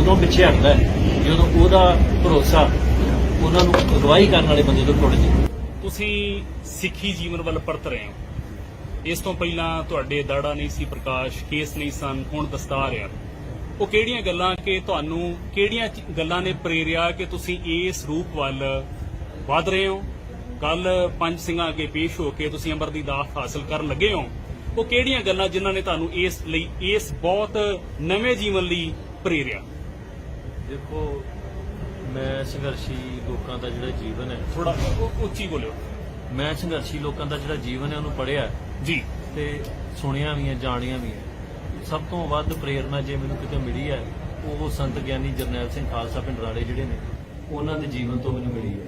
ਉਦੋਂ ਪਿੱਛੇ ਹਟਦਾ ਹੈ ਜਦੋਂ ਉਹਦਾ ਭਰੋਸਾ ਉਹਨਾਂ ਨੂੰ ਅਗਵਾਈ ਕਰਨ ਵਾਲੇ ਬੰਦੇ ਤੋਂ ਟੁੱਟ ਜੇ। ਤੁਸੀਂ ਸਿੱਖੀ ਜੀਵਨ ਵੱਲ ਪਰਤ ਰਹੇ ਹੋ। ਇਸ ਤੋਂ ਪਹਿਲਾਂ ਤੁਹਾਡੇ ਦਾੜਾ ਨਹੀਂ ਸੀ ਪ੍ਰਕਾਸ਼, ਕੇਸ ਨਹੀਂ ਸਨ, ਹੁਣ ਦਸਤਾਰ ਆ। ਉਹ ਕਿਹੜੀਆਂ ਗੱਲਾਂ ਕਿ ਤੁਹਾਨੂੰ ਕਿਹੜੀਆਂ ਗੱਲਾਂ ਨੇ ਪ੍ਰੇਰਿਆ ਕਿ ਤੁਸੀਂ ਇਸ ਰੂਪ ਵੱਲ ਵਧ ਰਹੇ ਹੋ? ਕੱਲ ਪੰਜ ਸਿੰਘਾਂ ਅੱਗੇ ਪੇਸ਼ ਹੋ ਕੇ ਤੁਸੀਂ ਅੰਬਰ ਦੀ ਦਾਤ ਹਾਸਲ ਕਰਨ ਲੱਗੇ ਹੋ। ਉਹ ਕਿਹੜੀਆਂ ਗੱਲਾਂ ਜਿਨ੍ਹਾਂ ਨੇ ਤੁਹਾਨੂੰ ਇਸ ਬਹੁਤ ਨਵੇਂ ਜੀਵਨ ਲਈ ਪ੍ਰੇਰਿਆ? ਦੇਖੋ, ਮੈਂ ਸੰਘਰਸ਼ੀ ਲੋਕਾਂ ਦਾ ਜਿਹੜਾ ਜੀਵਨ ਹੈ, ਥੋੜਾ ਉੱਚੀ ਬੋਲਿਓ। ਮੈਂ ਸੰਘਰਸ਼ੀ ਲੋਕਾਂ ਦਾ ਜਿਹੜਾ ਜੀਵਨ ਹੈ ਉਹਨੂੰ ਪੜ੍ਹਿਆ ਜੀ ਤੇ ਸੁਣਿਆ ਵੀ ਹੈ, ਜਾਣਿਆ ਵੀ ਹੈ। ਸਭ ਤੋਂ ਵੱਧ ਪ੍ਰੇਰਨਾ ਜੇ ਮੈਨੂੰ ਕਿਤੇ ਮਿਲੀ ਹੈ ਉਹ ਸੰਤ ਗਿਆਨੀ ਜਰਨੈਲ ਸਿੰਘ ਖਾਲਸਾ ਪਿੰਡਰਾੜੇ ਜਿਹੜੇ ਨੇ ਉਹਨਾਂ ਦੇ ਜੀਵਨ ਤੋਂ ਮੈਨੂੰ ਮਿਲੀ ਹੈ।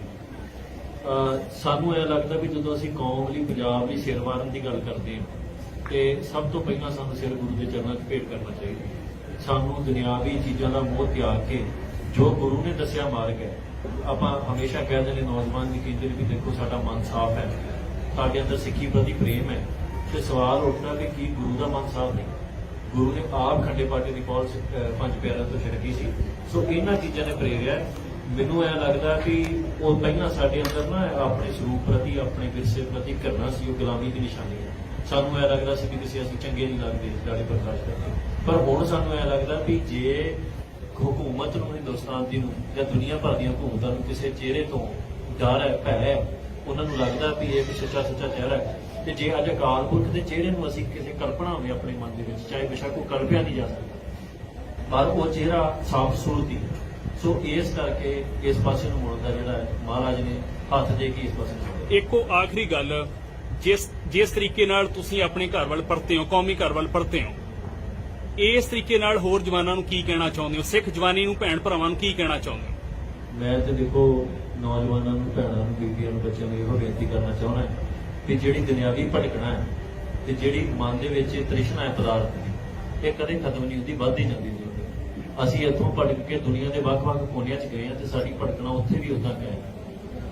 ਸਾਨੂੰ ਇਹ ਲੱਗਦਾ ਵੀ ਜਦੋਂ ਅਸੀਂ ਕੌਮ ਲਈ, ਪੰਜਾਬ ਲਈ ਸਿਰ ਵਾਰਨ ਦੀ ਗੱਲ ਕਰਦੇ ਹਾਂ ਤੇ ਸਭ ਤੋਂ ਪਹਿਲਾਂ ਸਾਨੂੰ ਸਿਰ ਗੁਰੂ ਦੇ ਚਰਨਾਂ 'ਚ ਭੇਟ ਕਰਨਾ ਚਾਹੀਦਾ। ਸਾਨੂੰ ਦੁਨਿਆਵੀ ਚੀਜ਼ਾਂ ਦਾ ਮੋਹ ਤਿਆਗ ਕੇ ਜੋ ਗੁਰੂ ਨੇ ਦੱਸਿਆ ਮਾਰਗ ਹੈ, ਆਪਾਂ ਹਮੇਸ਼ਾ ਕਹਿੰਦੇ ਨੇ, ਨੌਜਵਾਨ ਵੀ ਕਹਿੰਦੇ ਨੇ ਵੀ ਦੇਖੋ ਸਾਡਾ ਮਨ ਸਾਫ਼ ਹੈ, ਸਾਡੇ ਅੰਦਰ ਸਿੱਖੀ ਪ੍ਰਤੀ ਪ੍ਰੇਮ ਹੈ, ਤੇ ਸਵਾਲ ਉੱਠਦਾ ਵੀ ਕੀ ਗੁਰੂ ਦਾ ਮਨ ਸਾਫ਼ ਨਹੀਂ? ਗੁਰੂ ਨੇ ਆਪ ਖੰਡੇ ਪਾਟੇ ਦੀ ਪੌਲ ਪੰਜ ਪਿਆਰਿਆਂ ਤੋਂ ਛਿੜਕੀ ਸੀ। ਸੋ ਇਹਨਾਂ ਚੀਜ਼ਾਂ ਨੇ ਪ੍ਰੇਰਿਆ। ਮੈਨੂੰ ਇਹ ਲੱਗਦਾ ਕਿ ਉਹ ਪਹਿਲਾਂ ਸਾਡੇ ਅੰਦਰ ਨਾ ਆਪਣੇ ਸਰੂਪ ਪ੍ਰਤੀ, ਆਪਣੇ ਵਿਰਸੇ ਪ੍ਰਤੀ ਘਿਰਣਾ ਸੀ, ਉਹ ਗੁਲਾਮੀ ਦੀ ਨਿਸ਼ਾਨੀ ਹੈ। ਸਾਨੂੰ ਇਹ ਲੱਗਦਾ ਸੀ ਕਿ ਕਿਸੇ ਅਸੀਂ ਚੰਗੇ ਨਹੀਂ ਲੱਗਦੇ ਦਾੜੀ ਪ੍ਰਕਾਸ਼ ਕਰਕੇ, ਪਰ ਹੁਣ ਸਾਨੂੰ ਇਹ ਲੱਗਦਾ ਵੀ ਜੇ ਹਕੂਮਤ ਨੂੰ, ਹਿੰਦੁਸਤਾਨ ਦੀ ਨੂੰ ਜਾਂ ਦੁਨੀਆ ਭਰ ਦੀਆਂ ਹਕੂਮਤਾਂ ਨੂੰ ਕਿਸੇ ਚਿਹਰੇ ਤੋਂ ਡਰ ਹੈ, ਭੈ ਹੈ, ਉਹਨਾਂ ਨੂੰ ਲੱਗਦਾ ਵੀ ਇਹ ਸੱਚਾ ਚਿਹਰਾ ਹੈ, ਤੇ ਜੇ ਅੱਜ ਅਕਾਲ ਪੁਰਖ ਦੇ ਚਿਹਰੇ ਨੂੰ ਅਸੀਂ ਕਿਸੇ ਕਲਪਨਾ ਹੋਵੇ ਆਪਣੇ ਮਨ ਦੇ ਵਿੱਚ, ਚਾਹੇ ਬੇਸ਼ੱਕ ਉਹ ਕਲਪਿਆ ਨਹੀਂ ਜਾ ਸਕਦਾ, ਪਰ ਉਹ ਚਿਹਰਾ ਸਾਫ਼ ਸੂਰਤ ਹੀ। ਸੋ ਇਸ ਕਰਕੇ ਇਸ ਪਾਸੇ ਨੂੰ ਮੁੜਨ ਦਾ ਜਿਹੜਾ ਹੈ ਮਹਾਰਾਜ ਨੇ ਹੱਥ ਦੇ ਕੇ ਇਸ ਪਾਸੇ ਨੂੰ। ਇੱਕੋ ਆਖਰੀ ਗੱਲ, ਜਿਸ ਤਰੀਕੇ ਨਾਲ ਤੁਸੀਂ ਆਪਣੇ ਘਰ ਵੱਲ ਪਰਤੇ ਹੋ, ਕੌਮੀ ਘਰ ਵੱਲ ਪਰਤੇ ਹੋ, ਇਸ ਤਰੀਕੇ ਨਾਲ ਹੋਰ ਜਵਾਨਾਂ ਨੂੰ ਕੀ ਕਹਿਣਾ ਚਾਹੁੰਦੇ ਹੋ? ਸਿੱਖ ਜਵਾਨੀ ਨੂੰ, ਭੈਣ ਭਰਾਵਾਂ ਨੂੰ ਕੀ ਕਹਿਣਾ ਚਾਹੁੰਦੇ ਹੋ? ਮੈਂ ਤੇ ਦੇਖੋ ਨੌਜਵਾਨਾਂ ਨੂੰ, ਭੈਣਾਂ ਨੂੰ, ਬੀਬੀਆਂ ਨੂੰ, ਬੱਚਿਆਂ ਨੂੰ ਇਹੋ ਬੇਨਤੀ ਕਰਨਾ ਚਾਹੁੰਦਾ ਕਿ ਜਿਹੜੀ ਦੁਨਿਆਵੀ ਭਟਕਣਾ ਹੈ ਤੇ ਜਿਹੜੀ ਮਨ ਦੇ ਵਿੱਚ ਤ੍ਰਿਸ਼ਨਾ ਹੈ ਪਦਾਰਥ ਦੀ, ਇਹ ਕਦੇ ਖਤਮ ਨਹੀਂ ਹੁੰਦੀ, ਵੱਧਦੀ ਜਾਂਦੀ ਹੈ। ਅਸੀਂ ਇੱਥੋਂ ਭਟਕ ਕੇ ਦੁਨੀਆ ਦੇ ਵੱਖ-ਵੱਖ ਕੋਨਿਆਂ 'ਚ ਗਏ ਹਾਂ ਤੇ ਸਾਡੀ ਭਟਕਣਾ ਉੱਥੇ ਵੀ ਉਦਾਂ ਹੈ।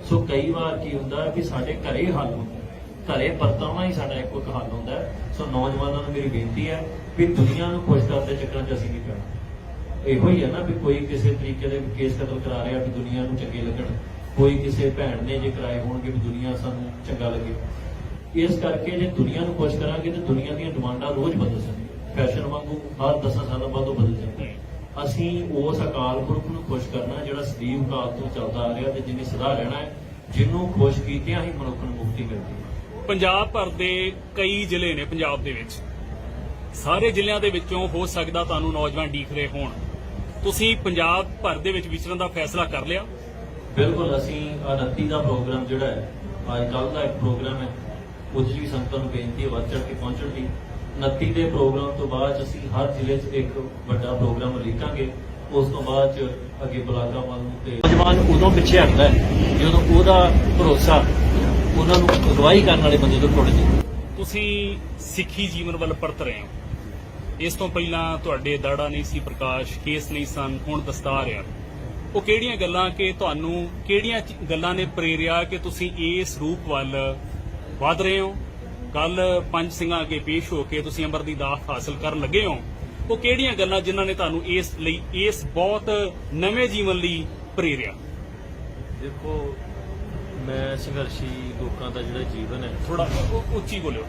ਸੋ ਕਈ ਵਾਰ ਕੀ ਹੁੰਦਾ ਹੈ ਕਿ ਸਾਡੇ ਘਰੇ ਹੱਲ ਹੁੰਦਾ, ਘਰੇ ਪਰਤਾਉਣਾ ਹੀ ਸਾਡਾ ਇੱਕੋ ਇੱਕ ਹੱਲ ਹੁੰਦਾ ਹੈ। ਸੋ ਨੌਜਵਾਨਾਂ ਨੂੰ ਮੇਰੀ ਬੇਨਤੀ ਹੈ ਵੀ ਦੁਨੀਆ ਨੂੰ ਖੁਸ਼ ਕਰਨ ਦੇ ਚੱਕਰਾਂ 'ਚ ਅਸੀਂ ਨਹੀਂ ਪੈਣਾ। ਇਹੋ ਹੀ ਹੈ ਨਾ ਵੀ ਕੋਈ ਕਿਸੇ ਤਰੀਕੇ ਦੇ ਕੇਸ ਕਤਲ ਕਰਾ ਰਿਹਾ ਵੀ ਦੁਨੀਆ ਨੂੰ ਚੰਗੇ ਲੱਗਣ, ਕੋਈ ਕਿਸੇ ਭੈਣ ਨੇ ਜੇ ਕਰਾਏ ਹੋਣਗੇ ਵੀ ਦੁਨੀਆ ਸਾਨੂੰ ਚੰਗਾ ਲੱਗੇ। ਇਸ ਕਰਕੇ ਜੇ ਦੁਨੀਆ ਨੂੰ ਖੁਸ਼ ਕਰਾਂਗੇ ਤੇ ਦੁਨੀਆ ਦੀਆਂ ਡਿਮਾਂਡਾਂ ਰੋਜ਼ ਬਦਲ ਜਾਂਦੀਆਂ, ਫੈਸ਼ਨ ਵਾਂਗੂ ਹਰ 10 ਸਾਲਾਂ ਬਾਅਦ ਉਹ ਬਦਲ ਜਾਂਦੀਆਂ। ਅਸੀਂ ਉਸ ਅਕਾਲ ਪੁਰਖ ਨੂੰ ਖੁਸ਼ ਕਰਨਾ ਜਿਹੜਾ ਸਦੀਵ ਕਾਲ ਤੋਂ ਚੱਲਦਾ ਆ ਰਿਹਾ ਤੇ ਜਿਹਨੇ ਸਦਾ ਰਹਿਣਾ ਹੈ, ਜਿਹਨੂੰ ਖੁਸ਼ ਕੀਤਿਆਂ ਹੀ ਮਨੁੱਖ ਨੂੰ ਮੁਕਤੀ ਮਿਲਦੀ ਹੈ। ਪੰਜਾਬ ਭਰ ਦੇ ਕਈ ਜ਼ਿਲ੍ਹੇ ਨੇ ਪੰਜਾਬ ਦੇ ਵਿੱਚ, ਸਾਰੇ ਜ਼ਿਲ੍ਹਿਆਂ ਦੇ ਵਿੱਚੋਂ ਹੋ ਸਕਦਾ ਤੁਹਾਨੂੰ ਨੌਜਵਾਨ ਡੀਕ ਰਹੇ ਹੋਣ। ਤੁਸੀਂ ਪੰਜਾਬ ਭਰ ਦੇ ਵਿੱਚ ਵਿਚਰਨ ਦਾ ਫੈਸਲਾ ਕਰ ਲਿਆ? ਬਿਲਕੁਲ। ਅਸੀਂ 29 ਦਾ ਪ੍ਰੋਗਰਾਮ ਜਿਹੜਾ ਹੈ, ਅੱਜ ਕੱਲ੍ਹ ਦਾ ਇੱਕ ਪ੍ਰੋਗਰਾਮ ਹੈ, ਉਹਦੇ 'ਚ ਵੀ ਸੰਗਤਾਂ ਨੂੰ ਬੇਨਤੀ ਹੈ ਵੱਧ ਚੜ੍ਹ ਕੇ ਪਹੁੰਚਣ ਦੀ। 29 ਦੇ ਪ੍ਰੋਗਰਾਮ ਤੋਂ ਬਾਅਦ ਅਸੀਂ ਹਰ ਜ਼ਿਲ੍ਹੇ 'ਚ ਇੱਕ ਵੱਡਾ ਪ੍ਰੋਗਰਾਮ ਲਿਖਾਂਗੇ। ਉਸ ਤੋਂ ਬਾਅਦ 'ਚ ਅੱਗੇ ਬਲਾਕਾਂ ਵੱਲ ਨੂੰ ਤੇ ਨੌਜਵਾਨ ਉਦੋਂ ਪਿੱਛੇ ਹਟਦਾ ਹੈ ਜਦੋਂ ਉਹਦਾ ਭਰੋਸਾ ਉਹਨਾਂ ਨੂੰ ਅਗਵਾਈ ਕਰਨ ਵਾਲੇ ਬੰਦੇ ਤੋਂ ਟੁੱਟ ਜੇ। ਤੁਸੀਂ ਸਿੱਖੀ ਜੀਵਨ ਵੱਲ ਪਰਤ ਰਹੇ ਹੋ। ਇਸ ਤੋਂ ਪਹਿਲਾਂ ਤੁਹਾਡੇ ਦਾੜਾ ਨਹੀਂ ਸੀ ਪ੍ਰਕਾਸ਼, ਕੇਸ ਨਹੀਂ ਸਨ, ਹੁਣ ਦਸਤਾਰ ਆ। ਉਹ ਕਿਹੜੀਆਂ ਗੱਲਾਂ ਕਿ ਤੁਹਾਨੂੰ ਕਿਹੜੀਆਂ ਗੱਲਾਂ ਨੇ ਪ੍ਰੇਰਿਆ ਕਿ ਤੁਸੀਂ ਇਸ ਰੂਪ ਵੱਲ ਵਧ ਰਹੇ ਹੋ? ਕੱਲ ਪੰਜ ਸਿੰਘਾਂ ਅੱਗੇ ਪੇਸ਼ ਹੋ ਕੇ ਤੁਸੀਂ ਅੰਬਰ ਦੀ ਦਾਤ ਹਾਸਲ ਕਰਨ ਲੱਗੇ ਹੋ। ਉਹ ਕਿਹੜੀਆਂ ਗੱਲਾਂ ਜਿਨ੍ਹਾਂ ਨੇ ਤੁਹਾਨੂੰ ਇਸ ਬਹੁਤ ਨਵੇਂ ਜੀਵਨ ਲਈ ਪ੍ਰੇਰਿਆ? ਦੇਖੋ, ਮੈਂ ਸੰਘਰਸ਼ੀ ਲੋਕਾਂ ਦਾ ਜਿਹੜਾ ਜੀਵਨ ਹੈ, ਥੋੜਾ ਉੱਚੀ ਬੋਲਿਓ।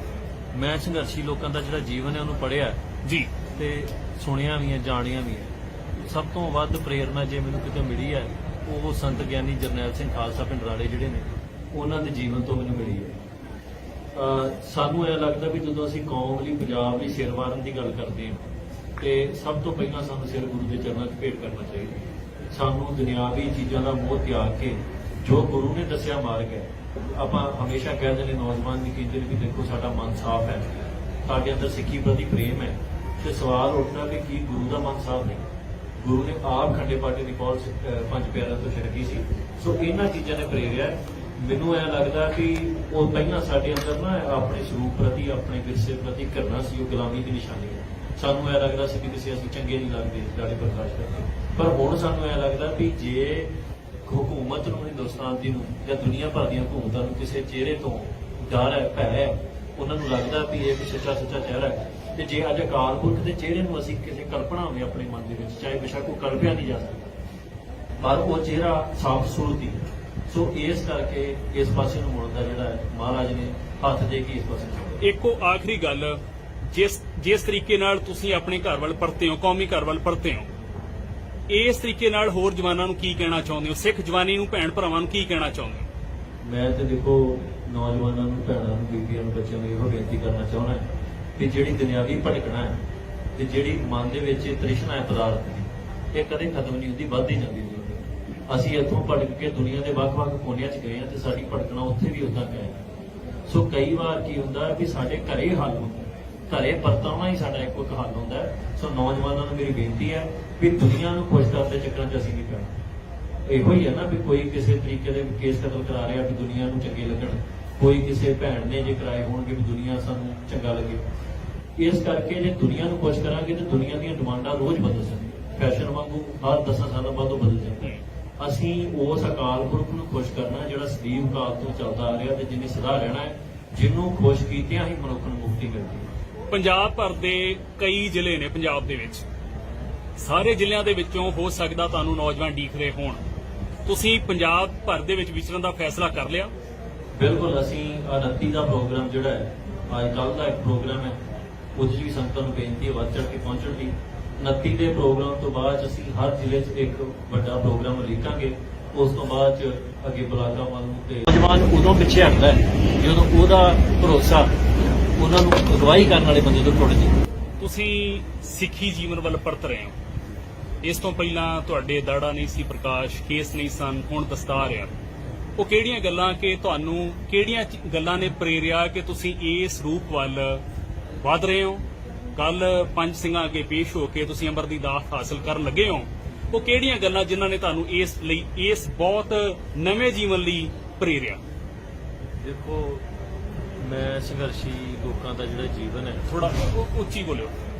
ਮੈਂ ਸੰਘਰਸ਼ੀ ਲੋਕਾਂ ਦਾ ਜਿਹੜਾ ਜੀਵਨ ਹੈ ਉਹਨੂੰ ਪੜ੍ਹਿਆ ਜੀ ਤੇ ਸੁਣਿਆ ਵੀ ਹੈ, ਜਾਣਿਆ ਵੀ ਹੈ। ਸਭ ਤੋਂ ਵੱਧ ਪ੍ਰੇਰਨਾ ਜੇ ਮੈਨੂੰ ਕਿਤੇ ਮਿਲੀ ਹੈ ਉਹ ਸੰਤ ਗਿਆਨੀ ਜਰਨੈਲ ਸਿੰਘ ਖਾਲਸਾ ਪਿੰਡਰਾੜੇ ਜਿਹੜੇ ਨੇ ਉਹਨਾਂ ਦੇ ਜੀਵਨ ਤੋਂ ਮੈਨੂੰ ਮਿਲੀ ਹੈ। ਸਾਨੂੰ ਇਹ ਲੱਗਦਾ ਵੀ ਜਦੋਂ ਅਸੀਂ ਕੌਮ ਲਈ, ਪੰਜਾਬ ਲਈ ਸਿਰ ਵਾਰਨ ਦੀ ਗੱਲ ਕਰਦੇ ਹਾਂ ਤੇ ਸਭ ਤੋਂ ਪਹਿਲਾਂ ਸਾਨੂੰ ਸਿਰ ਗੁਰੂ ਦੇ ਚਰਨਾਂ 'ਚ ਭੇਟ ਕਰਨਾ ਚਾਹੀਦਾ। ਸਾਨੂੰ ਦੁਨਿਆਵੀ ਚੀਜ਼ਾਂ ਦਾ ਮੋਹ ਤਿਆਗ ਕੇ ਜੋ ਗੁਰੂ ਨੇ ਦੱਸਿਆ ਮਾਰਗ ਹੈ, ਆਪਾਂ ਹਮੇਸ਼ਾ ਕਹਿੰਦੇ ਨੇ, ਨੌਜਵਾਨ ਵੀ ਕਹਿੰਦੇ ਨੇ ਵੀ ਦੇਖੋ ਸਾਡਾ ਮਨ ਸਾਫ਼ ਹੈ, ਸਾਡੇ ਅੰਦਰ ਸਿੱਖੀ ਪ੍ਰਤੀ ਪ੍ਰੇਮ ਹੈ, ਤੇ ਸਵਾਲ ਉੱਠਦਾ ਵੀ ਕੀ ਗੁਰੂ ਦਾ ਮਨ ਸਾਫ਼ ਨਹੀਂ? ਗੁਰੂ ਨੇ ਆਪ ਖੰਡੇ ਪਾਟੇ ਦੀ ਪੌਲ ਪੰਜ ਪਿਆਰਿਆਂ ਤੋਂ ਛਿੜਕੀ ਸੀ। ਸੋ ਇਹਨਾਂ ਚੀਜ਼ਾਂ ਨੇ ਪ੍ਰੇਰਿਆ। ਮੈਨੂੰ ਇਹ ਲੱਗਦਾ ਕਿ ਉਹ ਪਹਿਲਾਂ ਸਾਡੇ ਅੰਦਰ ਨਾ ਆਪਣੇ ਸਰੂਪ ਪ੍ਰਤੀ, ਆਪਣੇ ਵਿਰਸੇ ਪ੍ਰਤੀ ਘਿਰਣਾ ਸੀ, ਉਹ ਗੁਲਾਮੀ ਦੀ ਨਿਸ਼ਾਨੀ ਹੈ। ਸਾਨੂੰ ਇਹ ਲੱਗਦਾ ਸੀ ਕਿ ਕਿਸੇ ਅਸੀਂ ਚੰਗੇ ਨਹੀਂ ਲੱਗਦੇ ਦਾੜੀ ਪ੍ਰਕਾਸ਼ ਕਰਕੇ, ਪਰ ਹੁਣ ਸਾਨੂੰ ਇਹ ਲੱਗਦਾ ਵੀ ਜੇ ਹਕੂਮਤ ਨੂੰ, ਹਿੰਦੁਸਤਾਨ ਦੀ ਨੂੰ ਜਾਂ ਦੁਨੀਆ ਭਰ ਦੀਆਂ ਹਕੂਮਤਾਂ ਨੂੰ ਕਿਸੇ ਚਿਹਰੇ ਤੋਂ ਡਰ ਹੈ, ਭੈ ਹੈ, ਉਹਨਾਂ ਨੂੰ ਲੱਗਦਾ ਵੀ ਇਹ ਇੱਕ ਸੱਚਾ ਚਿਹਰਾ ਹੈ। ਤੇ ਜੇ ਅੱਜ ਅਕਾਲ ਪੁਰਖ ਦੇ ਚਿਹਰੇ ਨੂੰ ਅਸੀਂ ਕਿਸੇ ਕਲਪਨਾ ਹੋਵੇ ਆਪਣੇ ਮਨ ਦੇ ਵਿੱਚ, ਚਾਹੇ ਬੇਸ਼ੱਕ ਉਹ ਕਲਪਿਆ ਨਹੀਂ ਜਾ ਸਕਦਾ, ਪਰ ਉਹ ਚਿਹਰਾ ਸਾਫ਼ ਸੂਰਤ ਹੀ ਹੈ। ਸੋ ਇਸ ਕਰਕੇ ਇਸ ਪਾਸੇ ਨੂੰ ਮੁੜਨ ਦਾ ਜਿਹੜਾ ਹੈ ਮਹਾਰਾਜ ਨੇ ਹੱਥ ਦੇ ਕੇ ਇਸ ਪਾਸੇ ਨੂੰ ਮੋੜਿਆ। ਇੱਕੋ ਆਖਰੀ ਗੱਲ, ਜਿਸ ਤਰੀਕੇ ਨਾਲ ਤੁਸੀਂ ਆਪਣੇ ਘਰ ਵੱਲ ਪਰਤੇ ਹੋ, ਕੌਮੀ ਘਰ ਵੱਲ ਪਰਤੇ ਹੋ, ਇਸ ਤਰੀਕੇ ਨਾਲ ਹੋਰ ਜਵਾਨਾਂ ਨੂੰ ਕੀ ਕਹਿਣਾ ਚਾਹੁੰਦੇ ਹੋ? ਸਿੱਖ ਜਵਾਨੀ ਨੂੰ, ਭੈਣ ਭਰਾਵਾਂ ਨੂੰ ਕੀ ਕਹਿਣਾ ਚਾਹੁੰਦੇ ਹੋ? ਮੈਂ ਤੇ ਦੇਖੋ ਨੌਜਵਾਨਾਂ ਨੂੰ, ਭੈਣਾਂ ਨੂੰ, ਬੀਬੀਆਂ ਨੂੰ, ਬੱਚਿਆਂ ਨੂੰ ਇਹੋ ਬੇਨਤੀ ਕਰਨਾ ਚਾਹੁੰਦਾ ਕਿ ਜਿਹੜੀ ਦੁਨਿਆਵੀ ਭਟਕਣਾ ਹੈ ਤੇ ਜਿਹੜੀ ਮਨ ਦੇ ਵਿੱਚ ਤ੍ਰਿਸ਼ਨਾ ਹੈ ਪਦਾਰਥ ਦੀ, ਇਹ ਕਦੇ ਖਤਮ ਨਹੀਂ ਹੁੰਦੀ, ਵੱਧਦੀ ਜਾਂਦੀ ਹੈ। ਅਸੀਂ ਇੱਥੋਂ ਭਟਕ ਕੇ ਦੁਨੀਆ ਦੇ ਵੱਖ-ਵੱਖ ਕੋਨਿਆਂ 'ਚ ਗਏ ਹਾਂ ਤੇ ਸਾਡੀ ਭਟਕਣਾ ਉੱਥੇ ਵੀ ਉਦਾਂ ਗਏ। ਸੋ ਕਈ ਵਾਰ ਕੀ ਹੁੰਦਾ ਵੀ ਸਾਡੇ ਘਰੇ ਹੱਲ ਹੁੰਦਾ, ਘਰੇ ਪਰਤਾਉਣਾ ਹੀ ਸਾਡਾ ਇੱਕੋ ਇੱਕ ਹੱਲ ਹੁੰਦਾ ਹੈ। ਸੋ ਨੌਜਵਾਨਾਂ ਨੂੰ ਮੇਰੀ ਬੇਨਤੀ ਹੈ ਵੀ ਦੁਨੀਆ ਨੂੰ ਖੁਸ਼ ਕਰਨ ਦੇ ਚੱਕਰਾਂ 'ਚ ਅਸੀਂ ਨਹੀਂ ਪੈਣਾ। ਇਹੋ ਹੀ ਹੈ ਨਾ ਵੀ ਕੋਈ ਕਿਸੇ ਤਰੀਕੇ ਦੇ ਕੇਸ ਕਤਲ ਕਰਾ ਰਿਹਾ ਵੀ ਦੁਨੀਆ ਨੂੰ ਚੰਗੇ ਲੱਗਣ, ਕੋਈ ਕਿਸੇ ਭੈਣ ਨੇ ਜੇ ਕਰਾਏ ਹੋਣਗੇ ਵੀ ਦੁਨੀਆ ਸਾਨੂੰ ਚੰਗਾ ਲੱਗੇ। ਇਸ ਕਰਕੇ ਜੇ ਦੁਨੀਆ ਨੂੰ ਖੁਸ਼ ਕਰਾਂਗੇ ਤੇ ਦੁਨੀਆ ਦੀਆਂ ਡਿਮਾਂਡਾਂ ਰੋਜ਼ ਬਦਲ ਜਾਂਦੀਆਂ, ਫੈਸ਼ਨ ਵਾਂਗੂ ਹਰ 10 ਸਾਲਾਂ ਬਾਅਦ ਉਹ ਬਦਲ ਜਾਂਦੀਆਂ। ਅਸੀਂ ਉਸ ਅਕਾਲ ਪੁਰਖ ਨੂੰ ਖੁਸ਼ ਕਰਨਾ ਜਿਹੜਾ ਸਦੀਵ ਕਾਲ ਤੋਂ ਚੱਲਦਾ ਆ ਰਿਹਾ ਤੇ ਜਿਹਨੇ ਸਦਾ ਰਹਿਣਾ ਹੈ, ਜਿਹਨੂੰ ਖੁਸ਼ ਕੀਤਿਆਂ ਹੀ ਮਨੁੱਖ ਨੂੰ ਮੁਕਤੀ ਮਿਲਦੀ ਹੈ। ਪੰਜਾਬ ਭਰ ਦੇ ਕਈ ਜ਼ਿਲ੍ਹੇ ਨੇ ਪੰਜਾਬ ਦੇ ਵਿੱਚ, ਸਾਰੇ ਜ਼ਿਲ੍ਹਿਆਂ ਦੇ ਵਿੱਚੋਂ ਹੋ ਸਕਦਾ ਤੁਹਾਨੂੰ ਨੌਜਵਾਨ ਉਡੀਕ ਰਹੇ ਹੋਣ। ਤੁਸੀਂ ਪੰਜਾਬ ਭਰ ਦੇ ਵਿੱਚ ਵਿਚਰਨ ਦਾ ਫੈਸਲਾ ਕਰ ਲਿਆ? ਬਿਲਕੁਲ, ਅਸੀਂ 29 ਦਾ ਪ੍ਰੋਗਰਾਮ ਜਿਹੜਾ ਹੈ, ਅੱਜ ਕੱਲ੍ਹ ਦਾ ਇੱਕ ਪ੍ਰੋਗਰਾਮ ਹੈ, ਉਹਦੇ 'ਚ ਵੀ ਸੰਗਤਾਂ ਨੂੰ ਬੇਨਤੀ ਹੈ ਵੱਧ ਚੜ੍ਹ ਕੇ ਪਹੁੰਚਣ ਦੀ। 29 ਦੇ ਪ੍ਰੋਗਰਾਮ ਤੋਂ ਬਾਅਦ ਅਸੀਂ ਹਰ ਜ਼ਿਲ੍ਹੇ 'ਚ ਇੱਕ ਵੱਡਾ ਪ੍ਰੋਗਰਾਮ ਉਲੀਕਾਂਗੇ। ਉਸ ਤੋਂ ਬਾਅਦ 'ਚ ਅੱਗੇ ਬਲਾਕਾਂ ਵੱਲ ਨੂੰ ਤੇ ਨੌਜਵਾਨ ਉਦੋਂ ਪਿੱਛੇ ਹਟਦਾ ਹੈ ਜਦੋਂ ਉਹਦਾ ਭਰੋਸਾ ਉਹਨਾਂ ਨੂੰ ਅਗਵਾਈ ਕਰਨ ਵਾਲੇ ਬੰਦੇ ਤੋਂ ਟੁੱਟ ਜੇ। ਤੁਸੀਂ ਸਿੱਖੀ ਜੀਵਨ ਵੱਲ ਪਰਤ ਰਹੇ ਹੋ। ਇਸ ਤੋਂ ਪਹਿਲਾਂ ਤੁਹਾਡੇ ਦਾੜਾ ਨਹੀਂ ਸੀ ਪ੍ਰਕਾਸ਼, ਕੇਸ ਨਹੀਂ ਸਨ, ਹੁਣ ਦਸਤਾਰ ਆ। ਉਹ ਕਿਹੜੀਆਂ ਗੱਲਾਂ ਕਿ ਤੁਹਾਨੂੰ ਕਿਹੜੀਆਂ ਗੱਲਾਂ ਨੇ ਪ੍ਰੇਰਿਆ ਕਿ ਤੁਸੀਂ ਇਸ ਰੂਪ ਵੱਲ ਵਧ ਰਹੇ ਹੋ? ਕੱਲ ਪੰਜ ਸਿੰਘਾਂ ਅੱਗੇ ਪੇਸ਼ ਹੋ ਕੇ ਤੁਸੀਂ ਅੰਮ੍ਰਿਤ ਦੀ ਦਾਤ ਹਾਸਲ ਕਰਨ ਲੱਗੇ ਹੋ। ਉਹ ਕਿਹੜੀਆਂ ਗੱਲਾਂ ਜਿਨ੍ਹਾਂ ਨੇ ਤੁਹਾਨੂੰ ਇਸ ਬਹੁਤ ਨਵੇਂ ਜੀਵਨ ਲਈ ਪ੍ਰੇਰਿਆ? ਦੇਖੋ, ਮੈਂ ਸੰਘਰਸ਼ੀ ਲੋਕਾਂ ਦਾ ਜਿਹੜਾ ਜੀਵਨ ਹੈ, ਥੋੜਾ ਉੱਚੀ ਬੋਲਿਓ।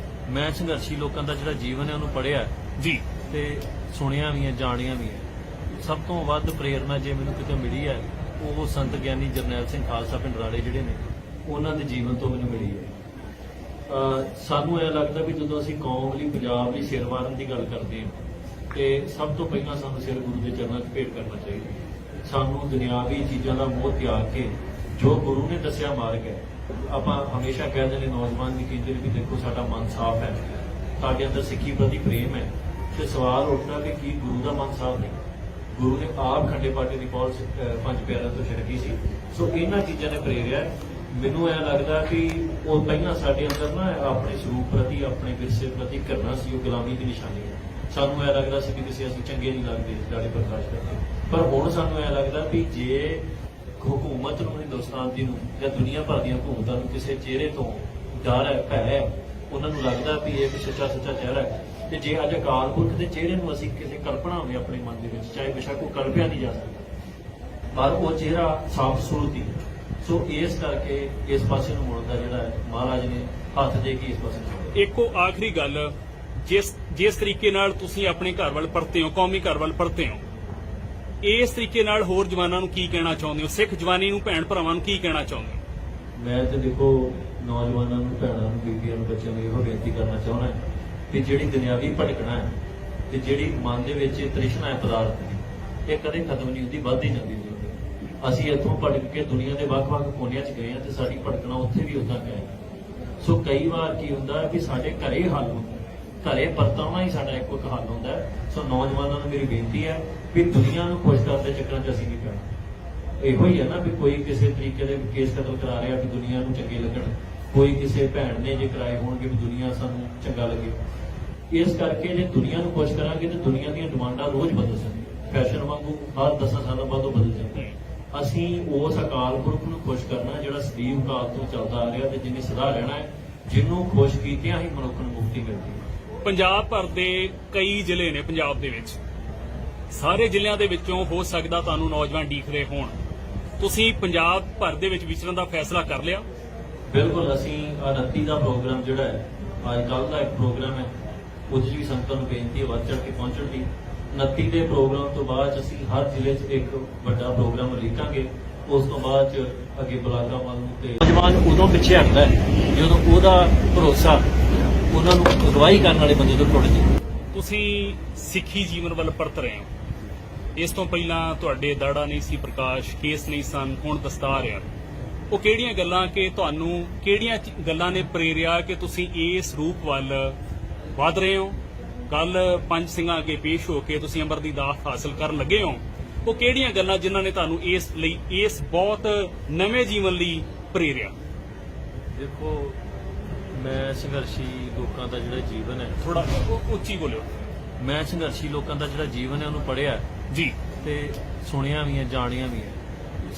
ਮੈਂ ਸੰਘਰਸ਼ੀ ਲੋਕਾਂ ਦਾ ਜਿਹੜਾ ਜੀਵਨ ਹੈ ਉਹਨੂੰ ਪੜ੍ਹਿਆ ਜੀ ਤੇ ਸੁਣਿਆ ਵੀ ਹੈ, ਜਾਣਿਆ ਵੀ ਹੈ। ਸਭ ਤੋਂ ਵੱਧ ਪ੍ਰੇਰਨਾ ਜੇ ਮੈਨੂੰ ਕਿਤੇ ਮਿਲੀ ਹੈ ਉਹ ਸੰਤ ਗਿਆਨੀ ਜਰਨੈਲ ਸਿੰਘ ਖਾਲਸਾ ਪਿੰਡ ਰਾੜੇ ਜਿਹੜੇ ਨੇ ਉਹਨਾਂ ਦੇ ਜੀਵਨ ਤੋਂ ਮੈਨੂੰ ਮਿਲੀ ਹੈ। ਸਾਨੂੰ ਇਹ ਲੱਗਦਾ ਵੀ ਜਦੋਂ ਅਸੀਂ ਕੌਮ ਲਈ, ਪੰਜਾਬ ਲਈ ਸਿਰ ਵਾਰਨ ਦੀ ਗੱਲ ਕਰਦੇ ਹਾਂ ਤੇ ਸਭ ਤੋਂ ਪਹਿਲਾਂ ਸਾਨੂੰ ਸਿਰ ਗੁਰੂ ਦੇ ਚਰਨਾਂ 'ਚ ਭੇਟ ਕਰਨਾ ਚਾਹੀਦਾ। ਸਾਨੂੰ ਦੁਨਿਆਵੀ ਚੀਜ਼ਾਂ ਦਾ ਮੋਹ ਤਿਆਗ ਕੇ ਜੋ ਗੁਰੂ ਨੇ ਦੱਸਿਆ ਮਾਰਗ ਹੈ, ਆਪਾਂ ਹਮੇਸ਼ਾ ਕਹਿੰਦੇ ਨੇ, ਨੌਜਵਾਨ ਵੀ ਕਹਿੰਦੇ ਨੇ ਵੀ ਦੇਖੋ ਸਾਡਾ ਮਨ ਸਾਫ਼ ਹੈ, ਸਾਡੇ ਅੰਦਰ ਸਿੱਖੀ ਪ੍ਰਤੀ ਪ੍ਰੇਮ ਹੈ, ਤੇ ਸਵਾਲ ਉੱਠਦਾ ਕਿ ਕੀ ਗੁਰੂ ਦਾ ਮਨ ਸਾਫ਼ ਨਹੀਂ? ਗੁਰੂ ਨੇ ਆਪ ਖੰਡੇ ਪਾਟੇ ਦੀ ਪੌਲ ਪੰਜ ਪਿਆਰਿਆਂ ਤੋਂ ਛਿੜਕੀ ਸੀ। ਸੋ ਇਹਨਾਂ ਚੀਜ਼ਾਂ ਨੇ ਪ੍ਰੇਰਿਆ। ਮੈਨੂੰ ਇਹ ਲੱਗਦਾ ਕਿ ਉਹ ਪਹਿਲਾਂ ਸਾਡੇ ਅੰਦਰ ਨਾ ਆਪਣੇ ਸਰੂਪ ਪ੍ਰਤੀ, ਆਪਣੇ ਵਿਰਸੇ ਪ੍ਰਤੀ ਘਿਰਣਾ ਸੀ, ਉਹ ਗੁਲਾਮੀ ਦੀ ਨਿਸ਼ਾਨੀ ਹੈ। ਸਾਨੂੰ ਇਹ ਲੱਗਦਾ ਸੀ ਕਿ ਕਿਸੇ ਅਸੀਂ ਚੰਗੇ ਨਹੀਂ ਲੱਗਦੇ ਸਾਡੇ ਪ੍ਰਕਾਸ਼ ਕਰਦੇ, ਪਰ ਹੁਣ ਸਾਨੂੰ ਇਹ ਲੱਗਦਾ ਵੀ ਜੇ ਹਕੂਮਤ ਨੂੰ, ਹਿੰਦੁਸਤਾਨ ਦੀ ਨੂੰ ਜਾਂ ਦੁਨੀਆ ਭਰ ਦੀਆਂ ਹਕੂਮਤਾਂ ਨੂੰ ਕਿਸੇ ਚਿਹਰੇ ਤੋਂ ਡਰ ਹੈ, ਭੈ ਹੈ, ਉਹਨਾਂ ਨੂੰ ਲੱਗਦਾ ਵੀ ਇਹ ਇੱਕ ਸੱਚਾ ਚਿਹਰਾ ਹੈ। ਤੇ ਜੇ ਅੱਜ ਅਕਾਲ ਪੁਰਖ ਦੇ ਚਿਹਰੇ ਨੂੰ ਅਸੀਂ ਕਿਸੇ ਕਲਪਨਾ ਹੋਵੇ ਆਪਣੇ ਮਨ ਦੇ ਵਿੱਚ, ਚਾਹੇ ਬੇਸ਼ੱਕ ਉਹ ਕਲਪਿਆ ਨਹੀਂ ਜਾ ਸਕਦਾ, ਪਰ ਉਹ ਚਿਹਰਾ ਸਾਫ਼ ਸੂਰਤ ਹੀ ਹੈ। ਸੋ ਇਸ ਕਰਕੇ ਇਸ ਪਾਸੇ ਨੂੰ ਮੁੜਨ ਦਾ ਜਿਹੜਾ ਹੈ ਮਹਾਰਾਜ ਨੇ ਹੱਥ ਦੇ ਕੇ ਇਸ ਪਾਸੇ ਨੂੰ ਮੋੜਿਆ। ਇੱਕੋ ਆਖਰੀ ਗੱਲ, ਜਿਸ ਤਰੀਕੇ ਨਾਲ ਤੁਸੀਂ ਆਪਣੇ ਘਰ ਵੱਲ ਪਰਤੇ ਹੋ, ਕੌਮੀ ਘਰ ਵੱਲ ਪਰਤੇ ਹੋ, ਇਸ ਤਰੀਕੇ ਨਾਲ ਹੋਰ ਜਵਾਨਾਂ ਨੂੰ ਕੀ ਕਹਿਣਾ ਚਾਹੁੰਦੇ ਹੋ? ਸਿੱਖ ਜਵਾਨੀ ਨੂੰ, ਭੈਣ ਭਰਾਵਾਂ ਨੂੰ ਕੀ ਕਹਿਣਾ ਚਾਹੁੰਦੇ ਹੋ? ਮੈਂ ਤੇ ਦੇਖੋ ਨੌਜਵਾਨਾਂ ਨੂੰ, ਭੈਣਾਂ ਨੂੰ, ਬੀਬੀਆਂ ਨੂੰ, ਬੱਚਿਆਂ ਨੂੰ ਇਹੋ ਬੇਨਤੀ ਕਰਨਾ ਚਾਹੁੰਦਾ ਕਿ ਜਿਹੜੀ ਦੁਨਿਆਵੀ ਭਟਕਣਾ ਹੈ ਤੇ ਜਿਹੜੀ ਮਨ ਦੇ ਵਿੱਚ ਤ੍ਰਿਸ਼ਨਾ ਹੈ ਪਦਾਰਥ ਦੀ, ਇਹ ਕਦੇ ਖਤਮ ਨਹੀਂ ਹੁੰਦੀ, ਵੱਧਦੀ ਜਾਂਦੀ ਹੈ। ਅਸੀਂ ਇੱਥੋਂ ਭਟਕ ਕੇ ਦੁਨੀਆ ਦੇ ਵੱਖ-ਵੱਖ ਕੋਨਿਆਂ 'ਚ ਗਏ ਹਾਂ ਤੇ ਸਾਡੀ ਭਟਕਣਾ ਉੱਥੇ ਵੀ ਉਦਾਂ ਗਏ। ਸੋ ਕਈ ਵਾਰ ਕੀ ਹੁੰਦਾ ਵੀ ਸਾਡੇ ਘਰੇ ਹੱਲ ਹੁੰਦਾ, ਘਰੇ ਪਰਤਾਉਣਾ ਹੀ ਸਾਡਾ ਇੱਕੋ ਇੱਕ ਹੱਲ ਹੁੰਦਾ ਹੈ। ਸੋ ਨੌਜਵਾਨਾਂ ਨੂੰ ਮੇਰੀ ਬੇਨਤੀ ਹੈ ਵੀ ਦੁਨੀਆ ਨੂੰ ਖੁਸ਼ ਕਰਨ ਦੇ ਚੱਕਰਾਂ 'ਚ ਅਸੀਂ ਨਹੀਂ ਪੈਣਾ। ਇਹੋ ਹੀ ਹੈ ਨਾ ਵੀ ਕੋਈ ਕਿਸੇ ਤਰੀਕੇ ਦੇ ਕੇਸ ਕਤਲ ਕਰਾ ਰਿਹਾ ਵੀ ਦੁਨੀਆ ਨੂੰ ਚੰਗੇ ਲੱਗਣ, ਕੋਈ ਕਿਸੇ ਭੈਣ ਨੇ ਜੇ ਕਰਾਏ ਹੋਣਗੇ ਵੀ ਦੁਨੀਆ ਸਾਨੂੰ ਚੰਗਾ ਲੱਗੇ। ਇਸ ਕਰਕੇ ਜੇ ਦੁਨੀਆ ਨੂੰ ਖੁਸ਼ ਕਰਾਂਗੇ ਤੇ ਦੁਨੀਆ ਦੀਆਂ ਡਿਮਾਂਡਾਂ ਰੋਜ਼ ਬਦਲ ਜਾਂਦੀਆਂ, ਫੈਸ਼ਨ ਵਾਂਗੂ ਹਰ 10 ਸਾਲਾਂ ਬਾਅਦ ਉਹ ਬਦਲ ਜਾਂਦੀਆਂ। ਅਸੀਂ ਉਸ ਅਕਾਲ ਪੁਰਖ ਨੂੰ ਖੁਸ਼ ਕਰਨਾ ਜਿਹੜਾ ਸਦੀਵ ਕਾਲ ਤੋਂ ਚੱਲਦਾ ਆ ਰਿਹਾ ਤੇ ਜਿਹਨੇ ਸਦਾ ਰਹਿਣਾ ਹੈ, ਜਿਹਨੂੰ ਖੁਸ਼ ਕੀਤਿਆਂ ਹੀ ਮਨੁੱਖ ਨੂੰ ਮੁਕਤੀ ਮਿਲਦੀ ਹੈ। ਪੰਜਾਬ ਭਰ ਦੇ ਕਈ ਜ਼ਿਲ੍ਹੇ ਨੇ ਪੰਜਾਬ ਦੇ ਵਿੱਚ, ਸਾਰੇ ਜ਼ਿਲ੍ਹਿਆਂ ਦੇ ਵਿੱਚੋਂ ਹੋ ਸਕਦਾ ਤੁਹਾਨੂੰ ਨੌਜਵਾਨ ਉਡੀਕ ਰਹੇ ਹੋਣ। ਤੁਸੀਂ ਪੰਜਾਬ ਭਰ ਦੇ ਵਿੱਚ ਵਿਚਰਨ ਦਾ ਫੈਸਲਾ ਕਰ ਲਿਆ? ਬਿਲਕੁਲ, ਅਸੀਂ 29 ਦਾ ਪ੍ਰੋਗਰਾਮ ਜਿਹੜਾ ਹੈ, ਅੱਜ ਕੱਲ੍ਹ ਦਾ ਇੱਕ ਪ੍ਰੋਗਰਾਮ ਹੈ, ਉਹਦੇ 'ਚ ਵੀ ਸੰਗਤਾਂ ਨੂੰ ਬੇਨਤੀ ਹੈ ਵੱਧ ਚੜ੍ਹ ਕੇ ਪਹੁੰਚਣ ਦੀ। 29 ਦੇ ਪ੍ਰੋਗਰਾਮ ਤੋਂ ਬਾਅਦ ਅਸੀਂ ਹਰ ਜ਼ਿਲ੍ਹੇ 'ਚ ਇੱਕ ਵੱਡਾ ਪ੍ਰੋਗਰਾਮ ਉਲੀਕਾਂਗੇ। ਉਸ ਤੋਂ ਬਾਅਦ ਚ ਅੱਗੇ ਬਲਾਗਾ ਵੱਲ ਨੂੰ ਤੇ ਨੌਜਵਾਨ ਉਦੋਂ ਪਿੱਛੇ ਹਟਦਾ ਹੈ ਜਦੋਂ ਉਹਦਾ ਭਰੋਸਾ ਉਹਨਾਂ ਨੂੰ ਅਗਵਾਈ ਕਰਨ ਵਾਲੇ ਬੰਦੇ ਤੋਂ ਟੁੱਟ ਜੇ। ਤੁਸੀਂ ਸਿੱਖੀ ਜੀਵਨ ਵੱਲ ਪਰਤ ਰਹੇ ਹੋ। ਇਸ ਤੋਂ ਪਹਿਲਾਂ ਤੁਹਾਡੇ ਦਾੜਾ ਨਹੀਂ ਸੀ ਪ੍ਰਕਾਸ਼, ਕੇਸ ਨਹੀਂ ਸਨ, ਹੁਣ ਦਸਤਾਰ ਆ। ਉਹ ਕਿਹੜੀਆਂ ਗੱਲਾਂ ਕਿ ਤੁਹਾਨੂੰ ਕਿਹੜੀਆਂ ਗੱਲਾਂ ਨੇ ਪ੍ਰੇਰਿਆ ਕਿ ਤੁਸੀਂ ਇਸ ਰੂਪ ਵੱਲ ਵਧ ਰਹੇ ਹੋ? ਕੱਲ ਪੰਜ ਸਿੰਘਾਂ ਅੱਗੇ ਪੇਸ਼ ਹੋ ਕੇ ਤੁਸੀਂ ਅੰਮ੍ਰਿਤ ਦੀ ਦਾਤ ਹਾਸਲ ਕਰਨ ਲੱਗੇ ਹੋ। ਉਹ ਕਿਹੜੀਆਂ ਗੱਲਾਂ ਜਿਨ੍ਹਾਂ ਨੇ ਤੁਹਾਨੂੰ ਇਸ ਬਹੁਤ ਨਵੇਂ ਜੀਵਨ ਲਈ ਪ੍ਰੇਰਿਆ? ਦੇਖੋ, ਮੈਂ ਸੰਘਰਸ਼ੀ ਲੋਕਾਂ ਦਾ ਜਿਹੜਾ ਜੀਵਨ ਹੈ, ਥੋੜਾ ਉੱਚੀ ਬੋਲਿਓ। ਮੈਂ ਸੰਘਰਸ਼ੀ ਲੋਕਾਂ ਦਾ ਜਿਹੜਾ ਜੀਵਨ ਹੈ ਉਹਨੂੰ ਪੜ੍ਹਿਆ ਜੀ ਤੇ ਸੁਣਿਆ ਵੀ ਹੈ, ਜਾਣਿਆ ਵੀ ਹੈ।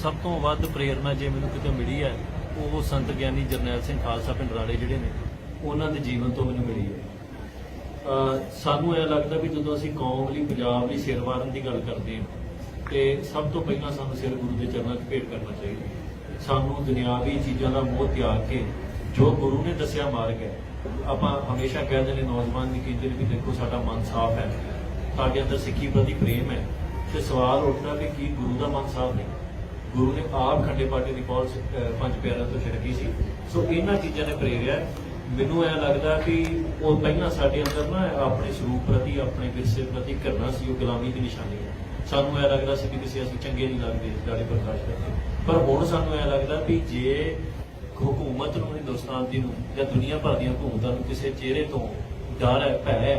ਸਭ ਤੋਂ ਵੱਧ ਪ੍ਰੇਰਨਾ ਜੇ ਮੈਨੂੰ ਕਿਤੇ ਮਿਲੀ ਹੈ ਉਹ ਸੰਤ ਗਿਆਨੀ ਜਰਨੈਲ ਸਿੰਘ ਖਾਲਸਾ ਪਿੰਡ ਰਾੜੇ ਜਿਹੜੇ ਨੇ ਉਹਨਾਂ ਦੇ ਜੀਵਨ ਤੋਂ ਮੈਨੂੰ ਮਿਲੀ ਹੈ। ਸਾਨੂੰ ਇਹ ਲੱਗਦਾ ਵੀ ਜਦੋਂ ਅਸੀਂ ਕੌਮ ਲਈ, ਪੰਜਾਬ ਲਈ ਸਿਰ ਵਾਰਨ ਦੀ ਗੱਲ ਕਰਦੇ ਹਾਂ ਤੇ ਸਭ ਤੋਂ ਪਹਿਲਾਂ ਸਾਨੂੰ ਸਿਰ ਗੁਰੂ ਦੇ ਚਰਨਾਂ 'ਚ ਭੇਟ ਕਰਨਾ ਚਾਹੀਦਾ। ਸਾਨੂੰ ਦੁਨਿਆਵੀ ਚੀਜ਼ਾਂ ਦਾ ਮੋਹ ਤਿਆਗ ਕੇ ਜੋ ਗੁਰੂ ਨੇ ਦੱਸਿਆ ਮਾਰਗ ਹੈ, ਆਪਾਂ ਹਮੇਸ਼ਾ ਕਹਿੰਦੇ ਨੇ, ਨੌਜਵਾਨ ਵੀ ਕਹਿੰਦੇ ਨੇ ਵੀ ਦੇਖੋ ਸਾਡਾ ਮਨ ਸਾਫ਼ ਹੈ, ਸਾਡੇ ਅੰਦਰ ਸਿੱਖੀ ਪ੍ਰਤੀ ਪ੍ਰੇਮ ਹੈ, ਤੇ ਸਵਾਲ ਉੱਠਦਾ ਵੀ ਕੀ ਗੁਰੂ ਦਾ ਮਨ ਸਾਫ਼ ਨਹੀਂ? ਗੁਰੂ ਨੇ ਆਪ ਖੰਡੇ ਪਾਟੇ ਦੀ ਪੌਲ ਪੰਜ ਪਿਆਰਿਆਂ ਤੋਂ ਛਿੜਕੀ ਸੀ। ਸੋ ਇਹਨਾਂ ਚੀਜ਼ਾਂ ਨੇ ਪ੍ਰੇਰਿਆ। ਮੈਨੂੰ ਇਹ ਲੱਗਦਾ ਕਿ ਉਹ ਪਹਿਲਾਂ ਸਾਡੇ ਅੰਦਰ ਨਾ ਆਪਣੇ ਸਰੂਪ ਪ੍ਰਤੀ, ਆਪਣੇ ਵਿਰਸੇ ਪ੍ਰਤੀ ਘਿਰਣਾ ਸੀ, ਉਹ ਗੁਲਾਮੀ ਦੀ ਨਿਸ਼ਾਨੀ ਹੈ। ਸਾਨੂੰ ਇਹ ਲੱਗਦਾ ਸੀ ਕਿ ਕਿਸੇ ਅਸੀਂ ਚੰਗੇ ਨਹੀਂ ਲੱਗਦੇ ਦਾੜੀ ਪ੍ਰਕਾਸ਼ ਕਰਕੇ, ਪਰ ਹੁਣ ਸਾਨੂੰ ਇਹ ਲੱਗਦਾ ਵੀ ਜੇ ਹਕੂਮਤ ਨੂੰ, ਹਿੰਦੁਸਤਾਨ ਦੀ ਨੂੰ ਜਾਂ ਦੁਨੀਆ ਭਰ ਦੀਆਂ ਹਕੂਮਤਾਂ ਨੂੰ ਕਿਸੇ ਚਿਹਰੇ ਤੋਂ ਡਰ ਹੈ, ਭੈ ਹੈ,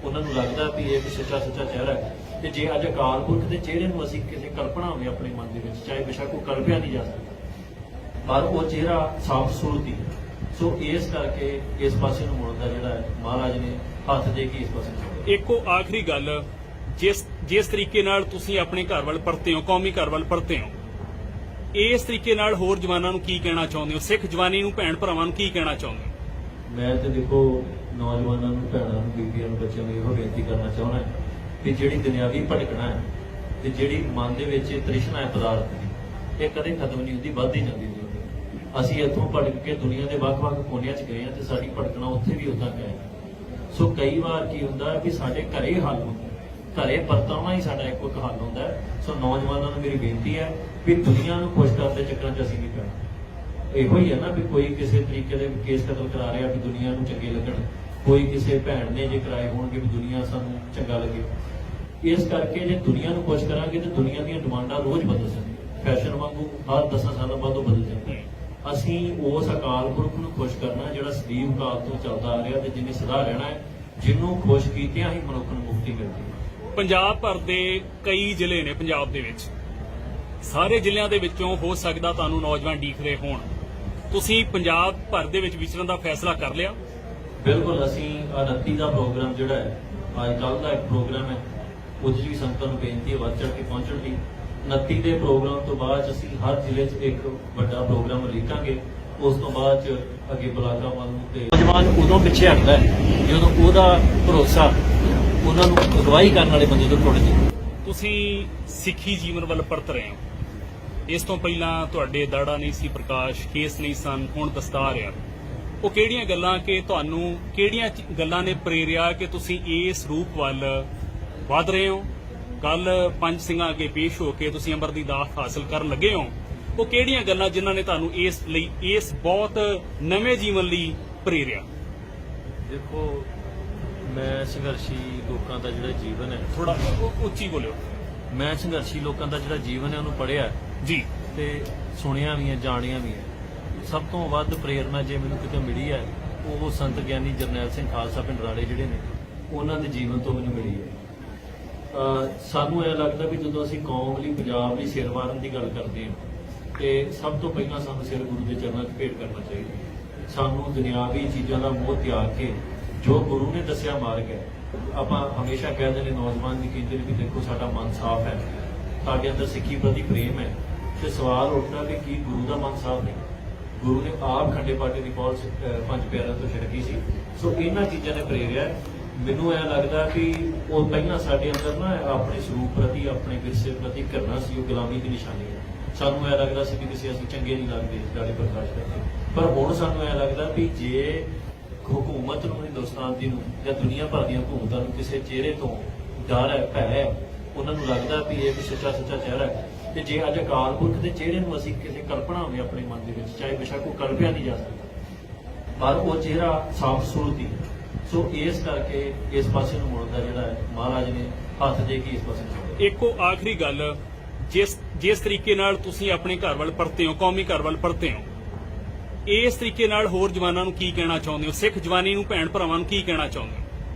ਉਹਨਾਂ ਨੂੰ ਲੱਗਦਾ ਵੀ ਇਹ ਸੱਚਾ ਚਿਹਰਾ ਹੈ, ਤੇ ਜੇ ਅੱਜ ਅਕਾਲ ਪੁਰਖ ਦੇ ਚਿਹਰੇ ਨੂੰ ਅਸੀਂ ਕਿਸੇ ਕਲਪਨਾ ਹੋਵੇ ਆਪਣੇ ਮਨ ਦੇ ਵਿੱਚ, ਚਾਹੇ ਬੇਸ਼ੱਕ ਉਹ ਕਲਪਿਆ ਨਹੀਂ ਜਾ ਸਕਦਾ, ਪਰ ਉਹ ਚਿਹਰਾ ਸਾਫ਼ ਸੂਰਤ ਹੀ ਹੈ। ਸੋ ਇਸ ਕਰਕੇ ਇਸ ਪਾਸੇ ਨੂੰ ਮੁੜਨ ਦਾ ਜਿਹੜਾ ਹੈ ਮਹਾਰਾਜ ਨੇ ਹੱਥ ਦੇ ਕੇ ਇਸ ਪਾਸੇ ਨੂੰ ਮੋੜਿਆ। ਇੱਕੋ ਆਖਰੀ ਗੱਲ, ਜਿਸ ਤਰੀਕੇ ਨਾਲ ਤੁਸੀਂ ਆਪਣੇ ਘਰ ਵੱਲ ਪਰਤੇ ਹੋ, ਕੌਮੀ ਘਰ ਵੱਲ ਪਰਤੇ ਹੋ, ਇਸ ਤਰੀਕੇ ਨਾਲ ਹੋਰ ਜਵਾਨਾਂ ਨੂੰ ਕੀ ਕਹਿਣਾ ਚਾਹੁੰਦੇ ਹੋ? ਸਿੱਖ ਜਵਾਨੀ ਨੂੰ, ਭੈਣ ਭਰਾਵਾਂ ਨੂੰ ਕੀ ਕਹਿਣਾ ਚਾਹੁੰਦੇ ਹੋ? ਮੈਂ ਤੇ ਦੇਖੋ ਨੌਜਵਾਨਾਂ ਨੂੰ, ਭੈਣਾਂ ਨੂੰ, ਬੀਬੀਆਂ ਨੂੰ, ਬੱਚਿਆਂ ਨੂੰ ਇਹੋ ਬੇਨਤੀ ਕਰਨਾ ਚਾਹੁੰਦਾ ਕਿ ਜਿਹੜੀ ਦੁਨਿਆਵੀ ਭਟਕਣਾ ਹੈ ਤੇ ਜਿਹੜੀ ਮਨ ਦੇ ਵਿੱਚ ਤ੍ਰਿਸ਼ਨਾ ਹੈ ਪਦਾਰਥ ਦੀ, ਇਹ ਕਦੇ ਖਤਮ ਨਹੀਂ ਹੁੰਦੀ, ਵੱਧਦੀ ਜਾਂਦੀ ਹੁੰਦੀ। ਅਸੀਂ ਇੱਥੋਂ ਭਟਕ ਕੇ ਦੁਨੀਆ ਦੇ ਵੱਖ-ਵੱਖ ਕੋਨਿਆਂ 'ਚ ਗਏ ਹਾਂ ਤੇ ਸਾਡੀ ਭਟਕਣਾ ਉੱਥੇ ਵੀ ਉਦਾਂ ਗਏ। ਸੋ ਕਈ ਵਾਰ ਕੀ ਹੁੰਦਾ ਵੀ ਸਾਡੇ ਘਰੇ ਹੱਲ ਹੁੰਦਾ, ਘਰੇ ਪਰਤਾਉਣਾ ਹੀ ਸਾਡਾ ਇੱਕੋ ਇੱਕ ਹੱਲ ਹੁੰਦਾ। ਸੋ ਨੌਜਵਾਨਾਂ ਨੂੰ ਮੇਰੀ ਬੇਨਤੀ ਹੈ ਵੀ ਦੁਨੀਆ ਨੂੰ ਖੁਸ਼ ਕਰਨ ਦੇ ਚੱਕਰਾਂ 'ਚ ਅਸੀਂ ਨਹੀਂ ਪੈਣਾ। ਇਹੋ ਹੀ ਹੈ ਨਾ ਵੀ ਕੋਈ ਕਿਸੇ ਤਰੀਕੇ ਦੇ ਕੇਸ ਕਤਲ ਕਰਾ ਰਿਹਾ ਵੀ ਦੁਨੀਆ ਨੂੰ ਚੰਗੇ ਲੱਗਣ, ਕੋਈ ਕਿਸੇ ਭੈਣ ਨੇ ਜੇ ਕਰਾਏ ਹੋਣਗੇ ਵੀ ਦੁਨੀਆ ਸਾਨੂੰ ਚੰਗਾ ਲੱਗੇ। ਇਸ ਕਰਕੇ ਜੇ ਦੁਨੀਆ ਨੂੰ ਖੁਸ਼ ਕਰਾਂਗੇ ਤੇ ਦੁਨੀਆ ਦੀਆਂ ਡਿਮਾਂਡਾਂ ਰੋਜ਼ ਬਦਲ ਜਾਂਦੀਆਂ, ਫੈਸ਼ਨ ਵਾਂਗੂ ਹਰ 10 ਸਾਲਾਂ ਬਾਅਦ ਉਹ ਬਦਲ ਜਾਂਦੀਆਂ। ਅਸੀਂ ਉਸ ਅਕਾਲ ਪੁਰਖ ਨੂੰ ਖੁਸ਼ ਕਰਨਾ ਜਿਹੜਾ ਸਦੀਵ ਕਾਲ ਤੋਂ ਚੱਲਦਾ ਆ ਰਿਹਾ ਤੇ ਜਿਹਨੇ ਸਦਾ ਰਹਿਣਾ ਹੈ, ਜਿਹਨੂੰ ਖੁਸ਼ ਕੀਤਿਆਂ ਹੀ ਮਨੁੱਖ ਨੂੰ ਮੁਕਤੀ ਮਿਲਦੀ ਹੈ। ਪੰਜਾਬ ਭਰ ਦੇ ਕਈ ਜ਼ਿਲ੍ਹੇ ਨੇ ਪੰਜਾਬ ਦੇ ਵਿੱਚ, ਸਾਰੇ ਜ਼ਿਲ੍ਹਿਆਂ ਦੇ ਵਿੱਚੋਂ ਹੋ ਸਕਦਾ ਤੁਹਾਨੂੰ ਨੌਜਵਾਨ ਡੀਕ ਰਹੇ ਹੋਣ। ਤੁਸੀਂ ਪੰਜਾਬ ਭਰ ਦੇ ਵਿੱਚ ਵਿਚਰਨ ਦਾ ਫੈਸਲਾ ਕਰ ਲਿਆ? ਬਿਲਕੁਲ। ਅਸੀਂ 29 ਦਾ ਪ੍ਰੋਗਰਾਮ ਜਿਹੜਾ ਹੈ, ਅੱਜ ਕੱਲ੍ਹ ਦਾ ਇੱਕ ਪ੍ਰੋਗਰਾਮ ਹੈ, ਉਹਦੇ 'ਚ ਵੀ ਸੰਗਤਾਂ ਨੂੰ ਬੇਨਤੀ ਹੈ ਵੱਧ ਚੜ੍ਹ ਕੇ ਪਹੁੰਚਣ ਦੀ। 29 ਦੇ ਪ੍ਰੋਗਰਾਮ ਤੋਂ ਬਾਅਦ ਅਸੀਂ ਹਰ ਜ਼ਿਲ੍ਹੇ 'ਚ ਇੱਕ ਵੱਡਾ ਪ੍ਰੋਗਰਾਮ ਉਲੀਕਾਂਗੇ। ਉਸ ਤੋਂ ਬਾਅਦ 'ਚ ਅੱਗੇ ਬਲਾਗਾ ਵੱਲ ਨੂੰ ਤੇ ਨੌਜਵਾਨ ਉਦੋਂ ਪਿੱਛੇ ਹਟਦਾ ਹੈ ਜਦੋਂ ਉਹਦਾ ਭਰੋਸਾ ਉਹਨਾਂ ਨੂੰ ਅਗਵਾਈ ਕਰਨ ਵਾਲੇ ਬੰਦੇ ਤੋਂ ਟੁੱਟ ਜੇ। ਤੁਸੀਂ ਸਿੱਖੀ ਜੀਵਨ ਵੱਲ ਪਰਤ ਰਹੇ ਹੋ। ਇਸ ਤੋਂ ਪਹਿਲਾਂ ਤੁਹਾਡੇ ਦਾੜਾ ਨਹੀਂ ਸੀ ਪ੍ਰਕਾਸ਼, ਕੇਸ ਨਹੀਂ ਸਨ, ਹੁਣ ਦਸਤਾਰ ਆ। ਉਹ ਕਿਹੜੀਆਂ ਗੱਲਾਂ ਕਿ ਤੁਹਾਨੂੰ ਕਿਹੜੀਆਂ ਗੱਲਾਂ ਨੇ ਪ੍ਰੇਰਿਆ ਕਿ ਤੁਸੀਂ ਇਸ ਰੂਪ ਵੱਲ ਵਧ ਰਹੇ ਹੋ? ਕੱਲ ਪੰਜ ਸਿੰਘਾਂ ਅੱਗੇ ਪੇਸ਼ ਹੋ ਕੇ ਤੁਸੀਂ ਅੰਮ੍ਰਿਤ ਦੀ ਦਾਤ ਹਾਸਲ ਕਰਨ ਲੱਗੇ ਹੋ। ਉਹ ਕਿਹੜੀਆਂ ਗੱਲਾਂ ਜਿਨ੍ਹਾਂ ਨੇ ਤੁਹਾਨੂੰ ਇਸ ਬਹੁਤ ਨਵੇਂ ਜੀਵਨ ਲਈ ਪ੍ਰੇਰਿਆ? ਦੇਖੋ, ਮੈਂ ਸੰਘਰਸ਼ੀ ਲੋਕਾਂ ਦਾ ਜਿਹੜਾ ਜੀਵਨ ਹੈ, ਥੋੜਾ ਉੱਚੀ ਬੋਲਿਓ। ਮੈਂ ਸੰਘਰਸ਼ੀ ਲੋਕਾਂ ਦਾ ਜਿਹੜਾ ਜੀਵਨ ਹੈ ਉਹਨੂੰ ਪੜ੍ਹਿਆ ਜੀ ਤੇ ਸੁਣਿਆ ਵੀ ਹੈ, ਜਾਣਿਆ ਵੀ ਹੈ। ਸਭ ਤੋਂ ਵੱਧ ਪ੍ਰੇਰਨਾ ਜੇ ਮੈਨੂੰ ਕਿਤੇ ਮਿਲੀ ਹੈ ਉਹ ਸੰਤ ਗਿਆਨੀ ਜਰਨੈਲ ਸਿੰਘ ਖਾਲਸਾ ਪਿੰਡ ਰਾੜੇ ਜਿਹੜੇ ਨੇ ਉਹਨਾਂ ਦੇ ਜੀਵਨ ਤੋਂ ਮੈਨੂੰ ਮਿਲੀ ਹੈ। ਸਾਨੂੰ ਇਹ ਲੱਗਦਾ ਵੀ ਜਦੋਂ ਅਸੀਂ ਕੌਮ ਲਈ, ਪੰਜਾਬ ਲਈ ਸਿਰ ਵਾਰਨ ਦੀ ਗੱਲ ਕਰਦੇ ਹਾਂ ਤੇ ਸਭ ਤੋਂ ਪਹਿਲਾਂ ਸਾਨੂੰ ਸਿਰ ਗੁਰੂ ਦੇ ਚਰਨਾਂ 'ਚ ਭੇਟ ਕਰਨਾ ਚਾਹੀਦਾ। ਸਾਨੂੰ ਦੁਨਿਆਵੀ ਚੀਜ਼ਾਂ ਦਾ ਮੋਹ ਤਿਆਗ ਕੇ ਜੋ ਗੁਰੂ ਨੇ ਦੱਸਿਆ ਮਾਰਗ ਹੈ, ਆਪਾਂ ਹਮੇਸ਼ਾ ਕਹਿੰਦੇ ਨੇ, ਨੌਜਵਾਨ ਵੀ ਕਹਿੰਦੇ ਨੇ ਵੀ ਦੇਖੋ ਸਾਡਾ ਮਨ ਸਾਫ਼ ਹੈ, ਸਾਡੇ ਅੰਦਰ ਸਿੱਖੀ ਪ੍ਰਤੀ ਪ੍ਰੇਮ ਹੈ, ਤੇ ਸਵਾਲ ਉੱਠਦਾ ਵੀ ਕੀ ਗੁਰੂ ਦਾ ਮਨ ਸਾਫ਼ ਨਹੀਂ? ਗੁਰੂ ਨੇ ਆਪ ਖੰਡੇ ਪਾਟੇ ਦੀ ਪੌਲ ਪੰਜ ਪਿਆਰਿਆਂ ਤੋਂ ਛਿੜਕੀ ਸੀ। ਸੋ ਇਹਨਾਂ ਚੀਜ਼ਾਂ ਨੇ ਪ੍ਰੇਰਿਆ। ਮੈਨੂੰ ਇਹ ਲੱਗਦਾ ਕਿ ਉਹ ਪਹਿਲਾਂ ਸਾਡੇ ਅੰਦਰ ਨਾ ਆਪਣੇ ਸਰੂਪ ਪ੍ਰਤੀ, ਆਪਣੇ ਵਿਰਸੇ ਪ੍ਰਤੀ ਘਿਰਣਾ ਸੀ, ਉਹ ਗੁਲਾਮੀ ਦੀ ਨਿਸ਼ਾਨੀ ਹੈ। ਸਾਨੂੰ ਇਹ ਲੱਗਦਾ ਸੀ ਕਿ ਕਿਸੇ ਅਸੀਂ ਚੰਗੇ ਨਹੀਂ ਲੱਗਦੇ ਦਾੜੀ ਪ੍ਰਕਾਸ਼ ਕਰਕੇ, ਪਰ ਹੁਣ ਸਾਨੂੰ ਇਹ ਲੱਗਦਾ ਵੀ ਜੇ ਹਕੂਮਤ ਨੂੰ, ਹਿੰਦੁਸਤਾਨ ਦੀ ਨੂੰ ਜਾਂ ਦੁਨੀਆ ਭਰ ਦੀਆਂ ਹਕੂਮਤਾਂ ਨੂੰ ਕਿਸੇ ਚਿਹਰੇ ਤੋਂ ਡਰ ਹੈ, ਭੈ ਹੈ, ਉਹਨਾਂ ਨੂੰ ਲੱਗਦਾ ਵੀ ਇਹ ਸੱਚਾ ਚਿਹਰਾ ਹੈ, ਤੇ ਜੇ ਅੱਜ ਅਕਾਲ ਪੁਰਖ ਦੇ ਚਿਹਰੇ ਨੂੰ ਅਸੀਂ ਕਿਸੇ ਕਲਪਨਾ ਹੋਵੇ ਆਪਣੇ ਮਨ ਦੇ ਵਿੱਚ, ਚਾਹੇ ਬੇਸ਼ੱਕ ਉਹ ਕਲਪਿਆ ਨਹੀਂ ਜਾ ਸਕਦਾ, ਪਰ ਉਹ ਚਿਹਰਾ ਸਾਫ਼ ਸੂਰਤ ਹੀ। ਸੋ ਇਸ ਕਰਕੇ ਇਸ ਪਾਸੇ ਨੂੰ ਮੁੜਦਾ ਜਿਹੜਾ ਹੈ ਮਹਾਰਾਜ ਨੇ ਹੱਥ ਦੇ ਕੇ ਇਸ ਪਾਸੇ ਨੂੰ ਮੋੜਿਆ। ਇੱਕੋ ਆਖਰੀ ਗੱਲ, ਜਿਸ ਤਰੀਕੇ ਨਾਲ ਤੁਸੀਂ ਆਪਣੇ ਘਰ ਵੱਲ ਪਰਤੇ ਹੋ, ਕੌਮੀ ਘਰ ਵੱਲ ਪਰਤੇ ਹੋ, ਇਸ ਤਰੀਕੇ ਨਾਲ ਹੋਰ ਜਵਾਨਾਂ ਨੂੰ ਕੀ ਕਹਿਣਾ ਚਾਹੁੰਦੇ ਹੋ? ਸਿੱਖ ਜਵਾਨੀ ਨੂੰ, ਭੈਣ ਭਰਾਵਾਂ ਨੂੰ ਕੀ ਕਹਿਣਾ ਚਾਹੁੰਦੇ ਹੋ?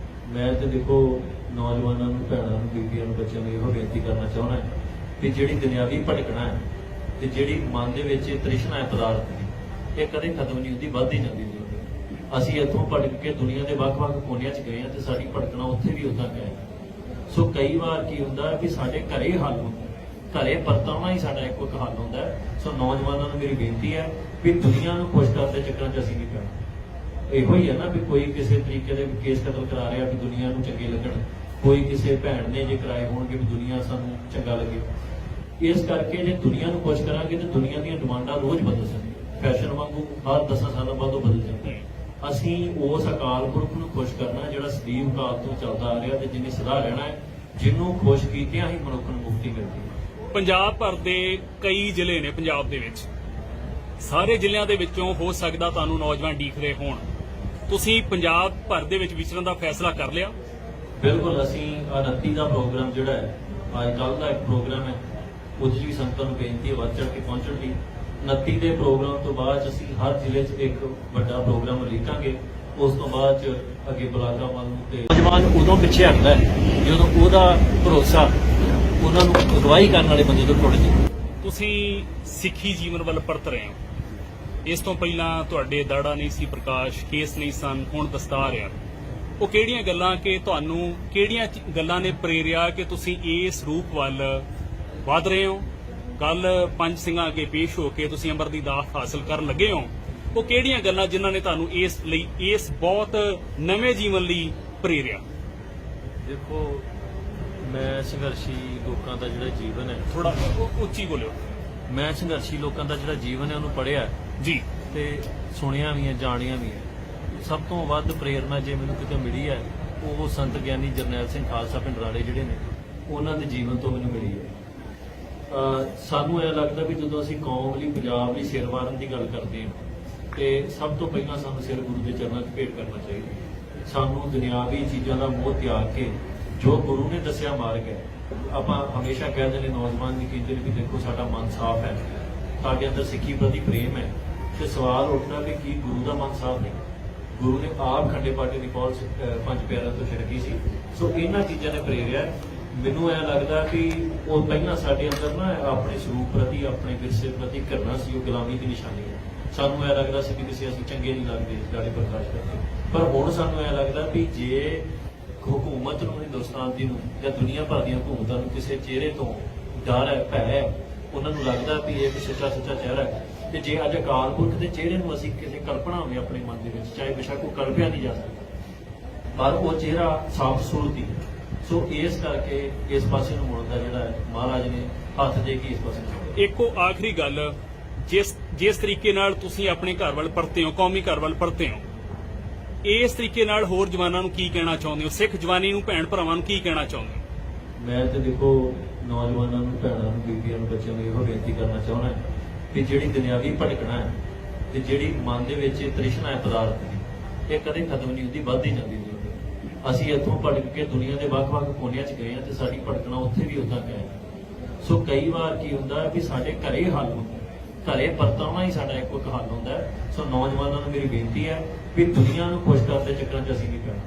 ਮੈਂ ਤੇ ਦੇਖੋ ਨੌਜਵਾਨਾਂ ਨੂੰ, ਭੈਣਾਂ ਨੂੰ, ਬੀਬੀਆਂ ਨੂੰ, ਬੱਚਿਆਂ ਨੂੰ ਇਹੋ ਬੇਨਤੀ ਕਰਨਾ ਚਾਹੁੰਦਾ ਕਿ ਜਿਹੜੀ ਦੁਨਿਆਵੀ ਭਟਕਣਾ ਹੈ ਤੇ ਜਿਹੜੀ ਮਨ ਦੇ ਵਿੱਚ ਤ੍ਰਿਸ਼ਨਾ ਹੈ ਪਦਾਰਥ ਦੀ, ਇਹ ਕਦੇ ਖਤਮ ਨਹੀਂ ਹੁੰਦੀ, ਵੱਧਦੀ ਜਾਂਦੀ ਹੈ। ਅਸੀਂ ਇੱਥੋਂ ਭਟਕ ਕੇ ਦੁਨੀਆ ਦੇ ਵੱਖ-ਵੱਖ ਕੋਨਿਆਂ 'ਚ ਗਏ ਹਾਂ ਤੇ ਸਾਡੀ ਭਟਕਣਾ ਉੱਥੇ ਵੀ ਉਦਾਂ ਗਏ। ਸੋ ਕਈ ਵਾਰ ਕੀ ਹੁੰਦਾ ਹੈ ਕਿ ਸਾਡੇ ਘਰੇ ਹੱਲ ਹੁੰਦਾ, ਘਰੇ ਪਰਤਾਉਣਾ ਹੀ ਸਾਡਾ ਇੱਕੋ ਇੱਕ ਹੱਲ ਹੁੰਦਾ ਹੈ। ਸੋ ਨੌਜਵਾਨਾਂ ਨੂੰ ਮੇਰੀ ਬੇਨਤੀ ਹੈ ਵੀ ਦੁਨੀਆ ਨੂੰ ਖੁਸ਼ ਕਰਨ ਦੇ ਚੱਕਰਾਂ 'ਚ ਅਸੀਂ ਨਹੀਂ ਪੈਣਾ। ਇਹੋ ਹੀ ਹੈ ਨਾ ਵੀ ਕੋਈ ਕਿਸੇ ਤਰੀਕੇ ਦੇ ਕੇਸ ਕਤਲ ਕਰਾ ਰਿਹਾ ਵੀ ਦੁਨੀਆ ਨੂੰ ਚੰਗੇ ਲੱਗਣ, ਕੋਈ ਕਿਸੇ ਭੈਣ ਨੇ ਜੇ ਕਰਾਏ ਹੋਣਗੇ ਵੀ ਦੁਨੀਆ ਸਾਨੂੰ ਚੰਗਾ ਲੱਗੇ। ਇਸ ਕਰਕੇ ਜੇ ਦੁਨੀਆ ਨੂੰ ਖੁਸ਼ ਕਰਾਂਗੇ ਤੇ ਦੁਨੀਆ ਦੀਆਂ ਡਿਮਾਂਡਾਂ ਰੋਜ਼ ਬਦਲ ਸਕਦੀਆਂ, ਫੈਸ਼ਨ ਵਾਂਗੂ ਹਰ 10 ਸਾਲਾਂ ਬਾਅਦ ਉਹ ਬਦਲ ਜਾਂਦੀਆਂ। ਅਸੀਂ ਉਸ ਅਕਾਲ ਪੁਰਖ ਨੂੰ ਖੁਸ਼ ਕਰਨਾ ਜਿਹੜਾ ਸਦੀਵ ਕਾਲ ਤੋਂ ਚੱਲਦਾ ਆ ਰਿਹਾ ਤੇ ਜਿਹਨੇ ਸਦਾ ਰਹਿਣਾ ਹੈ, ਜਿਹਨੂੰ ਖੁਸ਼ ਕੀਤਿਆਂ ਹੀ ਮਨੁੱਖ ਨੂੰ ਮੁਕਤੀ ਮਿਲਦੀ ਹੈ। ਪੰਜਾਬ ਭਰ ਦੇ ਕਈ ਜ਼ਿਲ੍ਹੇ ਨੇ ਪੰਜਾਬ ਦੇ ਵਿੱਚ, ਸਾਰੇ ਜ਼ਿਲ੍ਹਿਆਂ ਦੇ ਵਿੱਚੋਂ ਹੋ ਸਕਦਾ ਤੁਹਾਨੂੰ ਨੌਜਵਾਨ ਡੀਕ ਰਹੇ ਹੋਣ, ਤੁਸੀਂ ਪੰਜਾਬ ਭਰ ਦੇ ਵਿੱਚ ਵਿਚਰਨ ਦਾ ਫੈਸਲਾ ਕਰ ਲਿਆ? ਬਿਲਕੁਲ, ਅਸੀਂ 29 ਦਾ ਪ੍ਰੋਗਰਾਮ ਜਿਹੜਾ ਹੈ, ਅੱਜ ਕੱਲ੍ਹ ਦਾ ਇੱਕ ਪ੍ਰੋਗਰਾਮ ਹੈ, ਉਹਦੇ 'ਚ ਵੀ ਸੰਗਤਾਂ ਨੂੰ ਬੇਨਤੀ ਹੈ ਵੱਧ ਚੜ੍ਹ ਕੇ ਪਹੁੰਚਣ ਦੀ। 29 ਦੇ ਪ੍ਰੋਗਰਾਮ ਤੋਂ ਬਾਅਦ ਅਸੀਂ ਹਰ ਜ਼ਿਲ੍ਹੇ 'ਚ ਇੱਕ ਵੱਡਾ ਪ੍ਰੋਗਰਾਮ ਉਲੀਕਾਂਗੇ। ਉਸ ਤੋਂ ਬਾਅਦ 'ਚ ਅੱਗੇ ਬਲਾਕਾਂ ਵੱਲ ਨੂੰ ਤੇ ਨੌਜਵਾਨ ਉਦੋਂ ਪਿੱਛੇ ਹਟਦਾ ਹੈ ਜਦੋਂ ਉਹਦਾ ਭਰੋਸਾ ਉਹਨਾਂ ਨੂੰ ਅਗਵਾਈ ਕਰਨ ਵਾਲੇ ਬੰਦੇ ਤੋਂ ਟੁੱਟ ਜਾਏ। ਤੁਸੀਂ ਸਿੱਖੀ ਜੀਵਨ ਵੱਲ ਪਰਤ ਰਹੇ ਹੋ। ਇਸ ਤੋਂ ਪਹਿਲਾਂ ਤੁਹਾਡੇ ਦਾੜਾ ਨਹੀਂ ਸੀ ਪ੍ਰਕਾਸ਼, ਕੇਸ ਨਹੀਂ ਸਨ, ਹੁਣ ਦਸਤਾਰ ਆ। ਉਹ ਕਿਹੜੀਆਂ ਗੱਲਾਂ ਕਿ ਤੁਹਾਨੂੰ ਕਿਹੜੀਆਂ ਗੱਲਾਂ ਨੇ ਪ੍ਰੇਰਿਆ ਕਿ ਤੁਸੀਂ ਇਸ ਰੂਪ ਵੱਲ ਵਧ ਰਹੇ ਹੋ? ਕੱਲ ਪੰਜ ਸਿੰਘਾਂ ਅੱਗੇ ਪੇਸ਼ ਹੋ ਕੇ ਤੁਸੀਂ ਅੰਮ੍ਰਿਤ ਦੀ ਦਾਤ ਹਾਸਲ ਕਰਨ ਲੱਗੇ ਹੋ। ਉਹ ਕਿਹੜੀਆਂ ਗੱਲਾਂ ਜਿਨ੍ਹਾਂ ਨੇ ਤੁਹਾਨੂੰ ਇਸ ਬਹੁਤ ਨਵੇਂ ਜੀਵਨ ਲਈ ਪ੍ਰੇਰਿਆ? ਦੇਖੋ, ਮੈਂ ਸੰਘਰਸ਼ੀ ਲੋਕਾਂ ਦਾ ਜਿਹੜਾ ਜੀਵਨ ਹੈ, ਥੋੜਾ ਉੱਚੀ ਬੋਲਿਓ। ਮੈਂ ਸੰਘਰਸ਼ੀ ਲੋਕਾਂ ਦਾ ਜਿਹੜਾ ਜੀਵਨ ਹੈ ਉਹਨੂੰ ਪੜ੍ਹਿਆ ਜੀ ਤੇ ਸੁਣਿਆ ਵੀ ਹੈ, ਜਾਣਿਆ ਵੀ ਹੈ। ਸਭ ਤੋਂ ਵੱਧ ਪ੍ਰੇਰਨਾ ਜੇ ਮੈਨੂੰ ਕਿਤੇ ਮਿਲੀ ਹੈ ਉਹ ਸੰਤ ਗਿਆਨੀ ਜਰਨੈਲ ਸਿੰਘ ਖਾਲਸਾ ਪਿੰਡ ਰਾੜੇ ਜਿਹੜੇ ਨੇ, ਉਹਨਾਂ ਦੇ ਜੀਵਨ ਤੋਂ ਮੈਨੂੰ ਮਿਲੀ ਹੈ। ਸਾਨੂੰ ਇਹ ਲੱਗਦਾ ਵੀ ਜਦੋਂ ਅਸੀਂ ਕੌਮ ਲਈ, ਪੰਜਾਬ ਲਈ ਸਿਰ ਵਾਰਨ ਦੀ ਗੱਲ ਕਰਦੇ ਹਾਂ ਤੇ ਸਭ ਤੋਂ ਪਹਿਲਾਂ ਸਾਨੂੰ ਸਿਰ ਗੁਰੂ ਦੇ ਚਰਨਾਂ 'ਚ ਭੇਟ ਕਰਨਾ ਚਾਹੀਦਾ। ਸਾਨੂੰ ਦੁਨਿਆਵੀ ਚੀਜ਼ਾਂ ਦਾ ਮੋਹ ਤਿਆਗ ਕੇ ਜੋ ਗੁਰੂ ਨੇ ਦੱਸਿਆ ਮਾਰਗ ਹੈ, ਆਪਾਂ ਹਮੇਸ਼ਾ ਕਹਿੰਦੇ ਨੇ, ਨੌਜਵਾਨ ਵੀ ਕਹਿੰਦੇ ਨੇ ਵੀ ਦੇਖੋ ਸਾਡਾ ਮਨ ਸਾਫ਼ ਹੈ, ਸਾਡੇ ਅੰਦਰ ਸਿੱਖੀ ਪ੍ਰਤੀ ਪ੍ਰੇਮ ਹੈ, ਤੇ ਸਵਾਲ ਉੱਠਦਾ ਵੀ ਕੀ ਗੁਰੂ ਦਾ ਮਨ ਸਾਫ਼ ਨਹੀਂ? ਗੁਰੂ ਨੇ ਆਪ ਖੰਡੇ ਪਾਟੇ ਦੀ ਪੌਲ ਪੰਜ ਪਿਆਰਿਆਂ ਤੋਂ ਛਿੜਕੀ ਸੀ। ਸੋ ਇਹਨਾਂ ਚੀਜ਼ਾਂ ਨੇ ਪ੍ਰੇਰਿਆ। ਮੈਨੂੰ ਇਹ ਲੱਗਦਾ ਕਿ ਉਹ ਪਹਿਲਾਂ ਸਾਡੇ ਅੰਦਰ ਨਾ ਆਪਣੇ ਸਰੂਪ ਪ੍ਰਤੀ, ਆਪਣੇ ਵਿਰਸੇ ਪ੍ਰਤੀ ਘਿਰਣਾ ਸੀ, ਉਹ ਗੁਲਾਮੀ ਦੀ ਨਿਸ਼ਾਨੀ ਹੈ। ਸਾਨੂੰ ਇਹ ਲੱਗਦਾ ਸੀ ਕਿ ਕਿਸੇ ਅਸੀਂ ਚੰਗੇ ਨਹੀਂ ਲੱਗਦੇ ਗਾੜੀ ਪ੍ਰਕਾਸ਼ ਕਰਕੇ, ਪਰ ਹੁਣ ਸਾਨੂੰ ਇਹ ਲੱਗਦਾ ਵੀ ਜੇ ਹਕੂਮਤ ਨੂੰ, ਹਿੰਦੁਸਤਾਨ ਦੀ ਨੂੰ ਜਾਂ ਦੁਨੀਆ ਭਰ ਦੀਆਂ ਹਕੂਮਤਾਂ ਨੂੰ ਕਿਸੇ ਚਿਹਰੇ ਤੋਂ ਡਰ ਹੈ, ਭੈ ਹੈ, ਉਹਨਾਂ ਨੂੰ ਲੱਗਦਾ ਵੀ ਇਹ ਸੱਚਾ ਚਿਹਰਾ ਹੈ, ਤੇ ਜੇ ਅੱਜ ਅਕਾਲ ਪੁਰਖ ਦੇ ਚਿਹਰੇ ਨੂੰ ਅਸੀਂ ਕਿਸੇ ਕਲਪਨਾ ਹੋਵੇ ਆਪਣੇ ਮਨ ਦੇ ਵਿੱਚ, ਚਾਹੇ ਬੇਸ਼ੱਕ ਉਹ ਕਲਪਿਆ ਨਹੀਂ ਜਾ ਸਕਦਾ, ਪਰ ਉਹ ਚਿਹਰਾ ਸਾਫ਼ ਸੂਰਤ ਹੀ। ਸੋ ਇਸ ਕਰਕੇ ਇਸ ਪਾਸੇ ਨੂੰ ਮੁੜਦਾ ਜਿਹੜਾ ਹੈ ਮਹਾਰਾਜ ਨੇ ਹੱਥ ਦੇ ਕੇ ਇਸ ਪਾਸੇ ਨੂੰ ਮੋੜਿਆ। ਇੱਕੋ ਆਖਰੀ ਗੱਲ, ਜਿਸ ਤਰੀਕੇ ਨਾਲ ਤੁਸੀਂ ਆਪਣੇ ਘਰ ਵੱਲ ਪਰਤੇ ਹੋ, ਕੌਮੀ ਘਰ ਵੱਲ ਪਰਤੇ ਹੋ, ਇਸ ਤਰੀਕੇ ਨਾਲ ਹੋਰ ਜਵਾਨਾਂ ਨੂੰ ਕੀ ਕਹਿਣਾ ਚਾਹੁੰਦੇ ਹੋ? ਸਿੱਖ ਜਵਾਨੀ ਨੂੰ, ਭੈਣ ਭਰਾਵਾਂ ਨੂੰ ਕੀ ਕਹਿਣਾ ਚਾਹੁੰਦੇ ਹੋ? ਮੈਂ ਤੇ ਦੇਖੋ ਨੌਜਵਾਨਾਂ ਨੂੰ, ਭੈਣਾਂ ਨੂੰ, ਬੀਬੀਆਂ ਨੂੰ, ਬੱਚਿਆਂ ਨੂੰ ਇਹੋ ਬੇਨਤੀ ਕਰਨਾ ਚਾਹੁੰਦਾ ਕਿ ਜਿਹੜੀ ਦੁਨਿਆਵੀ ਭਟਕਣਾ ਹੈ ਤੇ ਜਿਹੜੀ ਮਨ ਦੇ ਵਿੱਚ ਤ੍ਰਿਸ਼ਨਾ ਹੈ ਪਦਾਰਥ ਦੀ, ਇਹ ਕਦੇ ਖਤਮ ਨਹੀਂ ਹੁੰਦੀ, ਵੱਧਦੀ ਜਾਂਦੀ ਹੈ। ਅਸੀਂ ਇੱਥੋਂ ਭਟਕ ਕੇ ਦੁਨੀਆ ਦੇ ਵੱਖ-ਵੱਖ ਕੋਨਿਆਂ 'ਚ ਗਏ ਹਾਂ ਤੇ ਸਾਡੀ ਭਟਕਣਾ ਉੱਥੇ ਵੀ ਉਦਾਂ ਗਏ। ਸੋ ਕਈ ਵਾਰ ਕੀ ਹੁੰਦਾ ਵੀ ਸਾਡੇ ਘਰੇ ਹੱਲ ਹੁੰਦਾ, ਘਰੇ ਪਰਤਾਉਣਾ ਹੀ ਸਾਡਾ ਇੱਕੋ ਇੱਕ ਹੱਲ ਹੁੰਦਾ ਹੈ। ਸੋ ਨੌਜਵਾਨਾਂ ਨੂੰ ਮੇਰੀ ਬੇਨਤੀ ਹੈ ਵੀ ਦੁਨੀਆ ਨੂੰ ਖੁਸ਼ ਕਰਨ ਦੇ ਚੱਕਰਾਂ 'ਚ ਅਸੀਂ ਨਹੀਂ ਪੈਣਾ।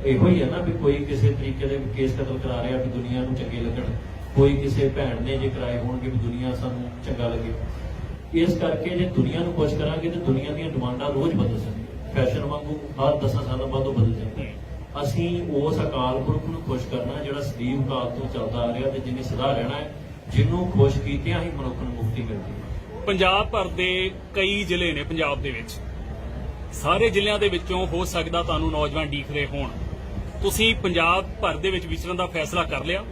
ਇਹੋ ਹੀ ਹੈ ਨਾ ਵੀ ਕੋਈ ਕਿਸੇ ਤਰੀਕੇ ਦੇ ਕੇਸ ਕਤਲ ਕਰਾ ਰਿਹਾ ਵੀ ਦੁਨੀਆ ਨੂੰ ਚੰਗੇ ਲੱਗਣ, ਕੋਈ ਕਿਸੇ ਭੈਣ ਨੇ ਜੇ ਕਰਾਏ ਹੋਣਗੇ ਵੀ ਦੁਨੀਆ ਸਾਨੂੰ ਚੰਗਾ ਲੱਗੇ। ਇਸ ਕਰਕੇ ਜੇ ਦੁਨੀਆ ਨੂੰ ਖੁਸ਼ ਕਰਾਂਗੇ ਤੇ ਦੁਨੀਆ ਦੀਆਂ ਡਿਮਾਂਡਾਂ ਰੋਜ਼ ਬਦਲ ਸਕਦੀਆਂ, ਫੈਸ਼ਨ ਵਾਂਗੂ ਹਰ 10 ਸਾਲਾਂ ਬਾਅਦ ਉਹ ਬਦਲ ਜਾਂਦੀਆਂ। ਅਸੀਂ ਉਸ ਅਕਾਲ ਪੁਰਖ ਨੂੰ ਖੁਸ਼ ਕਰਨਾ ਜਿਹੜਾ ਸਦੀਵ ਕਾਲ ਤੋਂ ਚੱਲਦਾ ਆ ਰਿਹਾ ਤੇ ਜਿਹਨੇ ਸਦਾ ਰਹਿਣਾ ਹੈ, ਜਿਹਨੂੰ ਖੁਸ਼ ਕੀਤਿਆਂ ਹੀ ਮਨੁੱਖ ਨੂੰ ਮੁਕਤੀ ਮਿਲਦੀ ਹੈ। ਪੰਜਾਬ ਭਰ ਦੇ ਕਈ ਜ਼ਿਲ੍ਹੇ ਨੇ ਪੰਜਾਬ ਦੇ ਵਿੱਚ, ਸਾਰੇ ਜ਼ਿਲ੍ਹਿਆਂ ਦੇ ਵਿੱਚੋਂ ਹੋ ਸਕਦਾ ਤੁਹਾਨੂੰ ਨੌਜਵਾਨ ਡੀਕ ਰਹੇ ਹੋਣ, ਤੁਸੀਂ ਪੰਜਾਬ ਭਰ ਦੇ ਵਿੱਚ ਵਿਚਰਨ ਦਾ ਫੈਸਲਾ ਕਰ ਲਿਆ?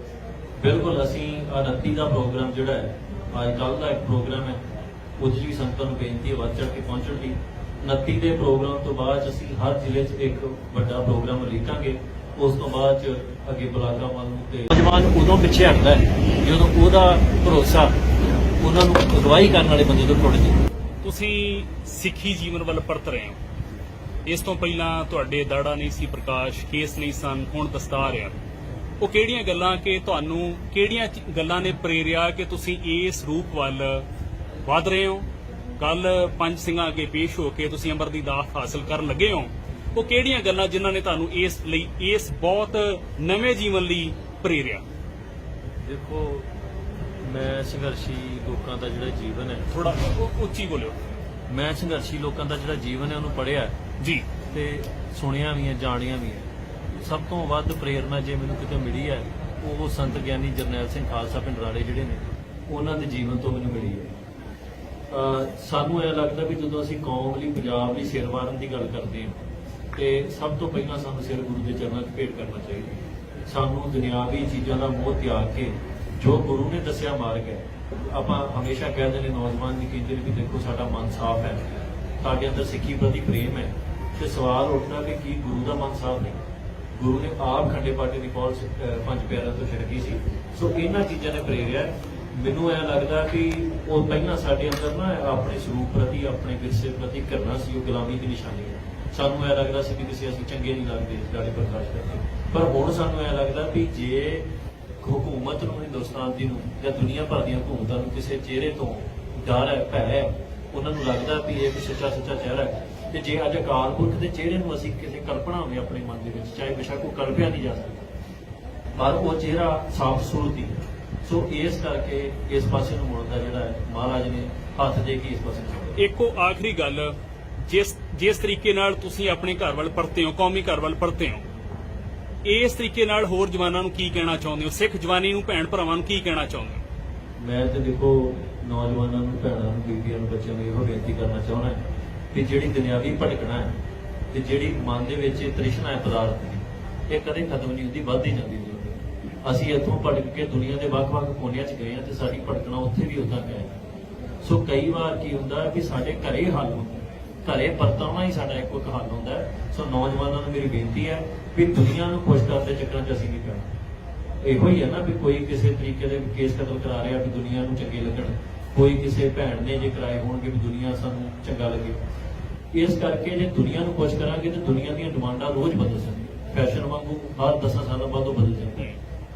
ਬਿਲਕੁਲ, ਅਸੀਂ 29 ਦਾ ਪ੍ਰੋਗਰਾਮ ਜਿਹੜਾ ਹੈ, ਅੱਜ ਕੱਲ੍ਹ ਦਾ ਇੱਕ ਪ੍ਰੋਗਰਾਮ ਹੈ, ਉਹਦੇ 'ਚ ਵੀ ਸੰਗਤਾਂ ਨੂੰ ਬੇਨਤੀ ਹੈ ਵੱਧ ਚੜ੍ਹ ਕੇ ਪਹੁੰਚਣ ਦੀ। 29 ਦੇ ਪ੍ਰੋਗਰਾਮ ਤੋਂ ਬਾਅਦ ਅਸੀਂ ਹਰ ਜ਼ਿਲ੍ਹੇ 'ਚ ਇੱਕ ਵੱਡਾ ਪ੍ਰੋਗਰਾਮ ਉਲੀਕਾਂਗੇ। ਉਸ ਤੋਂ ਬਾਅਦ ਚ ਅੱਗੇ ਬਲਾਕਾਂ ਵੱਲ ਨੂੰ ਤੇ ਨੌਜਵਾਨ ਉਦੋਂ ਪਿੱਛੇ ਹਟਦਾ ਹੈ ਜਦੋਂ ਉਹਦਾ ਭਰੋਸਾ ਉਹਨਾਂ ਨੂੰ ਅਗਵਾਈ ਕਰਨ ਵਾਲੇ ਬੰਦੇ ਤੋਂ ਟੁੱਟ ਜੇ। ਤੁਸੀਂ ਸਿੱਖੀ ਜੀਵਨ ਵੱਲ ਪਰਤ ਰਹੇ ਹੋ। ਇਸ ਤੋਂ ਪਹਿਲਾਂ ਤੁਹਾਡੇ ਦਾੜਾ ਨਹੀਂ ਸੀ ਪ੍ਰਕਾਸ਼, ਕੇਸ ਨਹੀਂ ਸਨ, ਹੁਣ ਦਸਤਾਰ ਆ। ਉਹ ਕਿਹੜੀਆਂ ਗੱਲਾਂ ਕਿ ਤੁਹਾਨੂੰ ਕਿਹੜੀਆਂ ਗੱਲਾਂ ਨੇ ਪ੍ਰੇਰਿਆ ਕਿ ਤੁਸੀਂ ਇਸ ਰੂਪ ਵੱਲ ਵਧ ਰਹੇ ਹੋ? ਕੱਲ ਪੰਜ ਸਿੰਘਾਂ ਅੱਗੇ ਪੇਸ਼ ਹੋ ਕੇ ਤੁਸੀਂ ਅੰਮ੍ਰਿਤ ਦੀ ਦਾਤ ਹਾਸਲ ਕਰਨ ਲੱਗੇ ਹੋ। ਉਹ ਕਿਹੜੀਆਂ ਗੱਲਾਂ ਜਿਨ੍ਹਾਂ ਨੇ ਤੁਹਾਨੂੰ ਇਸ ਬਹੁਤ ਨਵੇਂ ਜੀਵਨ ਲਈ ਪ੍ਰੇਰਿਆ? ਦੇਖੋ, ਮੈਂ ਸੰਘਰਸ਼ੀ ਲੋਕਾਂ ਦਾ ਜਿਹੜਾ ਜੀਵਨ ਹੈ, ਥੋੜਾ ਉੱਚੀ ਬੋਲਿਓ। ਮੈਂ ਸੰਘਰਸ਼ੀ ਲੋਕਾਂ ਦਾ ਜਿਹੜਾ ਜੀਵਨ ਹੈ ਉਹਨੂੰ ਪੜ੍ਹਿਆ ਜੀ ਤੇ ਸੁਣਿਆ ਵੀ ਹੈ, ਜਾਣਿਆ ਵੀ ਹੈ। ਸਭ ਤੋਂ ਵੱਧ ਪ੍ਰੇਰਨਾ ਜੇ ਮੈਨੂੰ ਕਿਤੇ ਮਿਲੀ ਹੈ ਉਹ ਸੰਤ ਗਿਆਨੀ ਜਰਨੈਲ ਸਿੰਘ ਖਾਲਸਾ ਪਿੰਡ ਰਾੜੇ ਜਿਹੜੇ ਨੇ ਉਹਨਾਂ ਦੇ ਜੀਵਨ ਤੋਂ ਮੈਨੂੰ ਮਿਲੀ ਹੈ। ਸਾਨੂੰ ਇਹ ਲੱਗਦਾ ਵੀ ਜਦੋਂ ਅਸੀਂ ਕੌਮ ਲਈ, ਪੰਜਾਬ ਲਈ ਸਿਰ ਵਾਰਨ ਦੀ ਗੱਲ ਕਰਦੇ ਹਾਂ ਤੇ ਸਭ ਤੋਂ ਪਹਿਲਾਂ ਸਾਨੂੰ ਸਿਰ ਗੁਰੂ ਦੇ ਚਰਨਾਂ 'ਚ ਭੇਟ ਕਰਨਾ ਚਾਹੀਦਾ। ਸਾਨੂੰ ਦੁਨਿਆਵੀ ਚੀਜ਼ਾਂ ਦਾ ਮੋਹ ਤਿਆਗ ਕੇ ਜੋ ਗੁਰੂ ਨੇ ਦੱਸਿਆ ਮਾਰਗ ਹੈ, ਆਪਾਂ ਹਮੇਸ਼ਾ ਕਹਿੰਦੇ ਨੇ, ਨੌਜਵਾਨ ਵੀ ਕਹਿੰਦੇ ਨੇ ਵੀ ਦੇਖੋ ਸਾਡਾ ਮਨ ਸਾਫ਼ ਹੈ, ਸਾਡੇ ਅੰਦਰ ਸਿੱਖੀ ਪ੍ਰਤੀ ਪ੍ਰੇਮ ਹੈ, ਤੇ ਸਵਾਲ ਉੱਠਦਾ ਕਿ ਕੀ ਗੁਰੂ ਦਾ ਮਨ ਸਾਫ਼ ਨਹੀਂ? ਗੁਰੂ ਨੇ ਆਪ ਖੰਡੇ ਪਾਟੇ ਦੀ ਪੌਲ ਪੰਜ ਪਿਆਰਿਆਂ ਤੋਂ ਛਿੜਕੀ ਸੀ। ਸੋ ਇਹਨਾਂ ਚੀਜ਼ਾਂ ਨੇ ਪ੍ਰੇਰਿਆ। ਮੈਨੂੰ ਇਹ ਲੱਗਦਾ ਕਿ ਉਹ ਪਹਿਲਾਂ ਸਾਡੇ ਅੰਦਰ ਨਾ ਆਪਣੇ ਸਰੂਪ ਪ੍ਰਤੀ, ਆਪਣੇ ਵਿਰਸੇ ਪ੍ਰਤੀ ਘਿਰਣਾ ਸੀ, ਉਹ ਗੁਲਾਮੀ ਦੀ ਨਿਸ਼ਾਨੀ ਹੈ। ਸਾਨੂੰ ਇਹ ਲੱਗਦਾ ਸੀ ਕਿ ਕਿਸੇ ਅਸੀਂ ਚੰਗੇ ਨਹੀਂ ਲੱਗਦੇ ਦਾੜੇ ਪ੍ਰਕਾਸ਼ ਕਰਕੇ, ਪਰ ਹੁਣ ਸਾਨੂੰ ਇਹ ਲੱਗਦਾ ਵੀ ਜੇ ਹਕੂਮਤ ਨੂੰ, ਹਿੰਦੁਸਤਾਨ ਦੀ ਨੂੰ ਜਾਂ ਦੁਨੀਆ ਭਰ ਦੀਆਂ ਹਕੂਮਤਾਂ ਨੂੰ ਕਿਸੇ ਚਿਹਰੇ ਤੋਂ ਡਰ ਹੈ, ਭੈ ਹੈ, ਉਹਨਾਂ ਨੂੰ ਲੱਗਦਾ ਵੀ ਇਹ ਇੱਕ ਸੱਚਾ ਚਿਹਰਾ ਹੈ, ਤੇ ਜੇ ਅੱਜ ਅਕਾਲ ਪੁਰਖ ਦੇ ਚਿਹਰੇ ਨੂੰ ਅਸੀਂ ਕਿਸੇ ਕਲਪਨਾ ਹੋਵੇ ਆਪਣੇ ਮਨ ਦੇ ਵਿੱਚ, ਚਾਹੇ ਬੇਸ਼ੱਕ ਉਹ ਕਲਪਿਆ ਨਹੀਂ ਜਾ ਸਕਦਾ, ਪਰ ਉਹ ਚਿਹਰਾ ਸਾਫ਼ ਸੂਰਤੀ ਹੈ। ਸੋ ਇਸ ਕਰਕੇ ਇਸ ਪਾਸੇ ਨੂੰ ਮੁੜਦਾ ਜਿਹੜਾ ਹੈ, ਮਹਾਰਾਜ ਨੇ ਹੱਥ ਦੇ ਕੇ ਇਸ ਪਾਸੇ ਨੂੰ ਮੋੜਿਆ। ਇੱਕੋ ਆਖਰੀ ਗੱਲ, ਜਿਸ ਤਰੀਕੇ ਨਾਲ ਤੁਸੀਂ ਆਪਣੇ ਘਰ ਵੱਲ ਪਰਤੇ ਹੋ, ਕੌਮੀ ਘਰ ਵੱਲ ਪਰਤੇ ਹੋ, ਇਸ ਤਰੀਕੇ ਨਾਲ ਹੋਰ ਜਵਾਨਾਂ ਨੂੰ ਕੀ ਕਹਿਣਾ ਚਾਹੁੰਦੇ ਹੋ? ਸਿੱਖ ਜਵਾਨੀ ਨੂੰ, ਭੈਣ ਭਰਾਵਾਂ ਨੂੰ ਕੀ ਕਹਿਣਾ ਚਾਹੁੰਦੇ ਹੋ? ਮੈਂ ਤੇ ਦੇਖੋ ਨੌਜਵਾਨਾਂ ਨੂੰ, ਭੈਣਾਂ ਨੂੰ, ਬੀਬੀਆਂ ਨੂੰ, ਬੱਚਿਆਂ ਨੂੰ ਇਹੋ ਬੇਨਤੀ ਕਰਨਾ ਚਾਹੁੰਦਾ ਕਿ ਜਿਹੜੀ ਦੁਨਿਆਵੀ ਭਟਕਣਾ ਹੈ ਤੇ ਜਿਹੜੀ ਮਨ ਦੇ ਵਿੱਚ ਤ੍ਰਿਸ਼ਨਾ ਹੈ ਪਦਾਰਥ ਦੀ, ਇਹ ਕਦੇ ਖਤਮ ਨਹੀਂ ਹੁੰਦੀ, ਵੱਧਦੀ ਜਾਂਦੀ ਹੁੰਦੀ। ਅਸੀਂ ਇੱਥੋਂ ਭਟਕ ਕੇ ਦੁਨੀਆ ਦੇ ਵੱਖ-ਵੱਖ ਕੋਨਿਆਂ 'ਚ ਗਏ ਹਾਂ ਤੇ ਸਾਡੀ ਭਟਕਣਾ ਉੱਥੇ ਵੀ ਉਦਾਂ ਪਿਆ ਹੈ। ਸੋ ਕਈ ਵਾਰ ਕੀ ਹੁੰਦਾ ਵੀ ਸਾਡੇ ਘਰੇ ਹੱਲ ਹੁੰਦਾ, ਘਰੇ ਪਰਤਾਉਣਾ ਹੀ ਸਾਡਾ ਇੱਕੋ ਇੱਕ ਹੱਲ ਹੁੰਦਾ ਹੈ। ਸੋ ਨੌਜਵਾਨਾਂ ਨੂੰ ਮੇਰੀ ਬੇਨਤੀ ਹੈ ਵੀ ਦੁਨੀਆ ਨੂੰ ਖੁਸ਼ ਕਰਨ ਦੇ ਚੱਕਰਾਂ 'ਚ ਅਸੀਂ ਨਹੀਂ ਪੈਣਾ। ਇਹੋ ਹੀ ਹੈ ਨਾ ਵੀ ਕੋਈ ਕਿਸੇ ਤਰੀਕੇ ਦੇ ਕੇਸ ਕਤਲ ਕਰਾ ਰਿਹਾ ਵੀ ਦੁਨੀਆ ਨੂੰ ਚੰਗੇ ਲੱਗਣ, ਕੋਈ ਕਿਸੇ ਭੈਣ ਨੇ ਜੇ ਕਰਾਏ ਹੋਣਗੇ ਵੀ ਦੁਨੀਆ ਸਾਨੂੰ ਚੰਗਾ ਲੱਗੇ। ਇਸ ਕਰਕੇ ਜੇ ਦੁਨੀਆ ਨੂੰ ਖੁਸ਼ ਕਰਾਂਗੇ ਤੇ ਦੁਨੀਆ ਦੀਆਂ ਡਿਮਾਂਡਾਂ ਰੋਜ਼ ਬਦਲ ਜਾਂਦੀਆਂ, ਫੈਸ਼ਨ ਵਾਂਗੂ ਹਰ 10 ਸਾਲਾਂ ਬਾਅਦ ਉਹ ਬਦਲ ਜਾਂਦੀਆਂ।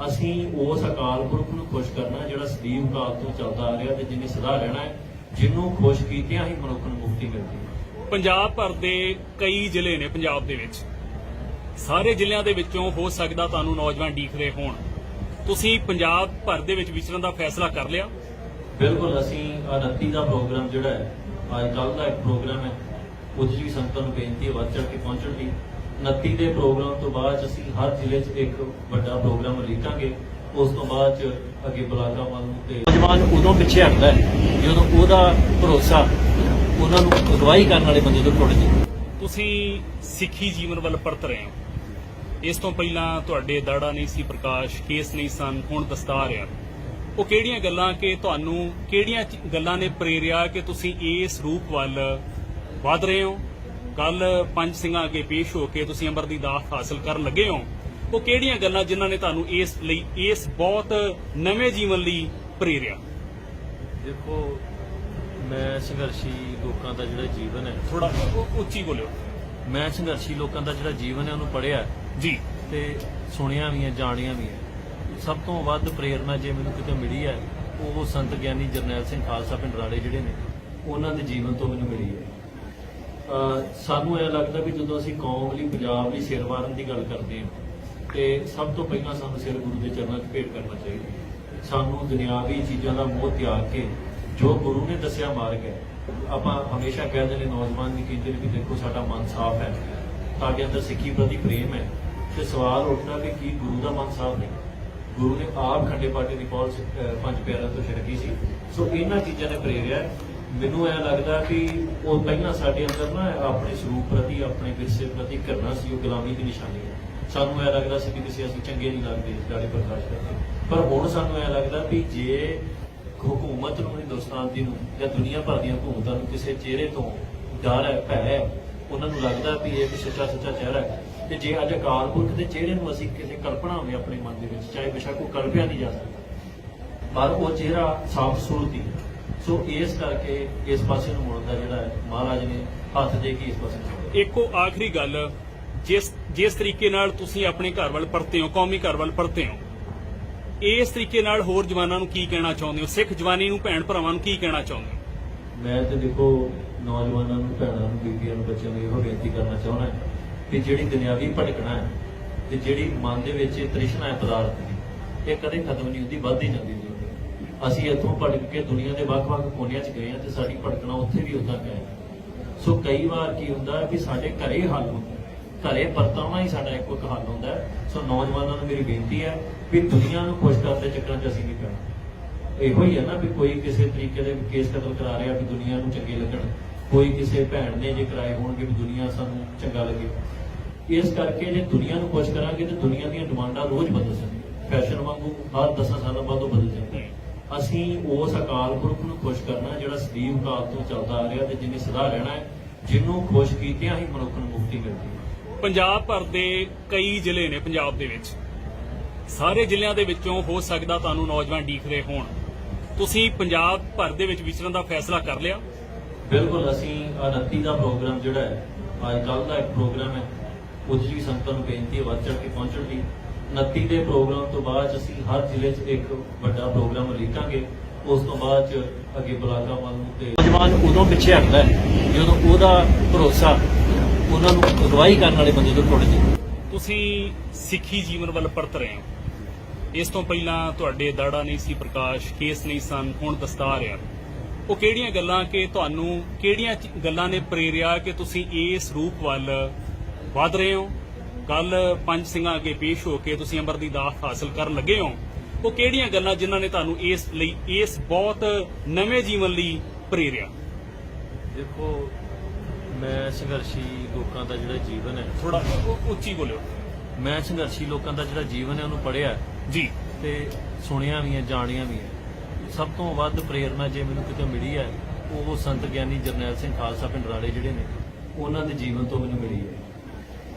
ਅਸੀਂ ਉਸ ਅਕਾਲ ਪੁਰਖ ਨੂੰ ਖੁਸ਼ ਕਰਨਾ ਜਿਹੜਾ ਸਦੀਵ ਕਾਲ ਤੋਂ ਚੱਲਦਾ ਆ ਰਿਹਾ ਤੇ ਜਿਹਨੇ ਸਦਾ ਰਹਿਣਾ ਹੈ, ਜਿਹਨੂੰ ਖੁਸ਼ ਕੀਤਿਆਂ ਹੀ ਮਨੁੱਖ ਨੂੰ ਮੁਕਤੀ ਮਿਲਦੀ ਹੈ। ਪੰਜਾਬ ਭਰ ਦੇ ਕਈ ਜ਼ਿਲ੍ਹੇ ਨੇ ਪੰਜਾਬ ਦੇ ਵਿੱਚ, ਸਾਰੇ ਜ਼ਿਲ੍ਹਿਆਂ ਦੇ ਵਿੱਚੋਂ ਹੋ ਸਕਦਾ ਤੁਹਾਨੂੰ ਨੌਜਵਾਨ ਡੀਕ ਰਹੇ ਹੋਣ। ਤੁਸੀਂ ਪੰਜਾਬ ਭਰ ਦੇ ਵਿੱਚ ਵਿਚਰਨ ਦਾ ਫੈਸਲਾ ਕਰ ਲਿਆ? ਬਿਲਕੁਲ, ਅਸੀਂ 29 ਦਾ ਪ੍ਰੋਗਰਾਮ ਜਿਹੜਾ ਹੈ, ਅੱਜ ਕੱਲ੍ਹ ਦਾ ਇੱਕ ਪ੍ਰੋਗਰਾਮ ਹੈ, ਉਹਦੇ 'ਚ ਵੀ ਸੰਗਤਾਂ ਨੂੰ ਬੇਨਤੀ ਹੈ ਵੱਧ ਚੜ੍ਹ ਕੇ ਪਹੁੰਚਣ ਦੀ। 29 ਦੇ ਪ੍ਰੋਗਰਾਮ ਤੋਂ ਬਾਅਦ ਅਸੀਂ ਹਰ ਜ਼ਿਲ੍ਹੇ 'ਚ ਇੱਕ ਵੱਡਾ ਪ੍ਰੋਗਰਾਮ ਉਲੀਕਾਂਗੇ। ਉਸ ਤੋਂ ਬਾਅਦ 'ਚ ਅੱਗੇ ਬਲਾਕਾਂ ਵੱਲ ਨੂੰ ਤੇ ਨੌਜਵਾਨ ਉਦੋਂ ਪਿੱਛੇ ਹਟਦਾ ਹੈ ਜਦੋਂ ਉਹਦਾ ਭਰੋਸਾ ਉਹਨਾਂ ਨੂੰ ਅਗਵਾਈ ਕਰਨ ਵਾਲੇ ਬੰਦੇ ਤੋਂ ਟੁੱਟ ਜੇ। ਤੁਸੀਂ ਸਿੱਖੀ ਜੀਵਨ ਵੱਲ ਪਰਤ ਰਹੇ ਹੋ। ਇਸ ਤੋਂ ਪਹਿਲਾਂ ਤੁਹਾਡੇ ਦਾੜਾ ਨਹੀਂ ਸੀ ਪ੍ਰਕਾਸ਼, ਕੇਸ ਨਹੀਂ ਸਨ, ਹੁਣ ਦਸਤਾਰ ਆ। ਉਹ ਕਿਹੜੀਆਂ ਗੱਲਾਂ ਕਿ ਤੁਹਾਨੂੰ ਕਿਹੜੀਆਂ ਗੱਲਾਂ ਨੇ ਪ੍ਰੇਰਿਆ ਕਿ ਤੁਸੀਂ ਇਸ ਰੂਪ ਵੱਲ ਵਧ ਰਹੇ ਹੋ? ਕੱਲ ਪੰਜ ਸਿੰਘਾਂ ਅੱਗੇ ਪੇਸ਼ ਹੋ ਕੇ ਤੁਸੀਂ ਅੰਮ੍ਰਿਤ ਦੀ ਦਾਤ ਹਾਸਲ ਕਰਨ ਲੱਗੇ ਹੋ। ਉਹ ਕਿਹੜੀਆਂ ਗੱਲਾਂ ਜਿਨ੍ਹਾਂ ਨੇ ਤੁਹਾਨੂੰ ਇਸ ਬਹੁਤ ਨਵੇਂ ਜੀਵਨ ਲਈ ਪ੍ਰੇਰਿਆ? ਦੇਖੋ, ਮੈਂ ਸੰਘਰਸ਼ੀ ਲੋਕਾਂ ਦਾ ਜਿਹੜਾ ਜੀਵਨ ਹੈ, ਥੋੜਾ ਉੱਚੀ ਬੋਲਿਓ। ਮੈਂ ਸੰਘਰਸ਼ੀ ਲੋਕਾਂ ਦਾ ਜਿਹੜਾ ਜੀਵਨ ਹੈ ਉਹਨੂੰ ਪੜ੍ਹਿਆ ਜੀ ਤੇ ਸੁਣਿਆ ਵੀ ਹੈ, ਜਾਣਿਆ ਵੀ ਹੈ। ਸਭ ਤੋਂ ਵੱਧ ਪ੍ਰੇਰਨਾ ਜੇ ਮੈਨੂੰ ਕਿਤੇ ਮਿਲੀ ਹੈ ਉਹ ਸੰਤ ਗਿਆਨੀ ਜਰਨੈਲ ਸਿੰਘ ਖਾਲਸਾ ਪਿੰਡ ਰਾੜੇ ਜਿਹੜੇ ਨੇ ਉਹਨਾਂ ਦੇ ਜੀਵਨ ਤੋਂ ਮੈਨੂੰ ਮਿਲੀ ਹੈ। ਸਾਨੂੰ ਇਹ ਲੱਗਦਾ ਵੀ ਜਦੋਂ ਅਸੀਂ ਕੌਮ ਲਈ, ਪੰਜਾਬ ਲਈ ਸਿਰ ਵਾਰਨ ਦੀ ਗੱਲ ਕਰਦੇ ਹਾਂ ਤੇ ਸਭ ਤੋਂ ਪਹਿਲਾਂ ਸਾਨੂੰ ਸਿਰ ਗੁਰੂ ਦੇ ਚਰਨਾਂ 'ਚ ਭੇਟ ਕਰਨਾ ਚਾਹੀਦਾ। ਸਾਨੂੰ ਦੁਨਿਆਵੀ ਚੀਜ਼ਾਂ ਦਾ ਮੋਹ ਤਿਆਗ ਕੇ ਜੋ ਗੁਰੂ ਨੇ ਦੱਸਿਆ ਮਾਰਗ ਹੈ, ਆਪਾਂ ਹਮੇਸ਼ਾ ਕਹਿੰਦੇ ਨੇ, ਨੌਜਵਾਨ ਵੀ ਕਹਿੰਦੇ ਨੇ ਵੀ ਦੇਖੋ ਸਾਡਾ ਮਨ ਸਾਫ਼ ਹੈ, ਸਾਡੇ ਅੰਦਰ ਸਿੱਖੀ ਪ੍ਰਤੀ ਪ੍ਰੇਮ ਹੈ, ਤੇ ਸਵਾਲ ਉੱਠਦਾ ਵੀ ਕੀ ਗੁਰੂ ਦਾ ਮਨ ਸਾਫ਼ ਨਹੀਂ? ਗੁਰੂ ਨੇ ਆਪ ਖੰਡੇ ਪਾਟੇ ਦੀ ਪੌਲ ਪੰਜ ਪਿਆਰਿਆਂ ਤੋਂ ਛਿੜਕੀ ਸੀ। ਸੋ ਇਹਨਾਂ ਚੀਜ਼ਾਂ ਨੇ ਪ੍ਰੇਰਿਆ। ਮੈਨੂੰ ਇਹ ਲੱਗਦਾ ਕਿ ਉਹ ਪਹਿਲਾਂ ਸਾਡੇ ਅੰਦਰ ਨਾ ਆਪਣੇ ਸਰੂਪ ਪ੍ਰਤੀ, ਆਪਣੇ ਵਿਰਸੇ ਪ੍ਰਤੀ ਘਿਰਣਾ ਸੀ, ਉਹ ਗੁਲਾਮੀ ਦੀ ਨਿਸ਼ਾਨੀ ਹੈ। ਸਾਨੂੰ ਇਹ ਲੱਗਦਾ ਸੀ ਕਿ ਕਿਸੇ ਅਸੀਂ ਚੰਗੇ ਨਹੀਂ ਲੱਗਦੇ ਦਾੜੇ ਪ੍ਰਕਾਸ਼ ਕਰਕੇ, ਪਰ ਹੁਣ ਸਾਨੂੰ ਇਹ ਲੱਗਦਾ ਵੀ ਜੇ ਹਕੂਮਤ ਨੂੰ, ਹਿੰਦੁਸਤਾਨ ਦੀ ਨੂੰ ਜਾਂ ਦੁਨੀਆ ਭਰ ਦੀਆਂ ਹਕੂਮਤਾਂ ਨੂੰ ਕਿਸੇ ਚਿਹਰੇ ਤੋਂ ਡਰ ਹੈ, ਭੈ ਹੈ, ਉਹਨਾਂ ਨੂੰ ਲੱਗਦਾ ਵੀ ਇਹ ਇੱਕ ਸੱਚਾ ਚਿਹਰਾ ਹੈ। ਤੇ ਜੇ ਅੱਜ ਅਕਾਲ ਪੁਰਖ ਦੇ ਚਿਹਰੇ ਨੂੰ ਅਸੀਂ ਕਿਸੇ ਕਲਪਨਾ ਹੋਵੇ ਆਪਣੇ ਮਨ ਦੇ ਵਿੱਚ, ਚਾਹੇ ਬੇਸ਼ੱਕ ਉਹ ਕਲਪਿਆ ਨਹੀਂ ਜਾ ਸਕਦਾ, ਪਰ ਉਹ ਚਿਹਰਾ ਸਾਫ਼ ਸੂਰਤ ਹੀ ਹੈ। ਸੋ ਇਸ ਕਰਕੇ ਇਸ ਪਾਸੇ ਨੂੰ ਮੁੜਨ ਦਾ ਜਿਹੜਾ ਹੈ ਮਹਾਰਾਜ ਨੇ ਹੱਥ ਦੇ ਕੇ ਇਸ ਪਾਸੇ ਨੂੰ ਮੋੜਿਆ। ਇੱਕੋ ਆਖਰੀ ਗੱਲ, ਜਿਸ ਤਰੀਕੇ ਨਾਲ ਤੁਸੀਂ ਆਪਣੇ ਘਰ ਵੱਲ ਪਰਤੇ ਹੋ, ਕੌਮੀ ਘਰ ਵੱਲ ਪਰਤੇ ਹੋ, ਇਸ ਤਰੀਕੇ ਨਾਲ ਹੋਰ ਜਵਾਨਾਂ ਨੂੰ ਕੀ ਕਹਿਣਾ ਚਾਹੁੰਦੇ ਹੋ? ਸਿੱਖ ਜਵਾਨੀ ਨੂੰ, ਭੈਣ ਭਰਾਵਾਂ ਨੂੰ ਕੀ ਕਹਿਣਾ ਚਾਹੁੰਦੇ ਹੋ? ਮੈਂ ਤੇ ਦੇਖੋ ਨੌਜਵਾਨਾਂ ਨੂੰ, ਭੈਣਾਂ ਨੂੰ, ਬੀਬੀਆਂ ਨੂੰ, ਬੱਚਿਆਂ ਨੂੰ ਇਹੋ ਬੇਨਤੀ ਕਰਨਾ ਚਾਹੁੰਦਾ ਕਿ ਜਿਹੜੀ ਦੁਨਿਆਵੀ ਭਟਕਣਾ ਹੈ ਤੇ ਜਿਹੜੀ ਮਨ ਦੇ ਵਿੱਚ ਇਹ ਤ੍ਰਿਸ਼ਨਾ ਹੈ ਪਦਾਰਥ ਦੀ, ਇਹ ਕਦੇ ਖਤਮ ਨਹੀਂ ਹੁੰਦੀ, ਵੱਧਦੀ ਜਾਂਦੀ ਹੈ। ਅਸੀਂ ਇੱਥੋਂ ਭਟਕ ਕੇ ਦੁਨੀਆ ਦੇ ਵੱਖ-ਵੱਖ ਕੋਨਿਆਂ 'ਚ ਗਏ ਹਾਂ ਤੇ ਸਾਡੀ ਭਟਕਣਾ ਉੱਥੇ ਵੀ ਉਦਾਂ ਗਏ। ਸੋ ਕਈ ਵਾਰ ਕੀ ਹੁੰਦਾ ਹੈ ਵੀ ਸਾਡੇ ਘਰੇ ਹੱਲ ਹੁੰਦਾ, ਘਰੇ ਪਰਤਾਉਣਾ ਹੀ ਸਾਡਾ ਇੱਕੋ ਇੱਕ ਹੱਲ ਹੁੰਦਾ ਹੈ। ਸੋ ਨੌਜਵਾਨਾਂ ਨੂੰ ਮੇਰੀ ਬੇਨਤੀ ਹੈ ਵੀ ਦੁਨੀਆ ਨੂੰ ਖੁਸ਼ ਕਰਨ ਦੇ ਚੱਕਰਾਂ 'ਚ ਅਸੀਂ ਨਹੀਂ ਪੈਣਾ। ਇਹੋ ਹੀ ਹੈ ਨਾ ਵੀ ਕੋਈ ਕਿਸੇ ਤਰੀਕੇ ਦੇ ਕੇਸ ਕਤਲ ਕਰਾ ਰਿਹਾ ਵੀ ਦੁਨੀਆ ਨੂੰ ਚੰਗੇ ਲੱਗਣ, ਕੋਈ ਕਿਸੇ ਭੈਣ ਨੇ ਜੇ ਕਰਾਏ ਹੋਣਗੇ ਵੀ ਦੁਨੀਆ ਸਾਨੂੰ ਚੰਗਾ ਲੱਗੇ। ਇਸ ਕਰਕੇ ਜੇ ਦੁਨੀਆ ਨੂੰ ਖੁਸ਼ ਕਰਾਂਗੇ ਤੇ ਦੁਨੀਆ ਦੀਆਂ ਡਿਮਾਂਡਾਂ ਰੋਜ਼ ਬਦਲ ਜਾਂਦੀਆਂ, ਫੈਸ਼ਨ ਵਾਂਗੂ ਹਰ 10 ਸਾਲਾਂ ਬਾਅਦ ਉਹ ਬਦਲ ਜਾਂਦੀਆਂ। ਅਸੀਂ ਉਸ ਅਕਾਲ ਪੁਰਖ ਨੂੰ ਖੁਸ਼ ਕਰਨਾ ਜਿਹੜਾ ਸਦੀਵ ਕਾਲ ਤੋਂ ਚੱਲਦਾ ਆ ਰਿਹਾ ਤੇ ਜਿਹਨੇ ਸਦਾ ਰਹਿਣਾ ਹੈ, ਜਿਹਨੂੰ ਖੁਸ਼ ਕੀਤਿਆਂ ਹੀ ਮਨੁੱਖ ਨੂੰ ਮੁਕਤੀ ਮਿਲਦੀ ਹੈ। ਪੰਜਾਬ ਭਰ ਦੇ ਕਈ ਜ਼ਿਲ੍ਹੇ ਨੇ ਪੰਜਾਬ ਦੇ ਵਿੱਚ, ਸਾਰੇ ਜ਼ਿਲ੍ਹਿਆਂ ਦੇ ਵਿੱਚੋਂ ਹੋ ਸਕਦਾ ਤੁਹਾਨੂੰ ਨੌਜਵਾਨ ਡੀਕ ਰਹੇ ਹੋਣ। ਤੁਸੀਂ ਪੰਜਾਬ ਭਰ ਦੇ ਵਿੱਚ ਵਿਚਰਨ ਦਾ ਫੈਸਲਾ ਕਰ ਲਿਆ? ਬਿਲਕੁਲ, ਅਸੀਂ 29 ਦਾ ਪ੍ਰੋਗਰਾਮ ਜਿਹੜਾ ਹੈ, ਅੱਜ ਕੱਲ੍ਹ ਦਾ ਇੱਕ ਪ੍ਰੋਗਰਾਮ ਹੈ, ਉਹਦੇ 'ਚ ਵੀ ਸੰਗਤਾਂ ਨੂੰ ਬੇਨਤੀ ਹੈ ਵੱਧ ਚੜ੍ਹ ਕੇ ਪਹੁੰਚਣ ਦੀ। 29 ਦੇ ਪ੍ਰੋਗਰਾਮ ਤੋਂ ਬਾਅਦ ਅਸੀਂ ਹਰ ਜ਼ਿਲ੍ਹੇ 'ਚ ਇੱਕ ਵੱਡਾ ਪ੍ਰੋਗਰਾਮ ਲਿਖਾਂਗੇ। ਉਸ ਤੋਂ ਬਾਅਦ 'ਚ ਅੱਗੇ ਬਲਾਕਾਂ ਵੱਲ ਨੂੰ ਤੇ ਨੌਜਵਾਨ ਉਦੋਂ ਪਿੱਛੇ ਹਟਦਾ ਹੈ ਜਦੋਂ ਉਹਦਾ ਭਰੋਸਾ ਉਹਨਾਂ ਨੂੰ ਅਗਵਾਈ ਕਰਨ ਵਾਲੇ ਬੰਦੇ ਤੋਂ ਟੁੱਟ ਜਾਏ। ਤੁਸੀਂ ਸਿੱਖੀ ਜੀਵਨ ਵੱਲ ਪਰਤ ਰਹੇ ਹੋ। ਇਸ ਤੋਂ ਪਹਿਲਾਂ ਤੁਹਾਡੇ ਦਾੜਾ ਨਹੀਂ ਸੀ ਪ੍ਰਕਾਸ਼, ਕੇਸ ਨਹੀਂ ਸਨ, ਹੁਣ ਦਸਤਾਰ ਆ। ਉਹ ਕਿਹੜੀਆਂ ਗੱਲਾਂ ਕਿ ਤੁਹਾਨੂੰ ਕਿਹੜੀਆਂ ਗੱਲਾਂ ਨੇ ਪ੍ਰੇਰਿਆ ਕਿ ਤੁਸੀਂ ਇਸ ਰੂਪ ਵੱਲ ਵਧ ਰਹੇ ਹੋ? ਕੱਲ 5 ਸਿੰਘਾਂ ਅੱਗੇ ਪੇਸ਼ ਹੋ ਕੇ ਤੁਸੀਂ ਅੰਮ੍ਰਿਤ ਦੀ ਦਾਤ ਹਾਸਲ ਕਰਨ ਲੱਗੇ ਹੋ। ਉਹ ਕਿਹੜੀਆਂ ਗੱਲਾਂ ਜਿਨ੍ਹਾਂ ਨੇ ਤੁਹਾਨੂੰ ਇਸ ਬਹੁਤ ਨਵੇਂ ਜੀਵਨ ਲਈ ਪ੍ਰੇਰਿਆ? ਦੇਖੋ, ਮੈਂ ਸੰਘਰਸ਼ੀ ਲੋਕਾਂ ਦਾ ਜਿਹੜਾ ਜੀਵਨ ਹੈ, ਥੋੜਾ ਉੱਚੀ ਬੋਲਿਓ। ਮੈਂ ਸੰਘਰਸ਼ੀ ਲੋਕਾਂ ਦਾ ਜਿਹੜਾ ਜੀਵਨ ਹੈ ਉਹਨੂੰ ਪੜ੍ਹਿਆ ਜੀ ਤੇ ਸੁਣਿਆ ਵੀ ਹੈ, ਜਾਣਿਆ ਵੀ ਹੈ। ਸਭ ਤੋਂ ਵੱਧ ਪ੍ਰੇਰਨਾ ਜੇ ਮੈਨੂੰ ਕਿਤੇ ਮਿਲੀ ਹੈ ਉਹ ਸੰਤ ਗਿਆਨੀ ਜਰਨੈਲ ਸਿੰਘ ਖਾਲਸਾ ਪਿੰਡ ਰਾੜੇ ਜਿਹੜੇ ਨੇ, ਉਹਨਾਂ ਦੇ ਜੀਵਨ ਤੋਂ ਮੈਨੂੰ ਮਿਲੀ ਹੈ।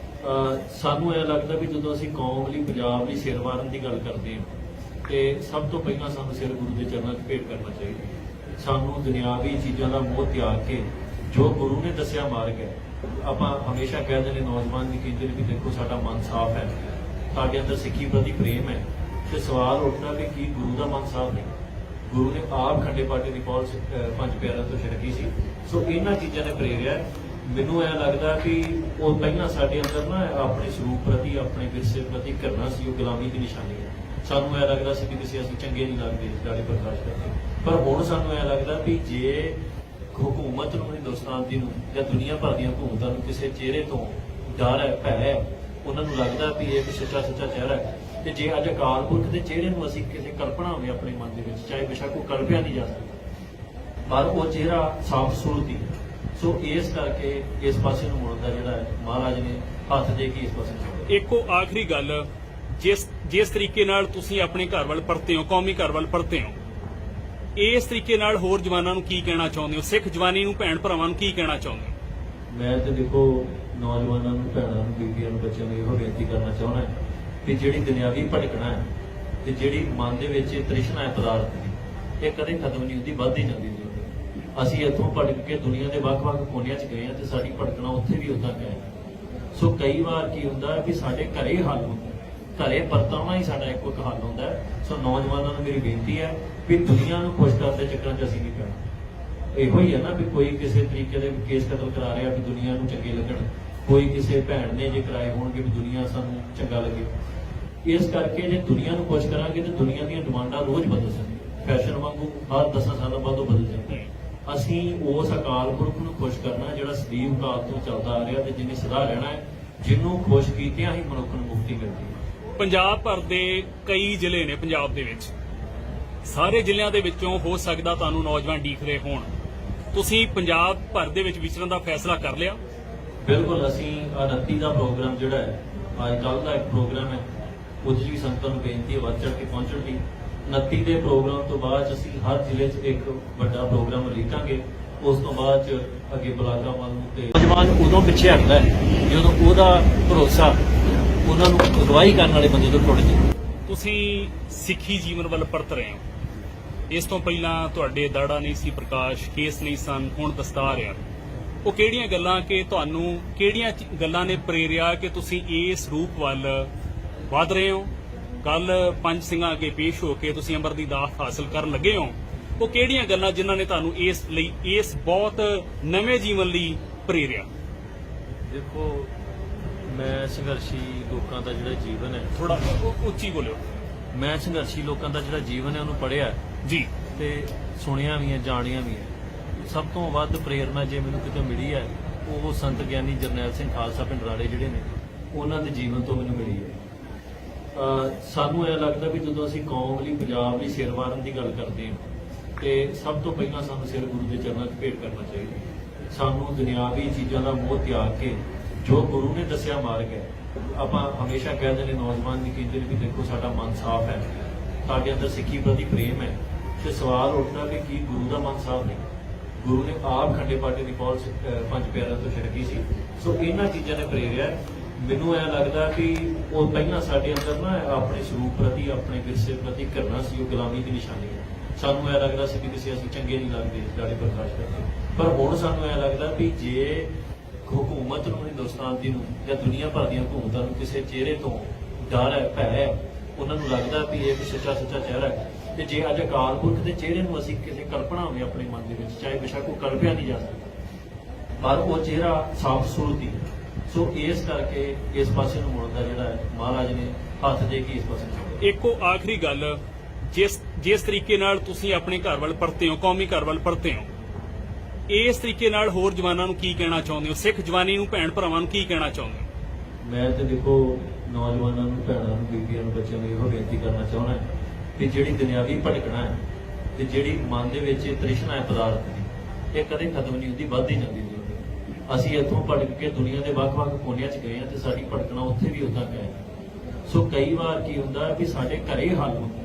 ਸਾਨੂੰ ਇਹ ਲੱਗਦਾ ਵੀ ਜਦੋਂ ਅਸੀਂ ਕੌਮ ਲਈ, ਪੰਜਾਬ ਲਈ ਸਿਰ ਵਾਰਨ ਦੀ ਗੱਲ ਕਰਦੇ ਹਾਂ ਤੇ ਸਭ ਤੋਂ ਪਹਿਲਾਂ ਸਾਨੂੰ ਸਿਰ ਗੁਰੂ ਦੇ ਚਰਨਾਂ 'ਚ ਭੇਟ ਕਰਨਾ ਚਾਹੀਦਾ। ਸਾਨੂੰ ਦੁਨਿਆਵੀ ਚੀਜ਼ਾਂ ਦਾ ਮੋਹ ਤਿਆਗ ਕੇ ਜੋ ਗੁਰੂ ਨੇ ਦੱਸਿਆ ਮਾਰਗ ਹੈ, ਆਪਾਂ ਹਮੇਸ਼ਾ ਕਹਿੰਦੇ ਨੇ, ਨੌਜਵਾਨ ਵੀ ਕਹਿੰਦੇ ਨੇ ਵੀ ਦੇਖੋ ਸਾਡਾ ਮਨ ਸਾਫ਼ ਹੈ, ਸਾਡੇ ਅੰਦਰ ਸਿੱਖੀ ਪ੍ਰਤੀ ਪ੍ਰੇਮ ਹੈ, ਤੇ ਸਵਾਲ ਉੱਠਦਾ ਵੀ ਕੀ ਗੁਰੂ ਦਾ ਮਨ ਸਾਫ਼ ਹੈ? ਗੁਰੂ ਨੇ ਆਪ ਖੰਡੇ ਪਾਟੇ ਦੀ ਪੌਲ 5 ਪਿਆਰਿਆਂ ਤੋਂ ਛਿੜਕੀ ਸੀ। ਸੋ ਇਹਨਾਂ ਚੀਜ਼ਾਂ ਨੇ ਪ੍ਰੇਰਿਆ। ਮੈਨੂੰ ਇਹ ਲੱਗਦਾ ਕਿ ਉਹ ਪਹਿਲਾਂ ਸਾਡੇ ਅੰਦਰ ਨਾ ਆਪਣੇ ਸਰੂਪ ਪ੍ਰਤੀ, ਆਪਣੇ ਵਿਰਸੇ ਪ੍ਰਤੀ ਘਿਰਣਾ ਸੀ, ਉਹ ਗੁਲਾਮੀ ਦੀ ਨਿਸ਼ਾਨੀ ਹੈ। ਸਾਨੂੰ ਇਹ ਲੱਗਦਾ ਸੀ ਕਿ ਕਿਸੇ ਅਸੀਂ ਚੰਗੇ ਨਹੀਂ ਲੱਗਦੇ ਦਾੜੀ ਪ੍ਰਕਾਸ਼ ਕਰਕੇ, ਪਰ ਹੁਣ ਸਾਨੂੰ ਇਹ ਲੱਗਦਾ ਵੀ ਜੇ ਹਕੂਮਤ ਨੂੰ, ਹਿੰਦੁਸਤਾਨ ਦੀ ਨੂੰ ਜਾਂ ਦੁਨੀਆ ਭਰ ਦੀਆਂ ਹਕੂਮਤਾਂ ਨੂੰ ਕਿਸੇ ਚਿਹਰੇ ਤੋਂ ਡਰ ਹੈ, ਭੈ ਹੈ, ਉਹਨਾਂ ਨੂੰ ਲੱਗਦਾ ਵੀ ਇਹ ਇੱਕ ਸੱਚਾ ਚਿਹਰਾ ਹੈ। ਤੇ ਜੇ ਅੱਜ ਅਕਾਲ ਪੁਰਖ ਦੇ ਚਿਹਰੇ ਨੂੰ ਅਸੀਂ ਕਿਸੇ ਕਲਪਨਾ ਹੋਵੇ ਆਪਣੇ ਮਨ ਦੇ ਵਿੱਚ, ਚਾਹੇ ਬੇਸ਼ੱਕ ਉਹ ਕਲਪਿਆ ਨਹੀਂ ਜਾ ਸਕਦਾ, ਪਰ ਉਹ ਚਿਹਰਾ ਸਾਫ਼ ਸੂਰਤ ਹੀ ਹੈ। ਸੋ ਇਸ ਕਰਕੇ ਇਸ ਪਾਸੇ ਨੂੰ ਮੁੜਨ ਦਾ ਜਿਹੜਾ ਹੈ ਮਹਾਰਾਜ ਨੇ ਹੱਥ ਦੇ ਕੇ ਇਸ ਪਾਸੇ ਨੂੰ ਮੋੜਿਆ। ਇੱਕੋ ਆਖਰੀ ਗੱਲ, ਜਿਸ ਤਰੀਕੇ ਨਾਲ ਤੁਸੀਂ ਆਪਣੇ ਘਰ ਵੱਲ ਪਰਤੇ ਹੋ, ਕੌਮੀ ਘਰ ਵੱਲ ਪਰਤੇ ਹੋ, ਇਸ ਤਰੀਕੇ ਨਾਲ ਹੋਰ ਜਵਾਨਾਂ ਨੂੰ ਕੀ ਕਹਿਣਾ ਚਾਹੁੰਦੇ ਹੋ? ਸਿੱਖ ਜਵਾਨੀ ਨੂੰ, ਭੈਣ ਭਰਾਵਾਂ ਨੂੰ ਕੀ ਕਹਿਣਾ ਚਾਹੁੰਦੇ ਹੋ? ਮੈਂ ਤੇ ਦੇਖੋ ਨੌਜਵਾਨਾਂ ਨੂੰ, ਭੈਣਾਂ ਨੂੰ, ਬੀਬੀਆਂ ਨੂੰ, ਬੱਚਿਆਂ ਨੂੰ ਇਹੋ ਬੇਨਤੀ ਕਰਨਾ ਚਾਹੁੰਦਾ ਕਿ ਜਿਹੜੀ ਦੁਨਿਆਵੀ ਭਟਕਣਾ ਹੈ ਤੇ ਜਿਹੜੀ ਮਨ ਦੇ ਵਿੱਚ ਇਹ ਤ੍ਰਿਸ਼ਨਾ ਹੈ ਪਦਾਰਥ ਦੀ, ਇਹ ਕਦੇ ਖਤਮ ਨਹੀਂ ਹੁੰਦੀ, ਵੱਧਦੀ ਜਾਂਦੀ ਹੈ। ਅਸੀਂ ਇੱਥੋਂ ਭਟਕ ਕੇ ਦੁਨੀਆ ਦੇ ਵੱਖ-ਵੱਖ ਕੋਨਿਆਂ 'ਚ ਗਏ ਹਾਂ ਤੇ ਸਾਡੀ ਭਟਕਣਾ ਉੱਥੇ ਵੀ ਉਦਾਂ ਗਏ। ਸੋ ਕਈ ਵਾਰ ਕੀ ਹੁੰਦਾ ਹੈ ਵੀ ਸਾਡੇ ਘਰੇ ਹੱਲ ਹੁੰਦਾ, ਘਰੇ ਪਰਤਾਉਣਾ ਹੀ ਸਾਡਾ ਇੱਕੋ ਇੱਕ ਹੱਲ ਹੁੰਦਾ ਹੈ। ਸੋ ਨੌਜਵਾਨਾਂ ਨੂੰ ਮੇਰੀ ਬੇਨਤੀ ਹੈ ਵੀ ਦੁਨੀਆ ਨੂੰ ਖੁਸ਼ ਕਰਨ ਦੇ ਚੱਕਰਾਂ 'ਚ ਅਸੀਂ ਨਹੀਂ ਪੈਣਾ। ਇਹੋ ਹੀ ਹੈ ਨਾ ਵੀ ਕੋਈ ਕਿਸੇ ਤਰੀਕੇ ਦੇ ਕੇਸ ਕਤਲ ਕਰਾ ਰਿਹਾ ਵੀ ਦੁਨੀਆ ਨੂੰ ਚੰਗੇ ਲੱਗਣ, ਕੋਈ ਕਿਸੇ ਭੈਣ ਨੇ ਜੇ ਕਰਾਏ ਹੋਣਗੇ ਵੀ ਦੁਨੀਆ ਸਾਨੂੰ ਚੰਗਾ ਲੱਗੇ। ਇਸ ਕਰਕੇ ਜੇ ਦੁਨੀਆ ਨੂੰ ਖੁਸ਼ ਕਰਾਂਗੇ ਤੇ ਦੁਨੀਆ ਦੀਆਂ ਡਿਮਾਂਡਾਂ ਰੋਜ਼ ਬਦਲ ਜਾਂਦੀਆਂ, ਫੈਸ਼ਨ ਵਾਂਗੂ ਹਰ 10 ਸਾਲਾਂ ਬਾਅਦ ਉਹ ਬਦਲ ਜਾਂਦੀਆਂ। ਅਸੀਂ ਉਸ ਅਕਾਲ ਪੁਰਖ ਨੂੰ ਖੁਸ਼ ਕਰਨਾ ਜਿਹੜਾ ਸਦੀਵ ਕਾਲ ਤੋਂ ਚੱਲਦਾ ਆ ਰਿਹਾ ਤੇ ਜਿਹਨੇ ਸਦਾ ਰਹਿਣਾ ਹੈ, ਜਿਹਨੂੰ ਖੁਸ਼ ਕੀਤਿਆਂ ਹੀ ਮਨੁੱਖ ਨੂੰ ਮੁਕਤੀ ਮਿਲਦੀ ਹੈ। ਪੰਜਾਬ ਭਰ ਦੇ ਕਈ ਜ਼ਿਲ੍ਹੇ ਨੇ ਪੰਜਾਬ ਦੇ ਵਿੱਚ, ਸਾਰੇ ਜ਼ਿਲ੍ਹਿਆਂ ਦੇ ਵਿੱਚੋਂ ਹੋ ਸਕਦਾ ਤੁਹਾਨੂੰ ਨੌਜਵਾਨ ਡੀਕ ਰਹੇ ਹੋਣ। ਤੁਸੀਂ ਪੰਜਾਬ ਭਰ ਦੇ ਵਿੱਚ ਵਿਚਰਨ ਦਾ ਫੈਸਲਾ ਕਰ ਲਿਆ? ਬਿਲਕੁਲ, ਅਸੀਂ 29 ਦਾ ਪ੍ਰੋਗਰਾਮ ਜਿਹੜਾ ਹੈ, ਅੱਜ ਕੱਲ੍ਹ ਦਾ ਇੱਕ ਪ੍ਰੋਗਰਾਮ ਹੈ, ਉਹਦੇ 'ਚ ਵੀ ਸੰਗਤਾਂ ਨੂੰ ਬੇਨਤੀ ਹੈ ਵੱਧ ਚੜ੍ਹ ਕੇ ਪਹੁੰਚਣ ਦੀ। 29 ਦੇ ਪ੍ਰੋਗਰਾਮ ਤੋਂ ਬਾਅਦ ਅਸੀਂ ਹਰ ਜ਼ਿਲ੍ਹੇ 'ਚ ਇੱਕ ਵੱਡਾ ਪ੍ਰੋਗਰਾਮ ਲਿਖਾਂਗੇ। ਉਸ ਤੋਂ ਬਾਅਦ 'ਚ ਅੱਗੇ ਬਲਾਕਾਂ ਵੱਲ ਨੂੰ ਤੇ ਨੌਜਵਾਨ ਉਦੋਂ ਪਿੱਛੇ ਹਟਦਾ ਹੈ ਜਦੋਂ ਉਹਦਾ ਭਰੋਸਾ ਉਹਨਾਂ ਨੂੰ ਅਗਵਾਈ ਕਰਨ ਵਾਲੇ ਬੰਦੇ ਤੋਂ ਟੁੱਟ ਜਾਏ। ਤੁਸੀਂ ਸਿੱਖੀ ਜੀਵਨ ਵੱਲ ਪਰਤ ਰਹੇ ਹੋ। ਇਸ ਤੋਂ ਪਹਿਲਾਂ ਤੁਹਾਡੇ ਦਾੜਾ ਨਹੀਂ ਸੀ ਪ੍ਰਕਾਸ਼, ਕੇਸ ਨਹੀਂ ਸਨ, ਹੁਣ ਦਸਤਾਰ ਆ। ਉਹ ਕਿਹੜੀਆਂ ਗੱਲਾਂ ਕਿ ਤੁਹਾਨੂੰ ਕਿਹੜੀਆਂ ਗੱਲਾਂ ਨੇ ਪ੍ਰੇਰਿਆ ਕਿ ਤੁਸੀਂ ਇਸ ਰੂਪ ਵੱਲ ਵਧ ਰਹੇ ਹੋ? ਕੱਲ ਪੰਜ ਸਿੰਘਾਂ ਅੱਗੇ ਪੇਸ਼ ਹੋ ਕੇ ਤੁਸੀਂ ਅੰਮ੍ਰਿਤ ਦੀ ਦਾਤ ਹਾਸਲ ਕਰਨ ਲੱਗੇ ਹੋ। ਉਹ ਕਿਹੜੀਆਂ ਗੱਲਾਂ ਜਿਨ੍ਹਾਂ ਨੇ ਤੁਹਾਨੂੰ ਇਸ ਬਹੁਤ ਨਵੇਂ ਜੀਵਨ ਲਈ ਪ੍ਰੇਰਿਆ? ਦੇਖੋ, ਮੈਂ ਸੰਘਰਸ਼ੀ ਲੋਕਾਂ ਦਾ ਜਿਹੜਾ ਜੀਵਨ ਹੈ, ਥੋੜਾ ਉੱਚੀ ਬੋਲਿਓ। ਮੈਂ ਸੰਘਰਸ਼ੀ ਲੋਕਾਂ ਦਾ ਜਿਹੜਾ ਜੀਵਨ ਹੈ ਉਹਨੂੰ ਪੜ੍ਹਿਆ ਜੀ ਤੇ ਸੁਣਿਆ ਵੀ ਹੈ, ਜਾਣਿਆ ਵੀ ਹੈ। ਸਭ ਤੋਂ ਵੱਧ ਪ੍ਰੇਰਨਾ ਜੇ ਮੈਨੂੰ ਕਿਤੇ ਮਿਲੀ ਹੈ ਉਹ ਸੰਤ ਗਿਆਨੀ ਜਰਨੈਲ ਸਿੰਘ ਖਾਲਸਾ ਪਿੰਡ ਰਾੜੇ ਜਿਹੜੇ ਨੇ ਉਹਨਾਂ ਦੇ ਜੀਵਨ ਤੋਂ ਮੈਨੂੰ ਮਿਲੀ ਹੈ। ਸਾਨੂੰ ਇਹ ਲੱਗਦਾ ਵੀ ਜਦੋਂ ਅਸੀਂ ਕੌਮ ਲਈ, ਪੰਜਾਬ ਲਈ ਸਿਰ ਵਾਰਨ ਦੀ ਗੱਲ ਕਰਦੇ ਹਾਂ ਤੇ ਸਭ ਤੋਂ ਪਹਿਲਾਂ ਸਾਨੂੰ ਸਿਰ ਗੁਰੂ ਦੇ ਚਰਨਾਂ 'ਚ ਭੇਟ ਕਰਨਾ ਚਾਹੀਦਾ। ਸਾਨੂੰ ਦੁਨਿਆਵੀ ਚੀਜ਼ਾਂ ਦਾ ਮੋਹ ਤਿਆਗ ਕੇ ਜੋ ਗੁਰੂ ਨੇ ਦੱਸਿਆ ਮਾਰਗ ਹੈ, ਆਪਾਂ ਹਮੇਸ਼ਾ ਕਹਿੰਦੇ ਨੇ, ਨੌਜਵਾਨ ਵੀ ਕਹਿੰਦੇ ਨੇ ਵੀ ਦੇਖੋ ਸਾਡਾ ਮਨ ਸਾਫ਼ ਹੈ, ਸਾਡੇ ਅੰਦਰ ਸਿੱਖੀ ਪ੍ਰਤੀ ਪ੍ਰੇਮ ਹੈ, ਤੇ ਸਵਾਲ ਉੱਠਦਾ ਕਿ ਕੀ ਗੁਰੂ ਦਾ ਮਨ ਸਾਫ਼ ਨਹੀਂ? ਗੁਰੂ ਨੇ ਆਪ ਖੰਡੇ ਪਾਟੇ ਦੀ ਪੌਲ ਪੰਜ ਪਿਆਰਿਆਂ ਤੋਂ ਛਿੜਕੀ ਸੀ। ਸੋ ਇਹਨਾਂ ਚੀਜ਼ਾਂ ਨੇ ਪ੍ਰੇਰਿਆ ਮੈਨੂੰ। ਇਹ ਲੱਗਦਾ ਕਿ ਉਹ ਪਹਿਲਾਂ ਸਾਡੇ ਅੰਦਰ ਨਾ ਆਪਣੇ ਸਰੂਪ ਪ੍ਰਤੀ, ਆਪਣੇ ਵਿਰਸੇ ਪ੍ਰਤੀ ਘਿਰਣਾ ਸੀ, ਉਹ ਗੁਲਾਮੀ ਦੀ ਨਿਸ਼ਾਨੀ ਹੈ। ਸਾਨੂੰ ਇਹ ਲੱਗਦਾ ਸੀ ਕਿ ਕਿਸੇ ਅਸੀਂ ਚੰਗੇ ਨਹੀਂ ਲੱਗਦੇ ਦਾੜੇ ਪ੍ਰਕਾਸ਼ ਕਰਕੇ, ਪਰ ਹੁਣ ਸਾਨੂੰ ਇਹ ਲੱਗਦਾ ਵੀ ਜੇ ਹਕੂਮਤ ਨੂੰ, ਹਿੰਦੁਸਤਾਨ ਦੀ ਨੂੰ ਜਾਂ ਦੁਨੀਆ ਭਰ ਦੀਆਂ ਹਕੂਮਤਾਂ ਨੂੰ ਕਿਸੇ ਚਿਹਰੇ ਤੋਂ ਡਰ ਹੈ, ਭੈ ਹੈ, ਉਹਨਾਂ ਨੂੰ ਲੱਗਦਾ ਵੀ ਇਹ ਸੱਚਾ ਚਿਹਰਾ ਹੈ, ਤੇ ਜੇ ਅੱਜ ਅਕਾਲ ਪੁਰਖ ਦੇ ਚਿਹਰੇ ਨੂੰ ਅਸੀਂ ਕਿਸੇ ਕਲਪਨਾ ਹੋਵੇ ਆਪਣੇ ਮਨ ਦੇ ਵਿੱਚ, ਚਾਹੇ ਬੇਸ਼ੱਕ ਉਹ ਕਲਪਿਆ ਨਹੀਂ ਜਾ ਸਕਦਾ, ਪਰ ਉਹ ਚਿਹਰਾ ਸਾਫ਼ ਸੂਰਤ ਹੀ। ਸੋ ਇਸ ਕਰਕੇ ਇਸ ਪਾਸੇ ਨੂੰ ਮੁੜਦਾ ਜਿਹੜਾ ਹੈ, ਮਹਾਰਾਜ ਨੇ ਹੱਥ ਦੇ ਕੇ ਇਸ ਪਾਸੇ ਨੂੰ। ਇੱਕੋ ਆਖਰੀ ਗੱਲ, ਜਿਸ ਤਰੀਕੇ ਨਾਲ ਤੁਸੀਂ ਆਪਣੇ ਘਰ ਵੱਲ ਪਰਤੇ ਹੋ, ਕੌਮੀ ਘਰ ਵੱਲ ਪਰਤੇ ਹੋ, ਇਸ ਤਰੀਕੇ ਨਾਲ ਹੋਰ ਜਵਾਨਾਂ ਨੂੰ ਕੀ ਕਹਿਣਾ ਚਾਹੁੰਦੇ ਹੋ? ਸਿੱਖ ਜਵਾਨੀ ਨੂੰ, ਭੈਣ ਭਰਾਵਾਂ ਨੂੰ ਕੀ ਕਹਿਣਾ ਚਾਹੁੰਦੇ ਹੋ? ਮੈਂ ਤੇ ਦੇਖੋ ਨੌਜਵਾਨਾਂ ਨੂੰ, ਭੈਣਾਂ ਨੂੰ, ਬੀਬੀਆਂ ਨੂੰ, ਬੱਚਿਆਂ ਨੂੰ ਇਹੋ ਬੇਨਤੀ ਕਰਨਾ ਚਾਹੁੰਦਾ ਕਿ ਜਿਹੜੀ ਦੁਨਿਆਵੀ ਭਟਕਣਾ ਹੈ ਤੇ ਜਿਹੜੀ ਮਨ ਦੇ ਵਿੱਚ ਤ੍ਰਿਸ਼ਨਾ ਹੈ ਪਦਾਰਥ ਦੀ, ਇਹ ਕਦੇ ਖਤਮ ਨਹੀਂ ਹੁੰਦੀ, ਵੱਧਦੀ ਜਾਂਦੀ ਹੈ। ਅਸੀਂ ਇੱਥੋਂ ਭਟਕ ਕੇ ਦੁਨੀਆ ਦੇ ਵੱਖ-ਵੱਖ ਕੋਨਿਆਂ 'ਚ ਗਏ ਹਾਂ ਤੇ ਸਾਡੀ ਭਟਕਣਾ ਉੱਥੇ ਵੀ ਉਦਾਂ ਗਏ। ਸੋ ਕਈ ਵਾਰ ਕੀ ਹੁੰਦਾ ਵੀ ਸਾਡੇ ਘਰੇ ਹੱਲ ਹੁੰਦਾ,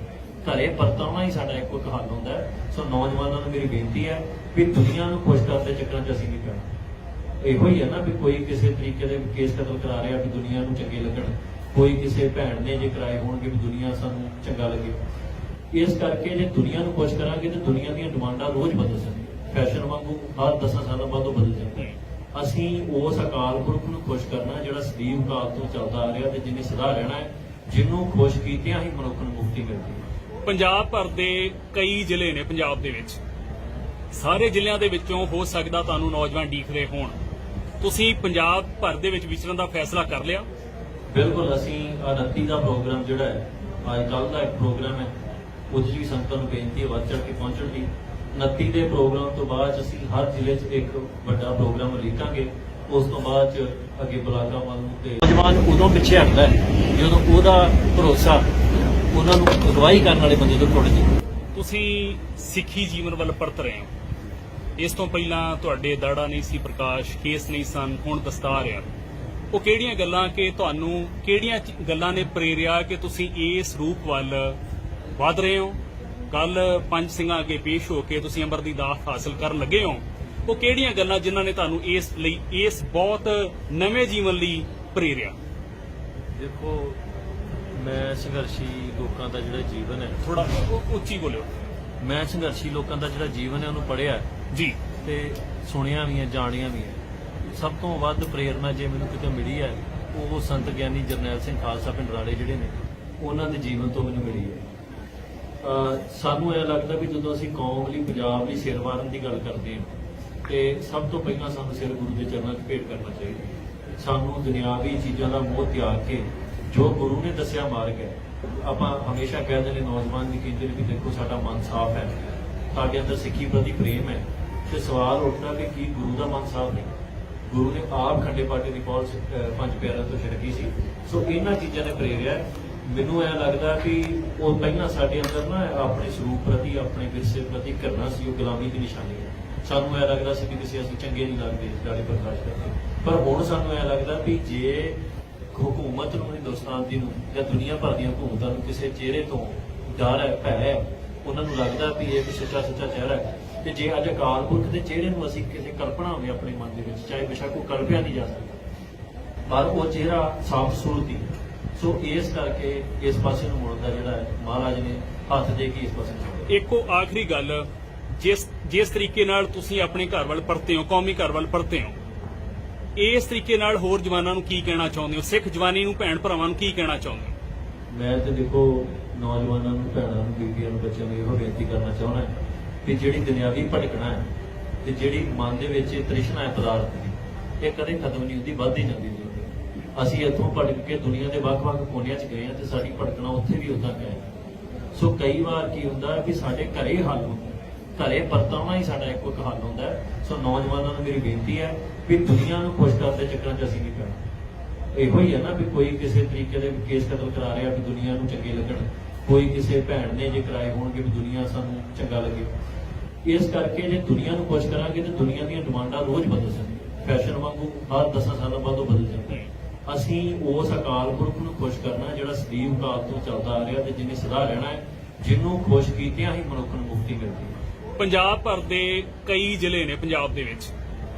ਘਰੇ ਪਰਤਾਉਣਾ ਹੀ ਸਾਡਾ ਇੱਕੋ ਇੱਕ ਹੱਲ ਹੁੰਦਾ। ਸੋ ਨੌਜਵਾਨਾਂ ਨੂੰ ਮੇਰੀ ਬੇਨਤੀ ਹੈ ਵੀ ਦੁਨੀਆ ਨੂੰ ਖੁਸ਼ ਕਰਨ ਦੇ ਚੱਕਰਾਂ 'ਚ ਅਸੀਂ ਨਹੀਂ ਪੈਣਾ। ਇਹੋ ਹੀ ਹੈ ਨਾ ਵੀ ਕੋਈ ਕਿਸੇ ਤਰੀਕੇ ਦੇ ਕੇਸ ਕਤਲ ਕਰਾ ਰਿਹਾ ਵੀ ਦੁਨੀਆ ਨੂੰ ਚੰਗੇ ਲੱਗਣ, ਕੋਈ ਕਿਸੇ ਭੈਣ ਨੇ ਜੇ ਕਰਾਏ ਹੋਣਗੇ ਵੀ ਦੁਨੀਆ ਸਾਨੂੰ ਚੰਗਾ ਲੱਗੇ। ਇਸ ਕਰਕੇ ਜੇ ਦੁਨੀਆ ਨੂੰ ਖੁਸ਼ ਕਰਾਂਗੇ ਤੇ ਦੁਨੀਆ ਦੀਆਂ ਡਿਮਾਂਡਾਂ ਰੋਜ਼ ਬਦਲ ਸਕਦੀਆਂ, ਫੈਸ਼ਨ ਵਾਂਗੂ ਹਰ 10 ਸਾਲਾਂ ਬਾਅਦ ਉਹ ਬਦਲ ਜਾਂਦੀਆਂ। ਅਸੀਂ ਉਸ ਅਕਾਲ ਪੁਰਖ ਨੂੰ ਖੁਸ਼ ਕਰਨਾ ਜਿਹੜਾ ਸਦੀਵ ਕਾਲ ਤੋਂ ਚੱਲਦਾ ਆ ਰਿਹਾ ਤੇ ਜਿਹਨੇ ਸਦਾ ਰਹਿਣਾ ਹੈ, ਜਿਹਨੂੰ ਖੁਸ਼ ਕੀਤਿਆਂ ਹੀ ਮਨੁੱਖ ਨੂੰ ਮੁਕਤੀ ਮਿਲਦੀ ਹੈ। ਪੰਜਾਬ ਭਰ ਦੇ ਕਈ ਜ਼ਿਲ੍ਹੇ ਨੇ ਪੰਜਾਬ ਦੇ ਵਿੱਚ, ਸਾਰੇ ਜ਼ਿਲ੍ਹਿਆਂ ਦੇ ਵਿੱਚੋਂ ਹੋ ਸਕਦਾ ਤੁਹਾਨੂੰ ਨੌਜਵਾਨ ਉਡੀਕ ਰਹੇ ਹੋਣ। ਤੁਸੀਂ ਪੰਜਾਬ ਭਰ ਦੇ ਵਿੱਚ ਵਿਚਰਨ ਦਾ ਫੈਸਲਾ ਕਰ ਲਿਆ? ਬਿਲਕੁਲ, ਅਸੀਂ 29 ਦਾ ਪ੍ਰੋਗਰਾਮ ਜਿਹੜਾ ਹੈ, ਅੱਜ ਕੱਲ੍ਹ ਦਾ ਇੱਕ ਪ੍ਰੋਗਰਾਮ ਹੈ, ਉਹਦੇ 'ਚ ਵੀ ਸੰਗਤਾਂ ਨੂੰ ਬੇਨਤੀ ਹੈ ਵੱਧ ਚੜ੍ਹ ਕੇ ਪਹੁੰਚਣ ਦੀ। 29 ਦੇ ਪ੍ਰੋਗਰਾਮ ਤੋਂ ਬਾਅਦ ਅਸੀਂ ਹਰ ਜ਼ਿਲ੍ਹੇ 'ਚ ਇੱਕ ਵੱਡਾ ਪ੍ਰੋਗਰਾਮ ਉਲੀਕਾਂਗੇ। ਉਸ ਤੋਂ ਬਾਅਦ 'ਚ ਅੱਗੇ ਬਲਾਕਾਂ ਵੱਲ ਨੂੰ ਤੇ ਨੌਜਵਾਨ ਉਦੋਂ ਪਿੱਛੇ ਹਟਦਾ ਹੈ ਜਦੋਂ ਉਹਦਾ ਭਰੋਸਾ ਉਹਨਾਂ ਨੂੰ ਅਗਵਾਈ ਕਰਨ ਵਾਲੇ ਬੰਦੇ ਤੋਂ ਟੁੱਟ ਜਾਏ। ਤੁਸੀਂ ਸਿੱਖੀ ਜੀਵਨ ਵੱਲ ਪਰਤ ਰਹੇ ਹੋ। ਇਸ ਤੋਂ ਪਹਿਲਾਂ ਤੁਹਾਡੇ ਦਾੜਾ ਨਹੀਂ ਸੀ ਪ੍ਰਕਾਸ਼, ਕੇਸ ਨਹੀਂ ਸਨ, ਹੁਣ ਦਸਤਾਰ ਆ। ਉਹ ਕਿਹੜੀਆਂ ਗੱਲਾਂ ਕਿ ਤੁਹਾਨੂੰ ਕਿਹੜੀਆਂ ਗੱਲਾਂ ਨੇ ਪ੍ਰੇਰਿਆ ਕਿ ਤੁਸੀਂ ਇਸ ਰੂਪ ਵੱਲ ਵਧ ਰਹੇ ਹੋ? ਕੱਲ ਪੰਜ ਸਿੰਘਾਂ ਅੱਗੇ ਪੇਸ਼ ਹੋ ਕੇ ਤੁਸੀਂ ਅੰਮ੍ਰਿਤ ਦੀ ਦਾਤ ਹਾਸਲ ਕਰਨ ਲੱਗੇ ਹੋ। ਉਹ ਕਿਹੜੀਆਂ ਗੱਲਾਂ ਜਿਨ੍ਹਾਂ ਨੇ ਤੁਹਾਨੂੰ ਇਸ ਬਹੁਤ ਨਵੇਂ ਜੀਵਨ ਲਈ ਪ੍ਰੇਰਿਆ? ਦੇਖੋ, ਮੈਂ ਸੰਘਰਸ਼ੀ ਲੋਕਾਂ ਦਾ ਜਿਹੜਾ ਜੀਵਨ ਹੈ, ਥੋੜਾ ਉੱਚੀ ਬੋਲਿਓ। ਮੈਂ ਸੰਘਰਸ਼ੀ ਲੋਕਾਂ ਦਾ ਜਿਹੜਾ ਜੀਵਨ ਹੈ ਉਹਨੂੰ ਪੜ੍ਹਿਆ ਜੀ ਤੇ ਸੁਣਿਆ ਵੀ ਹੈ, ਜਾਣਿਆ ਵੀ ਹੈ। ਸਭ ਤੋਂ ਵੱਧ ਪ੍ਰੇਰਨਾ ਜੇ ਮੈਨੂੰ ਕਿਤੇ ਮਿਲੀ ਹੈ ਉਹ ਸੰਤ ਗਿਆਨੀ ਜਰਨੈਲ ਸਿੰਘ ਖਾਲਸਾ ਪਿੰਡ ਰਾੜੇ ਜਿਹੜੇ ਨੇ ਉਹਨਾਂ ਦੇ ਜੀਵਨ ਤੋਂ ਮੈਨੂੰ ਮਿਲੀ ਹੈ। ਸਾਨੂੰ ਇਹ ਲੱਗਦਾ ਵੀ ਜਦੋਂ ਅਸੀਂ ਕੌਮ ਲਈ, ਪੰਜਾਬ ਲਈ ਸਿਰ ਵਾਰਨ ਦੀ ਗੱਲ ਕਰਦੇ ਹਾਂ ਤੇ ਸਭ ਤੋਂ ਪਹਿਲਾਂ ਸਾਨੂੰ ਸਿਰ ਗੁਰੂ ਦੇ ਚਰਨਾਂ 'ਚ ਭੇਟ ਕਰਨਾ ਚਾਹੀਦਾ। ਸਾਨੂੰ ਦੁਨਿਆਵੀ ਚੀਜ਼ਾਂ ਦਾ ਮੋਹ ਤਿਆਗ ਕੇ ਜੋ ਗੁਰੂ ਨੇ ਦੱਸਿਆ ਮਾਰਗ ਹੈ, ਆਪਾਂ ਹਮੇਸ਼ਾ ਕਹਿੰਦੇ ਨੇ, ਨੌਜਵਾਨ ਵੀ ਕਹਿੰਦੇ ਨੇ ਵੀ ਦੇਖੋ ਸਾਡਾ ਮਨ ਸਾਫ਼ ਹੈ, ਸਾਡੇ ਅੰਦਰ ਸਿੱਖੀ ਪ੍ਰਤੀ ਪ੍ਰੇਮ ਹੈ, ਤੇ ਸਵਾਲ ਉੱਠਦਾ ਕਿ ਕੀ ਗੁਰੂ ਦਾ ਮਨ ਸਾਫ਼ ਨਹੀਂ? ਗੁਰੂ ਨੇ ਆਪ ਖੰਡੇ ਪਾਟੇ ਦੀ ਪੌਲ ਪੰਜ ਪਿਆਰਿਆਂ ਤੋਂ ਛਿੜਕੀ ਸੀ। ਸੋ ਇਹਨਾਂ ਚੀਜ਼ਾਂ ਨੇ ਪ੍ਰੇਰਿਆ ਮੈਨੂੰ। ਇਹ ਲੱਗਦਾ ਕਿ ਉਹ ਪਹਿਲਾਂ ਸਾਡੇ ਅੰਦਰ ਨਾ ਆਪਣੇ ਸਰੂਪ ਪ੍ਰਤੀ, ਆਪਣੇ ਵਿਰਸੇ ਪ੍ਰਤੀ ਘਿਰਣਾ ਸੀ, ਉਹ ਗੁਲਾਮੀ ਦੀ ਨਿਸ਼ਾਨੀ ਹੈ। ਸਾਨੂੰ ਇਹ ਲੱਗਦਾ ਸੀ ਕਿ ਕਿਸੇ ਅਸੀਂ ਚੰਗੇ ਨਹੀਂ ਲੱਗਦੇ ਦਾੜੇ ਪ੍ਰਕਾਸ਼ ਕਰਕੇ, ਪਰ ਹੁਣ ਸਾਨੂੰ ਇਹ ਲੱਗਦਾ ਵੀ ਜੇ ਹਕੂਮਤ ਨੂੰ, ਹਿੰਦੁਸਤਾਨ ਦੀ ਨੂੰ ਜਾਂ ਦੁਨੀਆ ਭਰ ਦੀਆਂ ਹਕੂਮਤਾਂ ਨੂੰ ਕਿਸੇ ਚਿਹਰੇ ਤੋਂ ਡਰ ਹੈ, ਭੈ ਹੈ, ਉਹਨਾਂ ਨੂੰ ਲੱਗਦਾ ਵੀ ਇਹ ਸੱਚਾ ਚਿਹਰਾ ਹੈ, ਤੇ ਜੇ ਅੱਜ ਅਕਾਲ ਪੁਰਖ ਦੇ ਚਿਹਰੇ ਨੂੰ ਅਸੀਂ ਕਿਸੇ ਕਲਪਨਾ ਹੋਵੇ ਆਪਣੇ ਮਨ ਦੇ ਵਿੱਚ, ਚਾਹੇ ਬੇਸ਼ੱਕ ਉਹ ਕਲਪਿਆ ਨਹੀਂ ਜਾ ਸਕਦਾ, ਪਰ ਉਹ ਚਿਹਰਾ ਸਾਫ਼ ਸੂਰਤ ਹੀ ਹੈ। ਸੋ ਇਸ ਕਰਕੇ ਇਸ ਪਾਸੇ ਨੂੰ ਮੁੜਨ ਦਾ ਜਿਹੜਾ ਹੈ ਮਹਾਰਾਜ ਨੇ ਹੱਥ ਦੇ ਕੇ ਇਸ ਪਾਸੇ ਨੂੰ ਮੋੜਿਆ। ਇੱਕੋ ਆਖਰੀ ਗੱਲ, ਜਿਸ ਤਰੀਕੇ ਨਾਲ ਤੁਸੀਂ ਆਪਣੇ ਘਰ ਵੱਲ ਪਰਤੇ ਹੋ, ਕੌਮੀ ਘਰ ਵੱਲ ਪਰਤੇ ਹੋ, ਇਸ ਤਰੀਕੇ ਨਾਲ ਹੋਰ ਜਵਾਨਾਂ ਨੂੰ ਕੀ ਕਹਿਣਾ ਚਾਹੁੰਦੇ ਹੋ? ਸਿੱਖ ਜਵਾਨੀ ਨੂੰ, ਭੈਣ ਭਰਾਵਾਂ ਨੂੰ ਕੀ ਕਹਿਣਾ ਚਾਹੁੰਦੇ ਹੋ? ਮੈਂ ਤੇ ਦੇਖੋ ਨੌਜਵਾਨਾਂ ਨੂੰ, ਭੈਣਾਂ ਨੂੰ, ਬੀਬੀਆਂ ਨੂੰ, ਬੱਚਿਆਂ ਨੂੰ ਇਹੋ ਬੇਨਤੀ ਕਰਨਾ ਚਾਹੁੰਦਾ ਕਿ ਜਿਹੜੀ ਦੁਨਿਆਵੀ ਭਟਕਣਾ ਹੈ ਤੇ ਜਿਹੜੀ ਮਨ ਦੇ ਵਿੱਚ ਤ੍ਰਿਸ਼ਨਾ ਹੈ ਪਦਾਰਥ ਦੀ, ਇਹ ਕਦੇ ਖਤਮ ਨਹੀਂ ਹੁੰਦੀ, ਵੱਧਦੀ ਜਾਂਦੀ ਹੈ। ਅਸੀਂ ਇੱਥੋਂ ਭਟਕ ਕੇ ਦੁਨੀਆ ਦੇ ਵੱਖ-ਵੱਖ ਕੋਨਿਆਂ 'ਚ ਗਏ ਹਾਂ ਤੇ ਸਾਡੀ ਭਟਕਣਾ ਉੱਥੇ ਵੀ ਉਦਾਂ ਹੈ। ਸੋ ਕਈ ਵਾਰ ਕੀ ਹੁੰਦਾ ਵੀ ਸਾਡੇ ਘਰੇ ਹੱਲ ਹੁੰਦਾ, ਘਰੇ ਪਰਤਾਉਣਾ ਹੀ ਸਾਡਾ ਇੱਕ ਹੱਲ ਹੁੰਦਾ ਹੈ। ਸੋ ਨੌਜਵਾਨਾਂ ਨੂੰ ਮੇਰੀ ਬੇਨਤੀ ਹੈ ਵੀ ਦੁਨੀਆ ਨੂੰ ਖੁਸ਼ ਕਰਨ ਦੇ ਚੱਕਰਾਂ 'ਚ ਅਸੀਂ ਨਹੀਂ ਪੈਣਾ। ਇਹੋ ਹੀ ਹੈ ਨਾ ਵੀ ਕੋਈ ਕਿਸੇ ਤਰੀਕੇ ਦੇ ਕੇਸ ਕਤਲ ਕਰਾ ਰਿਹਾ ਵੀ ਦੁਨੀਆ ਨੂੰ ਚੰਗੇ ਲੱਗਣ, ਕੋਈ ਕਿਸੇ ਭੈਣ ਨੇ ਜੇ ਕਰਾਏ ਹੋਣਗੇ ਵੀ ਦੁਨੀਆ ਸਾਨੂੰ ਚੰਗਾ ਲੱਗੇ। ਇਸ ਕਰਕੇ ਜੇ ਦੁਨੀਆ ਨੂੰ ਖੁਸ਼ ਕਰਾਂਗੇ ਤੇ ਦੁਨੀਆ ਦੀਆਂ ਡਿਮਾਂਡਾਂ ਰੋਜ਼ ਬਦਲ ਜਾਂਦੀਆਂ, ਫੈਸ਼ਨ ਵਾਂਗੂ ਹਰ 10 ਸਾਲਾਂ ਬਾਅਦ ਉਹ ਬਦਲ ਜਾਂਦੀਆਂ। ਅਸੀਂ ਉਸ ਅਕਾਲ ਪੁਰਖ ਨੂੰ ਖੁਸ਼ ਕਰਨਾ ਜਿਹੜਾ ਸਦੀਵ ਕਾਲ ਤੋਂ ਚੱਲਦਾ ਆ ਰਿਹਾ ਤੇ ਜਿਹਨੇ ਸਦਾ ਰਹਿਣਾ ਹੈ, ਜਿਹਨੂੰ ਖੁਸ਼ ਕੀਤਿਆਂ ਹੀ ਮਨੁੱਖ ਨੂੰ ਮੁਕਤੀ ਮਿਲਦੀ ਹੈ। ਪੰਜਾਬ ਭਰ ਦੇ ਕਈ ਜ਼ਿਲ੍ਹੇ ਨੇ ਪੰਜਾਬ ਦੇ ਵਿੱਚ,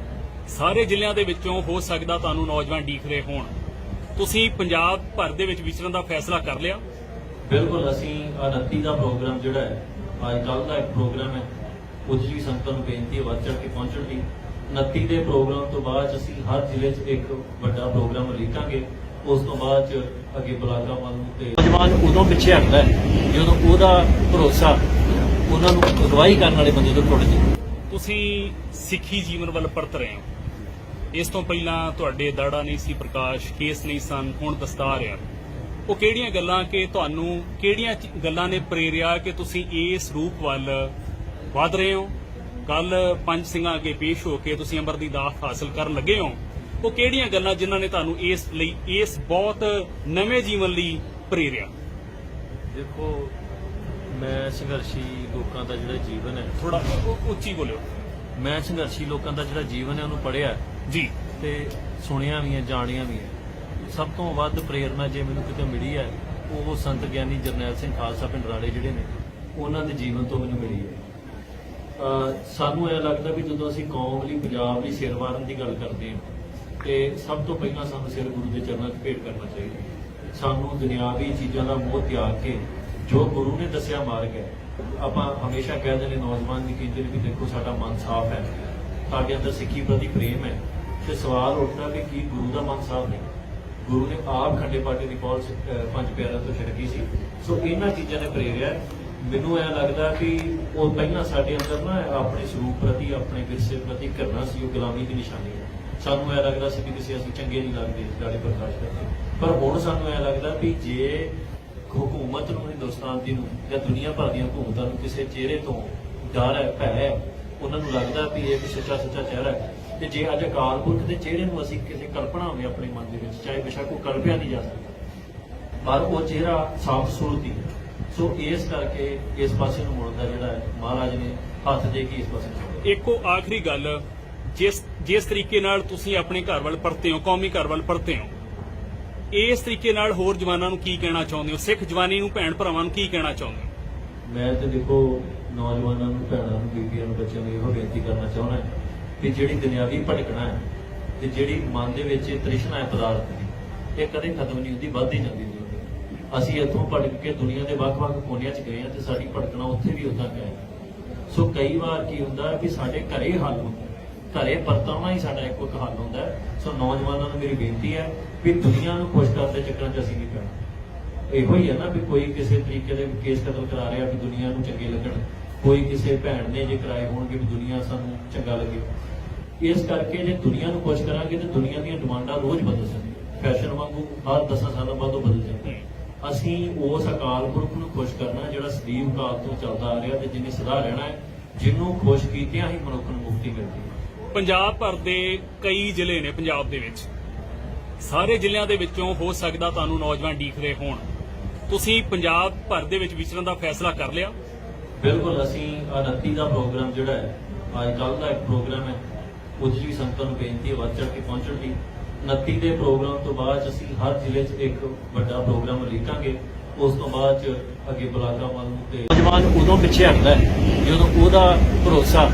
ਸਾਰੇ ਜ਼ਿਲ੍ਹਿਆਂ ਦੇ ਵਿੱਚੋਂ ਹੋ ਸਕਦਾ ਤੁਹਾਨੂੰ ਨੌਜਵਾਨ ਡੀਕ ਰਹੇ ਹੋਣ, ਤੁਸੀਂ ਪੰਜਾਬ ਭਰ ਦੇ ਵਿੱਚ ਵਿਚਰਨ ਦਾ ਫੈਸਲਾ ਕਰ ਲਿਆ? ਬਿਲਕੁਲ, ਅਸੀਂ 29 ਦਾ ਪ੍ਰੋਗਰਾਮ ਜਿਹੜਾ ਹੈ, ਅੱਜ ਕੱਲ੍ਹ ਦਾ ਇੱਕ ਪ੍ਰੋਗਰਾਮ ਹੈ, ਉਹਦੇ 'ਚ ਵੀ ਸੰਗਤਾਂ ਨੂੰ ਬੇਨਤੀ ਹੈ ਵੱਧ ਚੜ੍ਹ ਕੇ ਪਹੁੰਚਣ ਦੀ। 29 ਦੇ ਪ੍ਰੋਗਰਾਮ ਤੋਂ ਬਾਅਦ ਅਸੀਂ ਹਰ ਜ਼ਿਲ੍ਹੇ 'ਚ ਇੱਕ ਵੱਡਾ ਪ੍ਰੋਗਰਾਮ ਉਲੀਕਾਂਗੇ। ਉਸ ਤੋਂ ਬਾਅਦ 'ਚ ਅੱਗੇ ਬਲਾਕਾਂ ਵੱਲ ਨੂੰ ਤੇ ਨੌਜਵਾਨ ਉਦੋਂ ਪਿੱਛੇ ਹਟਦਾ ਹੈ ਜਦੋਂ ਉਹਦਾ ਭਰੋਸਾ ਉਹਨਾਂ ਨੂੰ ਅਗਵਾਈ ਕਰਨ ਵਾਲੇ ਬੰਦੇ ਤੋਂ ਟੁੱਟ ਜਾਏ। ਤੁਸੀਂ ਸਿੱਖੀ ਜੀਵਨ ਵੱਲ ਪਰਤ ਰਹੇ ਹੋ। ਇਸ ਤੋਂ ਪਹਿਲਾਂ ਤੁਹਾਡੇ ਦਾੜਾ ਨਹੀਂ ਸੀ ਪ੍ਰਕਾਸ਼, ਕੇਸ ਨਹੀਂ ਸਨ, ਹੁਣ ਦਸਤਾਰ ਆ। ਉਹ ਕਿਹੜੀਆਂ ਗੱਲਾਂ ਕਿ ਤੁਹਾਨੂੰ ਕਿਹੜੀਆਂ ਗੱਲਾਂ ਨੇ ਪ੍ਰੇਰਿਆ ਕਿ ਤੁਸੀਂ ਇਸ ਰੂਪ ਵੱਲ ਵਧ ਰਹੇ ਹੋ? ਕੱਲ 5 ਸਿੰਘਾਂ ਅੱਗੇ ਪੇਸ਼ ਹੋ ਕੇ ਤੁਸੀਂ ਅੰਮ੍ਰਿਤ ਦੀ ਦਾਤ ਹਾਸਲ ਕਰਨ ਲੱਗੇ ਹੋ। ਉਹ ਕਿਹੜੀਆਂ ਗੱਲਾਂ ਜਿਨ੍ਹਾਂ ਨੇ ਤੁਹਾਨੂੰ ਇਸ ਬਹੁਤ ਨਵੇਂ ਜੀਵਨ ਲਈ ਪ੍ਰੇਰਿਆ? ਦੇਖੋ, ਮੈਂ ਸੰਘਰਸ਼ੀ ਲੋਕਾਂ ਦਾ ਜਿਹੜਾ ਜੀਵਨ ਹੈ, ਥੋੜਾ ਉੱਚੀ ਬੋਲਿਓ। ਮੈਂ ਸੰਘਰਸ਼ੀ ਲੋਕਾਂ ਦਾ ਜਿਹੜਾ ਜੀਵਨ ਹੈ ਉਹਨੂੰ ਪੜ੍ਹਿਆ ਜੀ ਤੇ ਸੁਣਿਆ ਵੀ ਹੈ, ਜਾਣਿਆ ਵੀ ਹੈ। ਸਭ ਤੋਂ ਵੱਧ ਪ੍ਰੇਰਨਾ ਜੇ ਮੈਨੂੰ ਕਿਤੇ ਮਿਲੀ ਹੈ ਉਹ ਸੰਤ ਗਿਆਨੀ ਜਰਨੈਲ ਸਿੰਘ ਖਾਲਸਾ ਪਿੰਡ ਰਾੜੇ ਜਿਹੜੇ ਨੇ ਉਹਨਾਂ ਦੇ ਜੀਵਨ ਤੋਂ ਮੈਨੂੰ ਮਿਲੀ ਹੈ। ਸਾਨੂੰ ਇਹ ਲੱਗਦਾ ਵੀ ਜਦੋਂ ਅਸੀਂ ਕੌਮ ਲਈ, ਪੰਜਾਬ ਲਈ ਸਿਰ ਵਾਰਨ ਦੀ ਗੱਲ ਕਰਦੇ ਹਾਂ ਤੇ ਸਭ ਤੋਂ ਪਹਿਲਾਂ ਸਾਨੂੰ ਸਿਰ ਗੁਰੂ ਦੇ ਚਰਨਾਂ 'ਚ ਭੇਟ ਕਰਨਾ ਚਾਹੀਦਾ। ਸਾਨੂੰ ਦੁਨਿਆਵੀ ਚੀਜ਼ਾਂ ਦਾ ਮੋਹ ਤਿਆਗ ਕੇ ਜੋ ਗੁਰੂ ਨੇ ਦੱਸਿਆ ਮਾਰਗ ਹੈ, ਆਪਾਂ ਹਮੇਸ਼ਾ ਕਹਿੰਦੇ ਨੇ, ਨੌਜਵਾਨ ਵੀ ਕਹਿੰਦੇ ਨੇ ਵੀ ਦੇਖੋ ਸਾਡਾ ਮਨ ਸਾਫ਼ ਹੈ, ਸਾਡੇ ਅੰਦਰ ਸਿੱਖੀ ਪ੍ਰਤੀ ਪ੍ਰੇਮ ਹੈ, ਤੇ ਸਵਾਲ ਉੱਠਦਾ ਵੀ ਕੀ ਗੁਰੂ ਦਾ ਮਨ ਸਾਫ਼ ਨਹੀਂ? ਗੁਰੂ ਨੇ ਆਪ ਖੰਡੇ ਪਾਟੇ ਦੀ ਪੌਲ 5 ਪਿਆਰਿਆਂ ਤੋਂ ਛਿੜਕੀ ਸੀ। ਸੋ ਇਹਨਾਂ ਚੀਜ਼ਾਂ ਨੇ ਪ੍ਰੇਰਿਆ। ਮੈਨੂੰ ਇਹ ਲੱਗਦਾ ਕਿ ਉਹ ਪਹਿਲਾਂ ਸਾਡੇ ਅੰਦਰ ਨਾ ਆਪਣੇ ਸਰੂਪ ਪ੍ਰਤੀ, ਆਪਣੇ ਵਿਰਸੇ ਪ੍ਰਤੀ ਘਿਰਣਾ ਸੀ, ਉਹ ਗੁਲਾਮੀ ਦੀ ਨਿਸ਼ਾਨੀ ਹੈ। ਸਾਨੂੰ ਇਹ ਲੱਗਦਾ ਸੀ ਕਿ ਅਸੀਂ ਚੰਗੇ ਨਹੀਂ ਲੱਗਦੇ ਸਾਡੇ ਪ੍ਰਕਾਸ਼ ਕਰਦੇ, ਪਰ ਹੁਣ ਸਾਨੂੰ ਇਹ ਲੱਗਦਾ ਵੀ ਜੇ ਹਕੂਮਤ ਨੂੰ, ਹਿੰਦੁਸਤਾਨ ਦੀ ਨੂੰ ਜਾਂ ਦੁਨੀਆ ਭਰ ਦੀਆਂ ਹਕੂਮਤਾਂ ਨੂੰ ਕਿਸੇ ਚਿਹਰੇ ਤੋਂ ਡਰ ਹੈ, ਭੈ ਹੈ, ਉਹਨਾਂ ਨੂੰ ਲੱਗਦਾ ਵੀ ਇਹ ਇੱਕ ਸੱਚਾ ਚਿਹਰਾ ਹੈ, ਤੇ ਜੇ ਅੱਜ ਅਕਾਲ ਪੁਰਖ ਦੇ ਚਿਹਰੇ ਨੂੰ ਅਸੀਂ ਕਿਸੇ ਕਲਪਨਾ ਹੋਵੇ ਆਪਣੇ ਮਨ ਦੇ ਵਿੱਚ, ਚਾਹੇ ਬੇਸ਼ੱਕ ਉਹ ਕਲਪਿਆ ਨਹੀਂ ਜਾ ਸਕਦਾ, ਪਰ ਉਹ ਚਿਹਰਾ ਸਾਫ਼ ਸੂਰਤ ਹੀ ਹੈ। ਸੋ ਇਸ ਕਰਕੇ ਇਸ ਪਾਸੇ ਨੂੰ ਮੁੜਨ ਦਾ ਜਿਹੜਾ ਹੈ ਮਹਾਰਾਜ ਨੇ ਹੱਥ ਦੇ ਕੇ ਇਸ ਪਾਸੇ ਨੂੰ ਮੋੜਿਆ। ਇੱਕੋ ਆਖਰੀ ਗੱਲ, ਜਿਸ ਤਰੀਕੇ ਨਾਲ ਤੁਸੀਂ ਆਪਣੇ ਘਰ ਵੱਲ ਪਰਤੇ ਹੋ, ਕੌਮੀ ਘਰ ਵੱਲ ਪਰਤੇ ਹੋ, ਇਸ ਤਰੀਕੇ ਨਾਲ ਹੋਰ ਜਵਾਨਾਂ ਨੂੰ ਕੀ ਕਹਿਣਾ ਚਾਹੁੰਦੇ ਹੋ? ਸਿੱਖ ਜਵਾਨੀ ਨੂੰ, ਭੈਣ ਭਰਾਵਾਂ ਨੂੰ ਕੀ ਕਹਿਣਾ ਚਾਹੁੰਦੇ ਹੋ? ਮੈਂ ਤੇ ਦੇਖੋ ਨੌਜਵਾਨਾਂ ਨੂੰ, ਭੈਣਾਂ ਨੂੰ, ਬੀਬੀਆਂ ਨੂੰ, ਬੱਚਿਆਂ ਨੂੰ ਇਹੋ ਬੇਨਤੀ ਕਰਨਾ ਚਾਹੁੰਦਾ ਕਿ ਜਿਹੜੀ ਦੁਨਿਆਵੀ ਭਟਕਣਾ ਹੈ ਤੇ ਜਿਹੜੀ ਮਨ ਦੇ ਵਿੱਚ ਤ੍ਰਿਸ਼ਨਾ ਹੈ ਪਦਾਰਥ ਦੀ, ਇਹ ਕਦੇ ਖਤਮ ਨਹੀਂ ਹੁੰਦੀ, ਵੱਧਦੀ ਜਾਂਦੀ ਹੈ। ਅਸੀਂ ਇੱਥੋਂ ਭਟਕ ਕੇ ਦੁਨੀਆ ਦੇ ਵੱਖ-ਵੱਖ ਕੋਨਿਆਂ 'ਚ ਗਏ ਹਾਂ ਤੇ ਸਾਡੀ ਭਟਕਣਾ ਉੱਥੇ ਵੀ ਉਦਾਂ ਹੈ। ਸੋ ਕਈ ਵਾਰ ਕੀ ਹੁੰਦਾ ਵੀ ਸਾਡੇ ਘਰੇ ਹੱਲ ਹੁੰਦਾ, ਘਰੇ ਪਰਤਾਉਣਾ ਹੀ ਸਾਡਾ ਇੱਕ ਹੱਲ ਹੁੰਦਾ ਹੈ। ਸੋ ਨੌਜਵਾਨਾਂ ਨੂੰ ਮੇਰੀ ਬੇਨਤੀ ਹੈ ਵੀ ਦੁਨੀਆ ਨੂੰ ਖੁਸ਼ ਕਰਨ ਦੇ ਚੱਕਰਾਂ 'ਚ ਅਸੀਂ ਨਹੀਂ ਪੈਣਾ। ਇਹੋ ਹੀ ਹੈ ਨਾ ਵੀ ਕੋਈ ਕਿਸੇ ਤਰੀਕੇ ਦੇ ਕੇਸ ਕਤਲ ਕਰਾ ਰਿਹਾ ਵੀ ਦੁਨੀਆ ਨੂੰ ਚੰਗੇ ਲੱਗਣ, ਕੋਈ ਕਿਸੇ ਭੈਣ ਨੇ ਜੇ ਕਰਾਏ ਹੋਣਗੇ ਵੀ ਦੁਨੀਆ ਸਾਨੂੰ ਚੰਗਾ ਲੱਗੇ। ਇਸ ਕਰਕੇ ਜੇ ਦੁਨੀਆ ਨੂੰ ਖੁਸ਼ ਕਰਾਂਗੇ ਤੇ ਦੁਨੀਆ ਦੀਆਂ ਡਿਮਾਂਡਾਂ ਰੋਜ਼ ਬਦਲ ਜਾਂਦੀਆਂ, ਫੈਸ਼ਨ ਵਾਂਗੂ ਹਰ 10 ਸਾਲਾਂ ਬਾਅਦ ਉਹ ਬਦਲ ਜਾਂਦੀਆਂ। ਅਸੀਂ ਉਸ ਅਕਾਲ ਪੁਰਖ ਨੂੰ ਖੁਸ਼ ਕਰਨਾ ਜਿਹੜਾ ਸਦੀਵ ਕਾਲ ਤੋਂ ਚੱਲਦਾ ਆ ਰਿਹਾ ਤੇ ਜਿਹਨੇ ਸਦਾ ਰਹਿਣਾ ਹੈ, ਜਿਹਨੂੰ ਖੁਸ਼ ਕੀਤਿਆਂ ਹੀ ਮਨੁੱਖ ਨੂੰ ਮੁਕਤੀ ਮਿਲਦੀ ਹੈ। ਪੰਜਾਬ ਭਰ ਦੇ ਕਈ ਜ਼ਿਲ੍ਹੇ ਨੇ ਪੰਜਾਬ ਦੇ ਵਿੱਚ, ਸਾਰੇ ਜ਼ਿਲ੍ਹਿਆਂ ਦੇ ਵਿੱਚੋਂ ਹੋ ਸਕਦਾ ਤੁਹਾਨੂੰ ਨੌਜਵਾਨ ਡੀਕ ਰਹੇ ਹੋਣ, ਤੁਸੀਂ ਪੰਜਾਬ ਭਰ ਦੇ ਵਿੱਚ ਵਿਚਰਨ ਦਾ ਫੈਸਲਾ ਕਰ ਲਿਆ? ਬਿਲਕੁਲ, ਅਸੀਂ 29 ਦਾ ਪ੍ਰੋਗਰਾਮ ਜਿਹੜਾ ਹੈ, ਅੱਜ ਕੱਲ੍ਹ ਦਾ ਇੱਕ ਪ੍ਰੋਗਰਾਮ ਹੈ, ਉਹਦੇ 'ਚ ਵੀ ਸੰਗਤਾਂ ਨੂੰ ਬੇਨਤੀ ਹੈ ਵੱਧ ਚੜ੍ਹ ਕੇ ਪਹੁੰਚਣ ਦੀ। 29 ਦੇ ਪ੍ਰੋਗਰਾਮ ਤੋਂ ਬਾਅਦ ਅਸੀਂ ਹਰ ਜ਼ਿਲ੍ਹੇ 'ਚ ਇੱਕ ਵੱਡਾ ਪ੍ਰੋਗਰਾਮ ਉਲੀਕਾਂਗੇ। ਉਸ ਤੋਂ ਬਾਅਦ ਚ ਅੱਗੇ ਬਲਾਕਾਂ ਵੱਲ ਨੂੰ ਤੇ ਨੌਜਵਾਨ ਉਦੋਂ ਪਿੱਛੇ ਹਟਦਾ ਹੈ ਜਦੋਂ ਉਹਦਾ ਭਰੋਸਾ